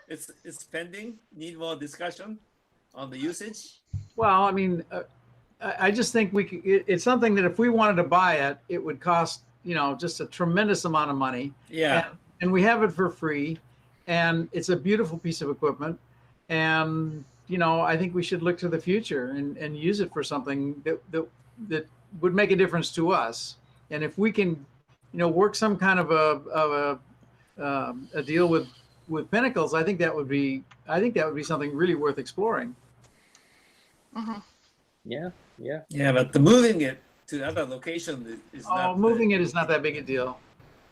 It's pending. Need more discussion on the usage. Well, I mean, I just think it's something that if we wanted to buy it, it would cost, just a tremendous amount of money. Yeah. And we have it for free, and it's a beautiful piece of equipment. And, I think we should look to the future and use it for something that would make a difference to us. And if we can, work some kind of a deal with Pinnacles, I think that would be something really worth exploring. Mhm. Yeah. Yeah, but the moving it to other location is not. Moving it is not that big a deal.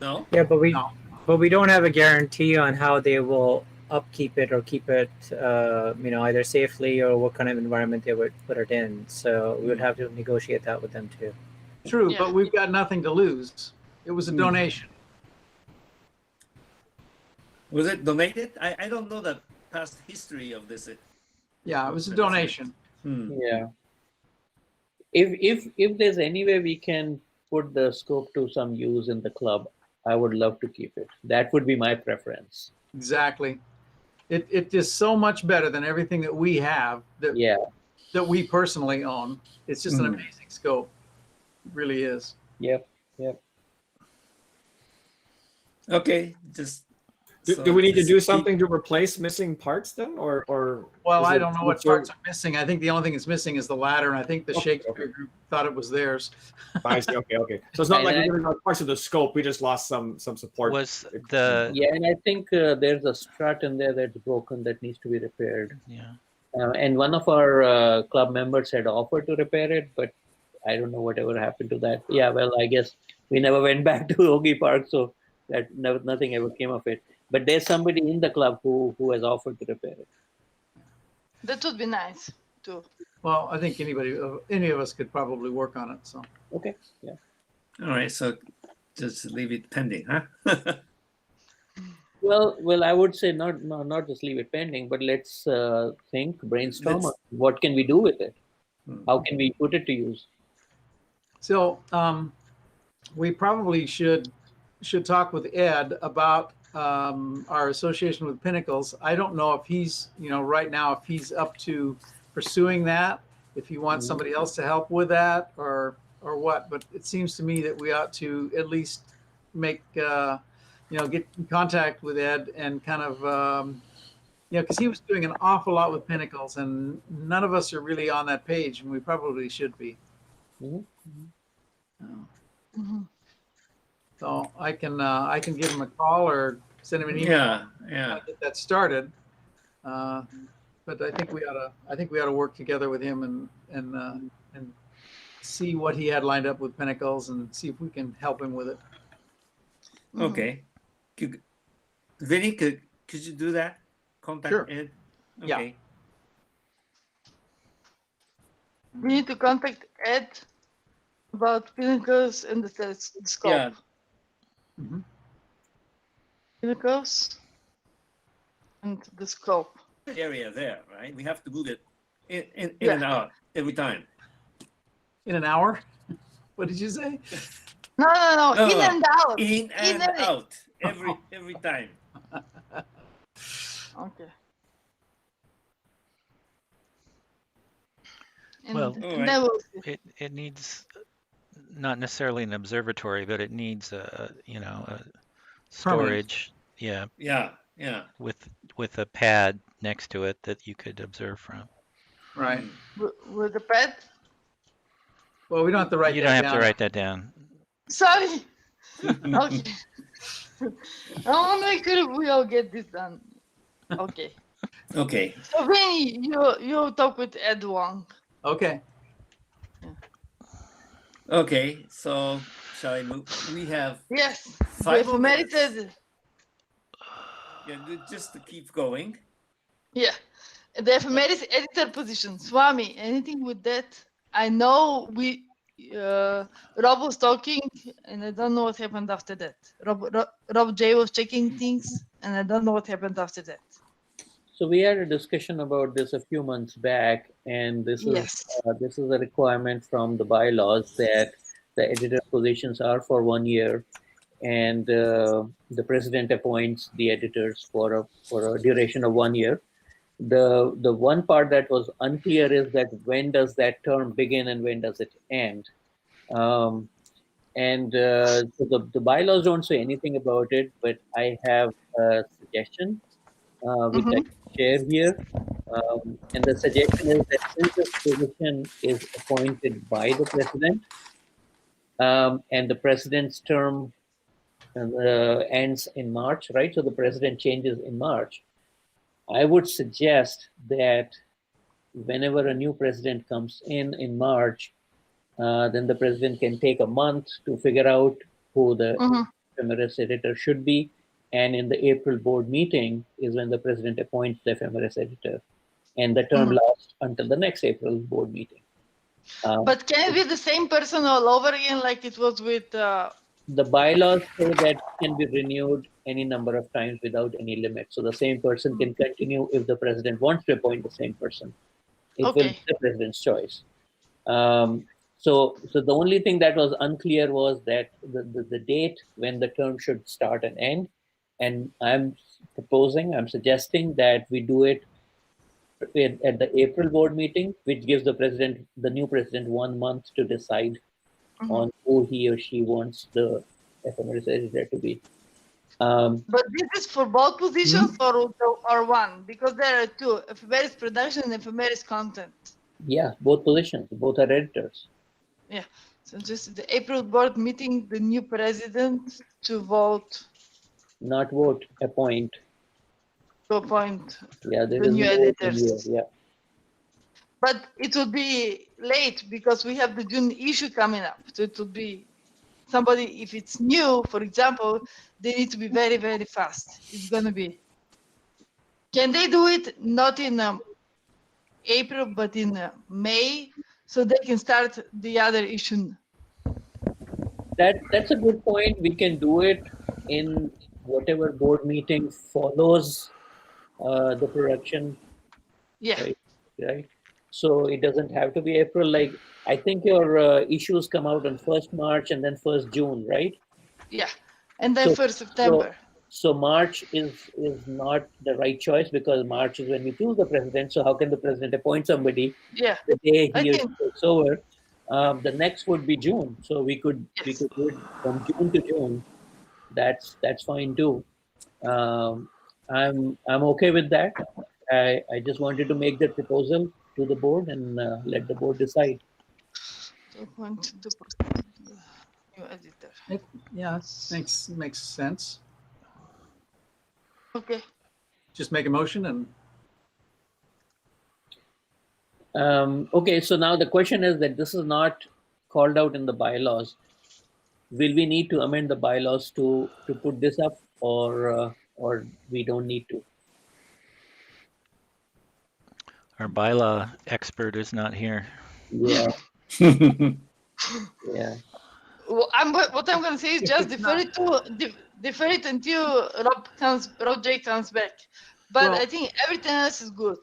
No. Yeah, but No. we don't have a guarantee on how they will upkeep it or keep it, either safely or what kind of environment they would put it in. So we would have to negotiate that with them too. True, Yeah. but we've got nothing to lose. It was a donation. Was it donated? I don't know the past history of this. Yeah, it was a donation. Yeah. If there's any way we can put the scope to some use in the club, I would love to keep it. That would be my preference. Exactly. It is so much better than everything that we have that Yeah. we personally own. It's just an amazing scope. really is. Yep. Yep. Okay, just. Do we need to do something to replace missing parts then, or Well, is I it don't know what sort- parts are missing. I think the only thing that's missing is the ladder, and I think the Okay, Shakespeare group thought it was theirs. I see. Okay. So it's not And like I- we're giving out parts of the scope. We just lost some support. Was the Yeah, and I think there's a strut in there that's broken that needs to be repaired. yeah. And one of our club members had offered to repair it, but I don't know whatever happened to that. Yeah, well, I guess we never went back to Ogie Park, so that nothing ever came of it. But there's somebody in the club who has offered to repair it. That would be nice too. Well, I think any of us could probably work on it. So Okay. Yeah. All right, so just leave it pending, huh? Well, I would say not just leave it pending, but let's brainstorm. Let's- What can we do with it? Hmm. How can we put it to use? So we probably should talk with Ed about our association with Pinnacles. I don't know if he's, right now, if he's up to pursuing that, if he wants somebody else to help with that or what. But it seems to me that we ought to at least make, get in contact with Ed and kind of, because he was doing an awful lot with Pinnacles, and none of us are really on that page, and we probably should be. Mhm. Mhm. So I can give him a call or send him an email. Yeah. Get that started. But I think we ought to work together with him and see what he had lined up with Pinnacles and see if we can help him with it. Mhm. Okay. Vinny, could you do that? Contact Sure. Ed? Yeah. Okay. We need to contact Ed about Pinnacles and the telescope. Yeah. Mhm. Pinnacles and the scope. Area there, right? We have to move it in Yeah. and out every time. In an hour? What did you say? No, No, in and out. In and and- out every time. Okay. And, Well, and Alright. then we'll see. It needs not necessarily an observatory, but it needs a storage. Yeah, Yeah. with a pad next to it that you could observe from. Right. With the pad. Well, we don't have to write You that don't have down. to write that down. Sorry. Okay. I want to make sure we all get this done. Okay. Okay. So Vinny, you talk with Ed Wong. Okay. Okay. So shall I move? We have Yes. 5 The minutes. ephemerid. Yeah, just to keep going. Yeah. The ephemeris editor position. Swami, anything with that? I know Rob was talking and I don't know what happened after that. Rob J was checking things and I don't know what happened after that. So we had a discussion about this a few months back, and this Yes. is a requirement from the bylaws that the editor positions are for 1 year, and the president appoints the editors for a duration of 1 year. The one part that was unclear is that when does that term begin and when does it end? So the bylaws don't say anything about it, but I have a suggestion which I can share here. And the suggestion is that since this position is appointed by the president, and the president's term ends in March, right? So the president changes in March. I would suggest that whenever a new president comes in March, then the president can take a month to figure out who the ephemeris editor should be. And in the April board meeting is when the president appoints the ephemeris editor. And the term lasts until the next April board meeting. But can it be the same person all over again like it was with... The bylaws say that it can be renewed any number of times without any limit. So the same person can continue if the president wants to appoint the same person. It will be the president's choice. So the only thing that was unclear was that the date when the term should start and end. And I'm suggesting that we do it at the April board meeting, which gives the new president 1 month to decide on who he or she wants the ephemeris editor to be. But this is for both positions or one? Because there are two, ephemeris production and ephemeris content. Yeah, both positions, both are editors. Yeah. So just the April board meeting, the new president to vote Not vote, appoint. to appoint Yeah, there the is new no vote in editors. here. Yeah. But it will be late because we have the June issue coming up. So it will be somebody, if it's new, for example, they need to be very, very fast. It's going to be. Can they do it not in April, but in May, so they can start the other issue? That's a good point. We can do it in whatever board meeting follows the production. Yeah. Right. So it doesn't have to be April. Like I think your issues come out on 1st March and then 1st June, right? Yeah. And then So- 1st September. So March is not the right choice because March is when we choose the president. So how can the president appoint somebody Yeah. the day I he or she think- takes over? The next would be June. So we could do it from June to June. That's fine too. I'm okay with that. I just wanted to make that proposal to the board and let the board decide. To appoint the new editor. Yeah, makes sense. Okay. Just make a motion and Okay, so now the question is that this is not called out in the bylaws. Will we need to amend the bylaws to put this up, or we don't need to? Our bylaw expert is not here. Yeah. Yeah. Well, what I'm going to say is just defer it until Rob J comes back. But Well- I think everything else is good.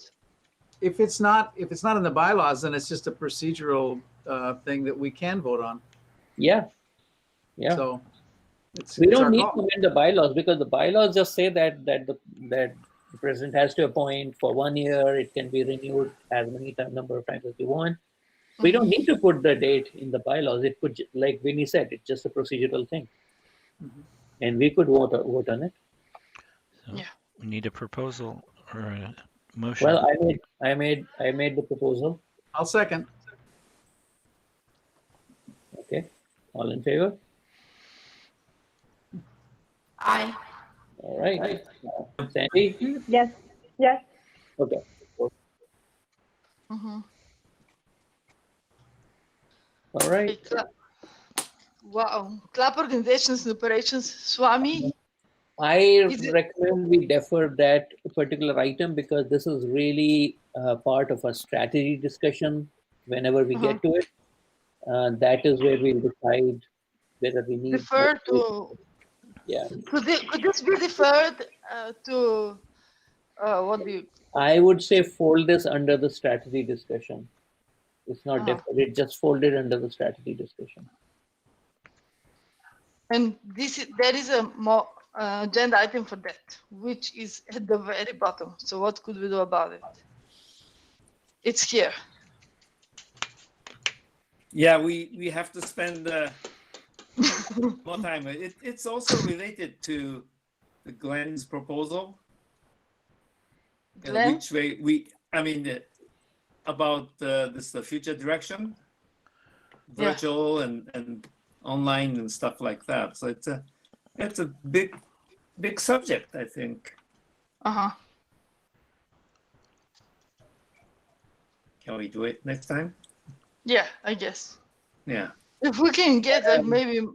if it's not in the bylaws, then it's just a procedural thing that we can vote on. Yeah. Yeah. So We it's our don't need call. to amend the bylaws because the bylaws just say that the president has to appoint for 1 year. It can be renewed as many number of times as you want. We don't need to put the date in the bylaws. It could, like Vinny said, it's just a procedural thing, and we could vote on it. So Yeah. we need a proposal or a motion. Well, I made the proposal. I'll second. Okay, all in favor? Aye. All right. Sandy? Yes, yes. Okay. Mhm. All right. Okay, wow. Club organizations and operations, Swami. I Is it- recommend we defer that particular item because this is really part of a strategy discussion whenever we get to it. That is where we'll decide whether we need Defer to. Yeah. Could this be deferred to what do you? I would say fold this under the strategy discussion. It's not Uh-huh. deferred, it's just folded under the strategy discussion. And there is a more agenda item for that, which is at the very bottom. So what could we do about it? It's here. Yeah, we have to spend more time. It's also related to the Glenn's proposal. Glenn? Which way about the future direction, virtual and online and stuff like that. So it's a big subject, I think. Uh-huh. Can we do it next time? Yeah, I guess. Yeah. If we can get maybe.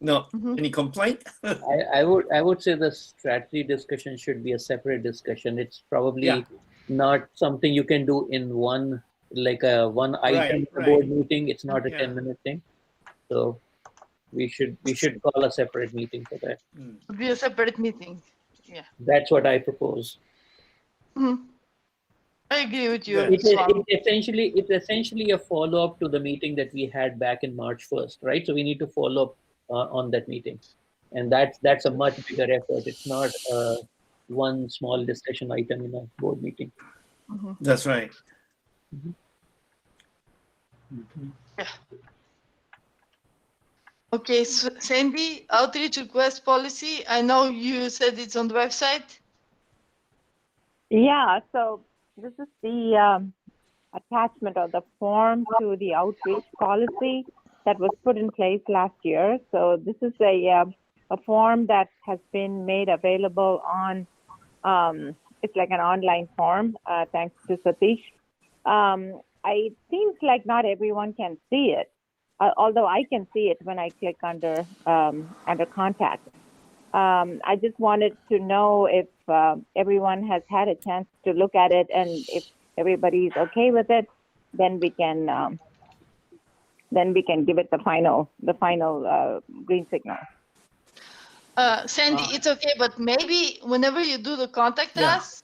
No, Mhm. any complaint? I would say the strategy discussion should be a separate discussion. It's probably Yeah. not something you can do in one item Right, board right. meeting. It's not a Yeah. 10-minute thing. So we should call a separate meeting for that. Be a separate meeting. Yeah. That's what I propose. Mhm. I agree with you, Good. Swami. It's essentially a follow-up to the meeting that we had back in March 1st, right? So we need to follow up on that meeting, and that's a much bigger effort. It's not one small discussion item in a board meeting. Mhm. That's right. Yeah. Okay, so Sandy, outreach request policy. I know you said it's on the website. Yeah, so this is the attachment of the form to the outreach policy that was put in place last year. So this is a form that has been made available on, it's like an online form, thanks to Satish. It seems like not everyone can see it, although I can see it when I click under contact. I just wanted to know if everyone has had a chance to look at it, and if everybody's okay with it, then we can give it the final green signal. Sandy, it's okay, but maybe whenever you do the contact us,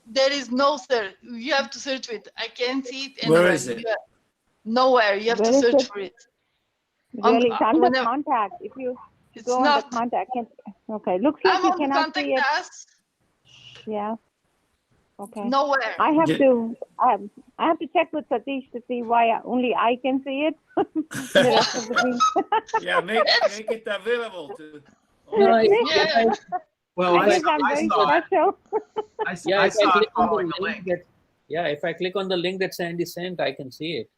there is no search. You have to search for it. I can't see it anywhere. Where is it? Nowhere. You have Where to is search it? for it. Really, it's under whenever- contact. If you It's go not. under contact, okay, looks like I'm you on the cannot contact see it. us. Yeah. Okay. Nowhere. I have to check with Satish to see why only I can see it. The rest of the team. Yeah, make it available to. No, Yeah. Well, I guess I'm I very saw it. special. I if I saw it click on following the the link. if I click on the link that Sandy sent, I can see it.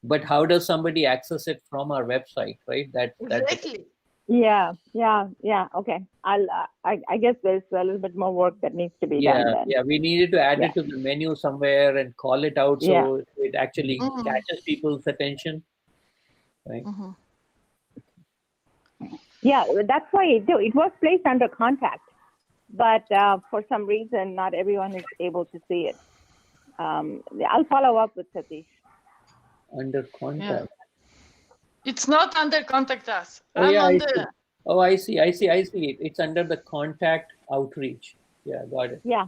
But how does somebody access it from our website, right? That Exactly. Yeah. Okay. I guess there's a little bit more work that needs to be done then. yeah, we needed to add Yeah. it to the menu somewhere and call it out so it actually Mhm. catches people's attention. Right. Mhm. Yeah, that's why it was placed under contact, but for some reason, not everyone is able to see it. I'll follow up with Satish. Under contact. It's not under contact us. Oh, I'm yeah, on I the. see. Oh, I see it. It's under the contact outreach. Yeah, got it. Yeah.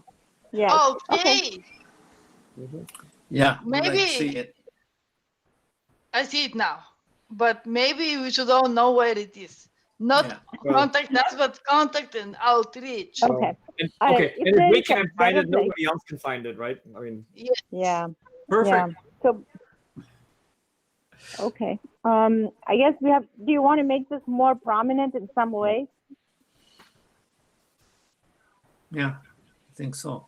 Okay. Mhm. Yeah, Maybe- I see it. I see it now. But maybe we should all know where it is. Not Yeah. contact us, but contact and outreach. Okay. And, All okay, right, if and if there we is a can't find better it, nobody else can find it, right? I mean, Yeah. Perfect. Yeah. So, okay. I guess we have. Do you want to make this more prominent in some way? Yeah, I think so.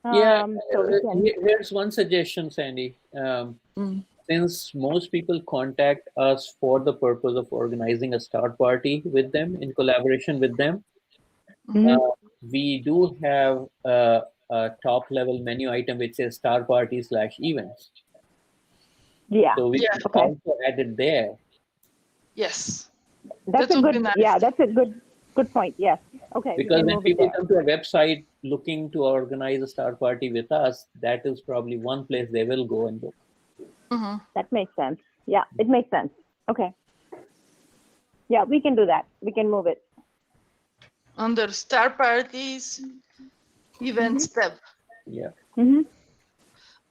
Yeah, So we can. here's one suggestion, Sandy. Since most people contact us for the purpose of organizing a star party with them, in collaboration with them, we do have a top level menu item which says star party / events. Yeah. So we can also add it there. Yes. That's That a would be good. nice. Yeah, that's a good point. Yes. Okay. we Because can when move it people there. come to a website looking to organize a star party with us, that is probably one place they will go and book. Mhm. That makes sense. Yeah, it makes sense. Okay. Yeah, we can do that. We can move it. Under star parties, events tab. Yeah. Mm-hmm.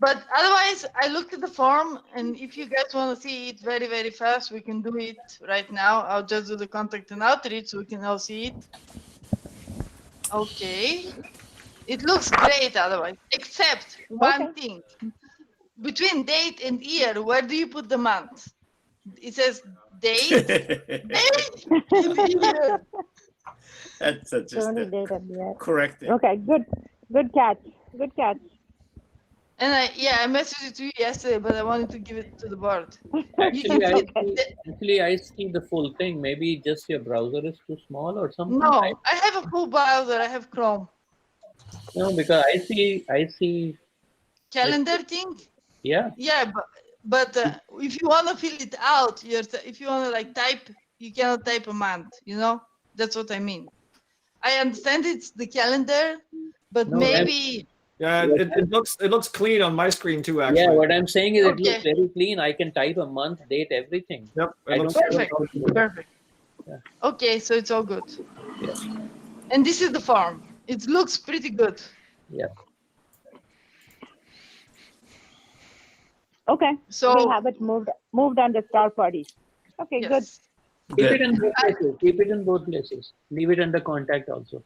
But otherwise, I looked at the form, and if you guys want to see it very, very fast, we can do it right now. I'll just do the contact and outreach so we can all see it. Okay. It looks great otherwise, except one thing. Between date and year, where do you put the month? It says date, date, and year. That's just Only date at the end. correct. Okay, good catch. Good catch. And I messaged it to you yesterday, but I wanted to give it to the board. Actually, I see the full thing. Maybe just your browser is too small or something. No, I have a full browser. I have Chrome. No, because I see Calendar thing? Yeah. Yeah, but if you want to fill it out, if you want to like type, you cannot type a month, you know? That's what I mean. I understand it's the calendar, but No, maybe... yeah, it looks clean on my screen too, actually. Yeah, what I'm saying is it looks Okay. very clean. I can type a month, date, everything. Yep. I don't Perfect. Perfect. Yeah. Okay, so it's all good. Yeah. And this is the form. It looks pretty good. Yeah. Okay. So we have it moved under star parties. Okay, good. yes. Keep it in both places. Keep it in both places. Leave it under contact also.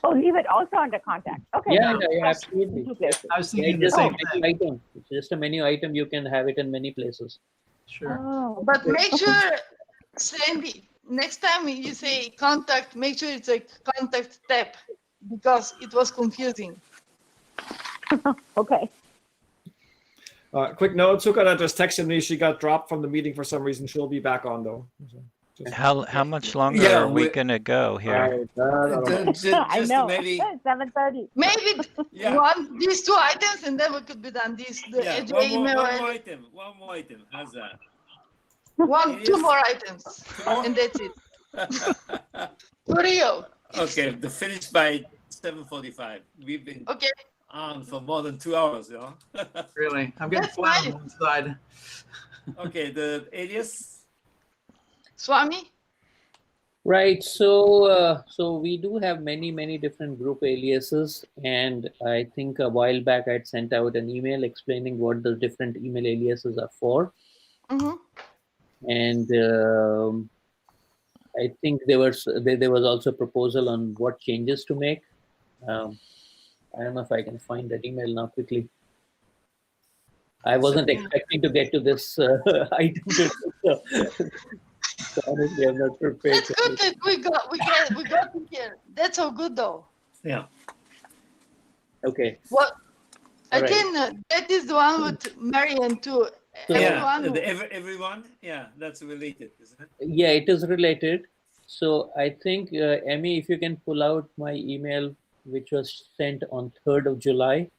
Oh, leave it also under contact. Okay. Yeah, good. yeah, absolutely. Two places. I was Yeah, thinking it's the just a same menu thing. item. It's just a menu item. You can have it in many places. Sure. Oh, But make sure Sandy, next time you say contact, make sure it's a contact tab because it was confusing. Okay. Quick note, Sukana just texted me. She got dropped from the meeting for some reason. She'll be back on though. So just, How much longer Yeah, are we we- gonna go here? I don't know. I Just know. maybe, 7:30. Maybe yeah, these two items, and then we could be done. The yeah. SJ One email, more item. How's that? two more items, Two more? and that's it. For real. Okay, the finish by 7:45. We've been Okay. on for more than 2 hours, you know. Really, I'm getting That's flat fine. on one side. Okay, the alias. Swami? Right. So we do have many different group aliases, and I think a while back I'd sent out an email explaining what the different email aliases are for, Mm-hmm. and I think there was also a proposal on what changes to make. I don't know if I can find that email now quickly. I wasn't expecting to get to this item. So honestly, I'm not prepared. That's good that we got to here. That's so good though. Yeah. Okay. What All right. again? That is the one with Marian too. So- Yeah, Everyone. everyone. Yeah, that's related, isn't it? Yeah, it is related. So I think, Emmy, if you can pull out my email, which was sent on 3rd of July,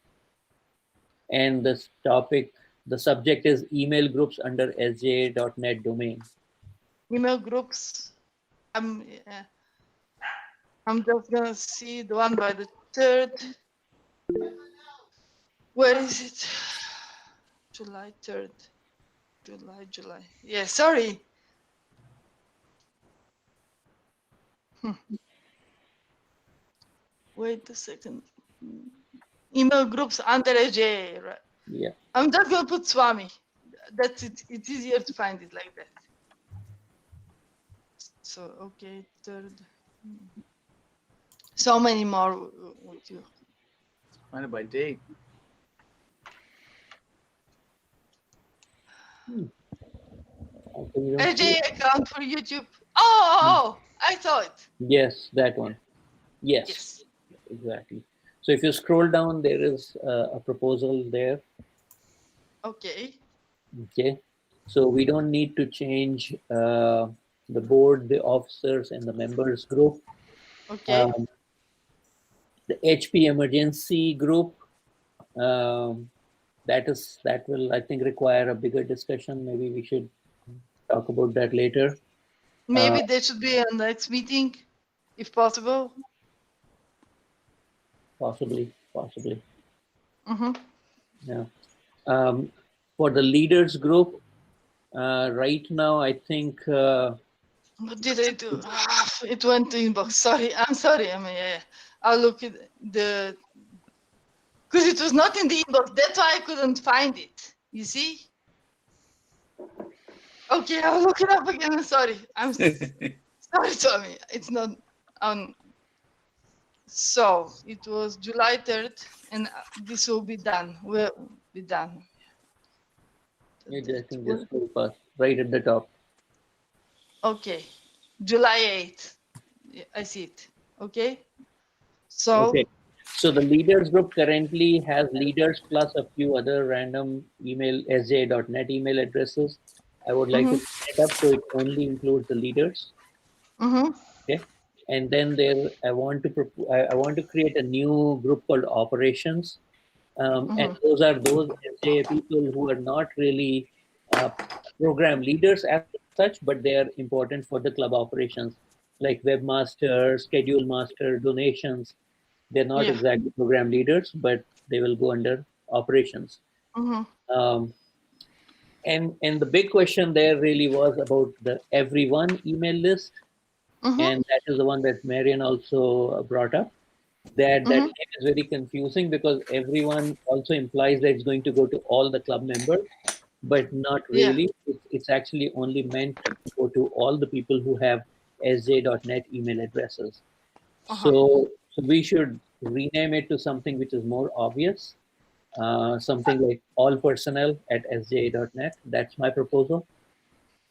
and this topic, the subject is email groups under SJ.net domain. Email groups. I'm just gonna see the one by the 3rd. Where is it? July 3rd. July. Yeah, sorry. Wait a second. Email groups under AJ, right? Yeah. I'm just gonna put Swami. That's it. It's easier to find it like that. So okay, 3rd. So many more with you. Find it by date. Okay, you don't see AJ it? account for YouTube. Oh, I saw it. Yes, that one. Yes, Yes. exactly. So if you scroll down, there is a proposal there. Okay. Okay. So we don't need to change the board, the officers, and the members group. Okay. The HP emergency group, that will, I think, require a bigger discussion. Maybe we should talk about that later. Maybe they should be on the next meeting, if possible. Possibly. Mm-hmm. Yeah. For the leaders group, right now, I think What did I do? It went to inbox. Sorry, I'm sorry. I mean, I'll look at the because it was not in the inbox. That's why I couldn't find it. You see? Okay, I'll look it up again. I'm sorry. I'm sorry, Tommy. It's not on. So it was July 3rd, and this will be done. Will be done. I think just scroll past right at the top. Okay, July 8th. Yeah, I see it. Okay. So. Okay. So the leaders group currently has leaders plus a few other random email sj.net email addresses. I would like to set it up so it only includes the leaders. Mm-hmm. Okay. And then there, I want to create a new group called operations. And those are those SJ people who are not really program leaders as such, but they are important for the club operations, like webmaster, schedule master, donations. They're not exactly program leaders, but they will go under operations. Mm-hmm. And the big question there really was about the everyone email list. And that is the one that Marian also brought up. That name is very confusing because everyone also implies that it's going to go to all the club members, but not really. It's actually only meant to go to all the people who have sj.net email addresses. So we should rename it to something which is more obvious, something like all personnel at sj.net. That's my proposal.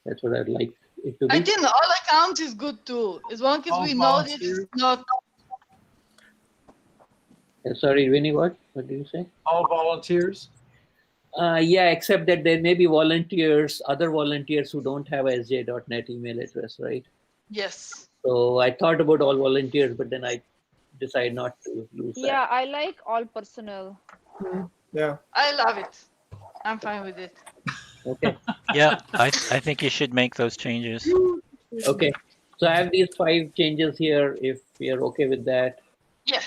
That's what I'd like it to I be? think all accounts is good too, as long as All we know that volunteers. it's not. Sorry, Vinny, what? What did you say? All volunteers. Yeah, except that there may be volunteers, other volunteers who don't have a SJ.net email address, right? Yes. So I thought about all volunteers, but then I decided not to use Yeah, I like all personnel. Yeah. I love it. I'm fine with it. that. Okay. Yeah, I think you should make those changes. Okay. So I have these 5 changes here. If you're okay with that, Yeah.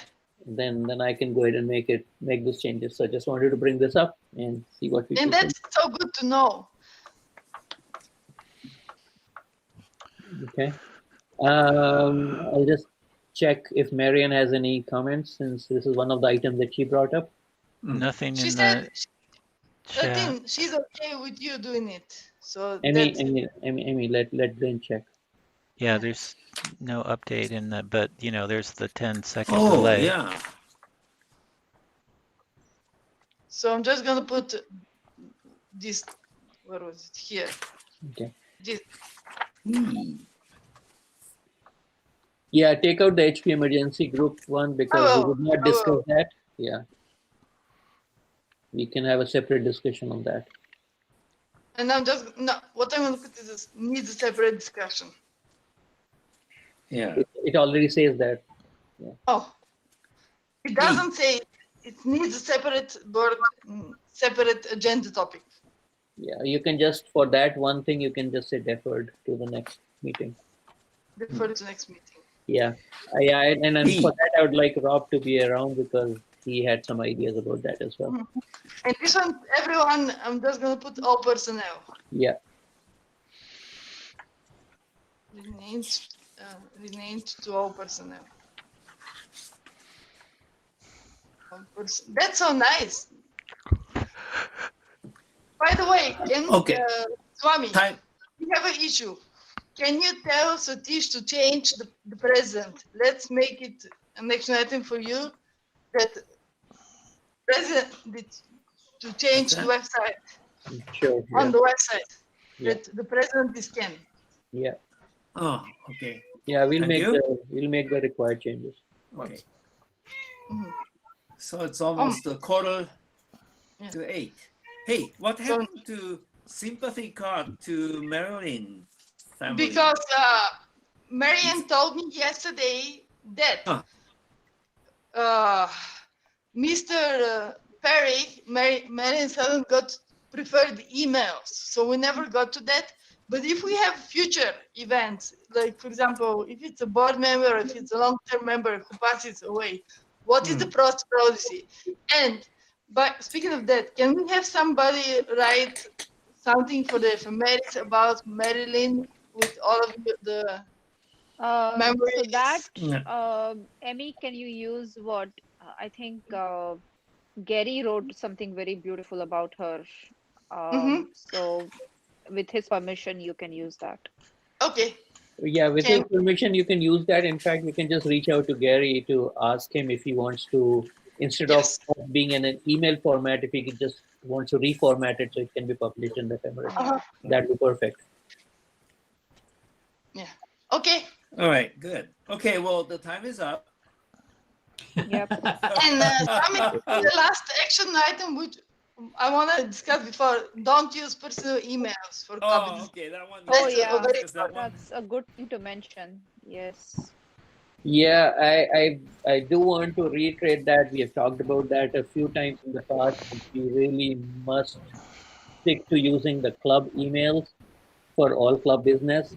then I can go ahead and make those changes. So I just wanted to bring this up and see what people And think. that's so good to know. Okay. I'll just check if Marian has any comments, since this is one of the items that she brought up. Nothing She in said, the I chat. think she's okay with you doing it. So Amy, that's let Glenn check. Yeah, there's no update in the, but you know, there's the 10-second Oh, delay. yeah. so I'm just gonna put this. Where was it? Here. Okay. This. Yeah, take out the HP emergency group one because we will. did not I discuss will. that. Yeah. We can have a separate discussion on that. And I'm just no. What I'm gonna put is this needs a separate discussion. Yeah. It already says that. Oh, it doesn't say it needs a separate board, separate agenda topic. Yeah, you can just, for that one thing, you can just say deferred to the next meeting. Before the next meeting. Yeah. And then for that, I would like Rob to be around because he had some ideas about that as well. And this one, everyone, I'm just gonna put all personnel. Yeah. Renamed to all personnel. That's so nice. By the way, Okay. Swami, Time. we have an issue. Can you tell Satish to change the present? Let's make it an action item for you that present to change the website Sure. on Yeah. the website Yeah. that the president is Ken. Yeah. Oh, okay. Yeah, we'll Thank make the required changes. Okay. Mhm. So it's almost a quarter to 8. Hey, what happened to sympathy card to Marilyn family? Because Marianne told me yesterday that Mr. Perry, Marianne's husband, got preferred emails. So we never got to that. But if we have future events, like for example, if it's a board member, if it's a long-term member who passes away, what is the policy? And speaking of that, can we have somebody write something for the ephemeris about Marilyn with all of the memories? So that, Emmy, can you use what I think Gary wrote something very beautiful about her. So with his permission, you can use that. Okay. Yeah, with his permission, you can use that. In fact, you can just reach out to Gary to ask him if he wants to, instead of being in an email format, if he just wants to reformat it so it can be published in the ephemeris. That'd be perfect. Yeah. Okay. All right, good. Okay, well, the time is up. Yep. And the last action item, which I want to discuss before, don't use personal emails for copies. Okay, that one. Oh yeah, that one. that's a good thing to mention. Yes. Yeah, I do want to reiterate that we have talked about that a few times in the past. We really must stick to using the club emails for all club business.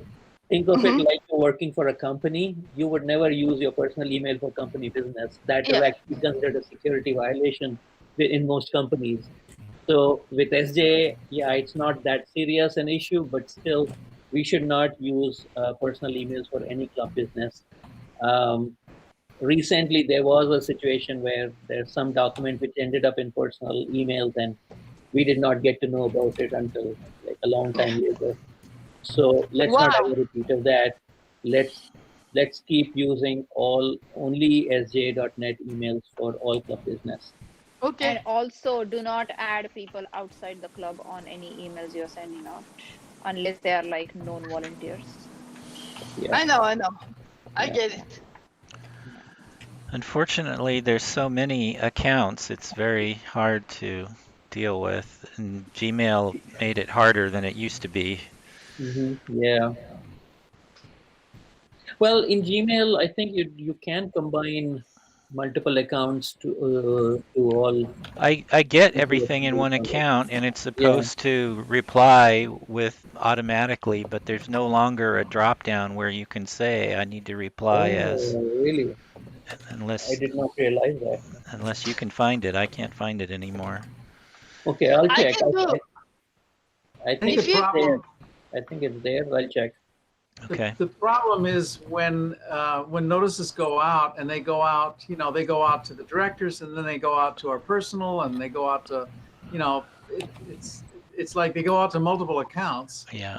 Think of it like you're working for a company. You would never use your personal email for company business. That is actually considered a security violation in most companies. So with SJ, yeah, it's not that serious an issue, but still, we should not use personal emails for any club business. Recently, there was a situation where there's some document which ended up in personal emails, and we did not get to know about it until like a long time later. So let's not have a repeat of that. Let's keep using only sj.net emails for all club business. Okay. And also, do not add people outside the club on any emails you're sending out. unless they are like known volunteers. Yeah. I know. I get it. Unfortunately, there's so many accounts, it's very hard to deal with. And Gmail made it harder than it used to be. Yeah. Well, in Gmail, I think you can combine multiple accounts to all. I get everything in one account and it's Yeah. supposed to reply with automatically, but there's no longer a drop down where you can say I need to reply as Oh, really? I unless did not realize that. unless you can find it. I can't find it anymore. Okay, I'll I check. can do. I think If it's you there. I think it's there. I'll check. Okay. The problem is when notices go out and they go out, they go out to the directors and then they go out to our personal and they go out to, it's like they go out to multiple accounts. Yeah.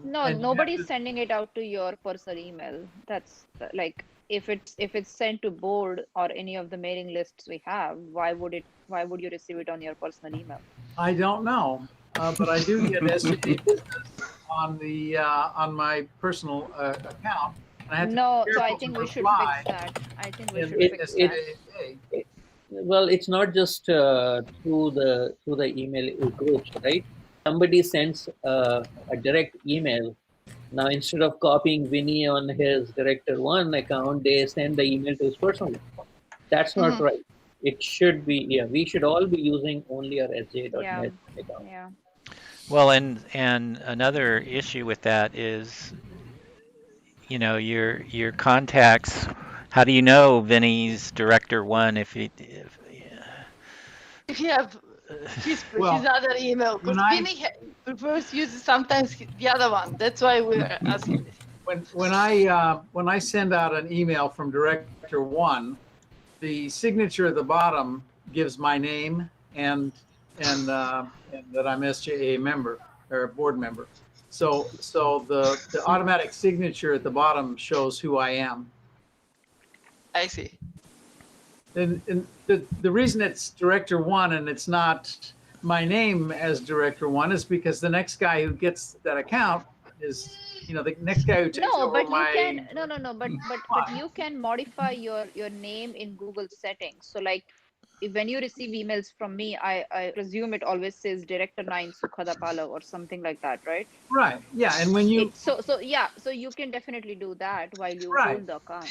No, and you have nobody's to- sending it out to your personal email. That's like if it's sent to board or any of the mailing lists we have, why would you receive it on your personal email? I don't know, but I do get SJ business on my personal account. And I have to No, be so I careful think to we should reply. fix that. I think we And should it- fix it- that. Well, it's not just through the email groups, right? Somebody sends a direct email. Now, instead of copying Vinny on his Director One account, they send the email to his personal. That's not Mhm. right. It should be, yeah, we should all be using only our SJ.net account. Yeah. Well, and another issue with that is, your contacts. How do you know Vinny's Director One if If you have his Well, other email, because when I- Vinny prefers using sometimes the other one. That's why we're asking this. When I send out an email from Director One, the signature at the bottom gives my name and that I'm SJA member or a board member. So the automatic signature at the bottom shows who I am. I see. And the reason it's Director One and it's not my name as Director One is because the next guy who gets that account is, the next guy who takes No, over but my. you can no, but you can modify your name in Google settings. So like when you receive emails from me, I presume it always says Director 9 Sukhadapala or something like that, right? Right. Yeah. And when you. So you can definitely do that while you Right. hold the account.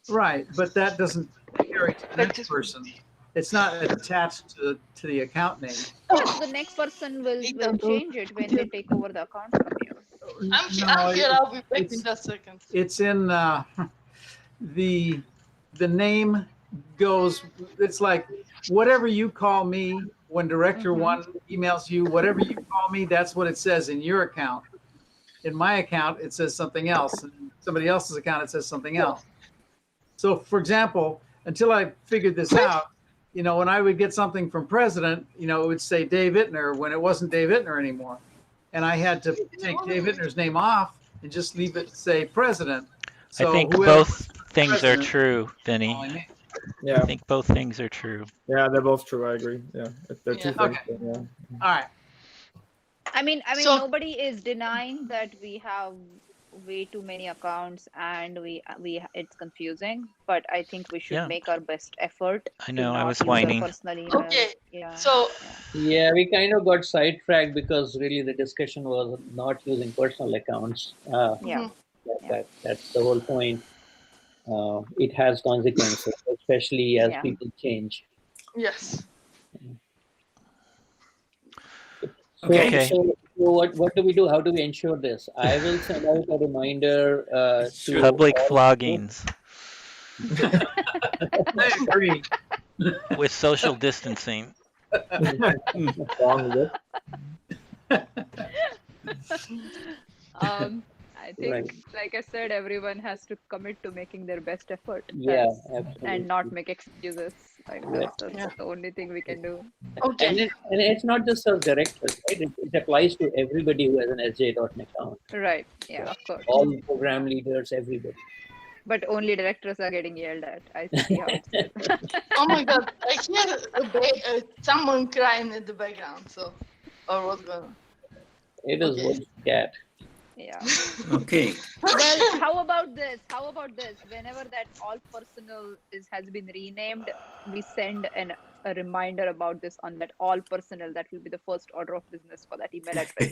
Right, but that doesn't carry to the next person. It's not attached to the account name. Yes, the next person will change it when they take over the account from you. I'm here. I'll be back in just a second. It's in the name goes. It's like whatever you call me when Director One emails you, whatever you call me, that's what it says in your account. In my account, it says something else. In somebody else's account, it says something else. So, for example, until I figured this out, when I would get something from President, it would say Dave Ittner when it wasn't Dave Ittner anymore. And I had to take Dave Ittner's name off and just leave it say President. So I think whoever both things are president true, Vinny. calling me. Yeah. I think both things are true. Yeah, they're both true. I agree. Yeah, they're two Yeah. things. Okay. Yeah. All right. I mean, So- nobody is denying that we have way too many accounts and we it's confusing, but I think we should Yeah. make our best effort. I know, to I not was use our whining. personal email. Okay, Yeah. So Yeah, we kind of got sidetracked because really the discussion was not using personal accounts. Yeah. That's the whole point. It has consequences, especially as Yeah. people change. yes. Okay. So what do we do? How do we ensure this? I will send out a reminder to Public all- floggings I agree. with social distancing. Wrong with it. I think, Right. like I said, everyone has to commit to making their best effort. Yeah, That's- absolutely. and not make excuses. Like Right. that's the only thing we can do. Okay. And it's not just as directors, right? It applies to everybody who has an SJ.net account. Right. Yeah, of course. All program leaders, everybody. But only directors are getting yelled at. I see how it's Oh my God! I hear someone crying in the background. So, or what's going on? It is Okay. voice chat. Yeah. Okay. Well, how about this? How about this? Whenever that all personal has been renamed, we send a reminder about this on that all personal. That will be the first order of business for that email address.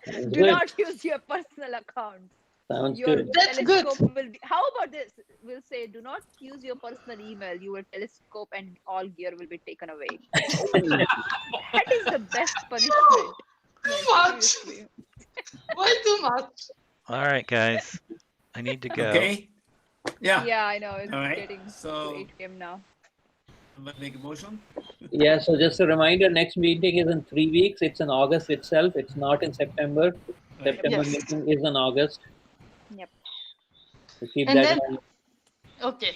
Sounds Do good. not use your personal accounts. Sounds Your good. That's good. telescope will be. How about this? We'll say, do not use your personal email. Your telescope and all gear will be taken away. That is the best punishment. Too Yes, much. seriously. Way too much. All right, guys. I need to go. Okay. Yeah. Yeah, I know. It's All right. getting to So 8 p.m. now. I'm gonna make a motion. Yeah, so just a reminder, next meeting is in 3 weeks. It's in August itself. It's not in September. Right. September Yes. meeting is in August. Yep. So keep And that then- in mind. Okay.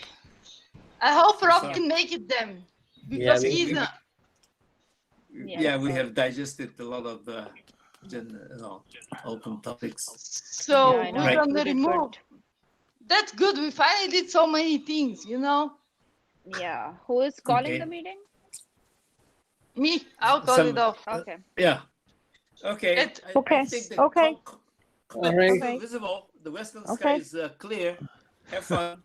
I hope Rob So- can make it then. Yeah, Because we- he's we- not. Yeah. Yeah, we have digested a lot of open topics. So Yeah, I know. we're Right. gonna We did remove. good. That's good. We finally did so many things, you know? Yeah. Who is calling Okay. the meeting? Me, I'll call Some- it off. Okay. Yeah. Okay. It- I Okay, think the okay. the All right. still visible. The western sky Okay. is clear. Have fun.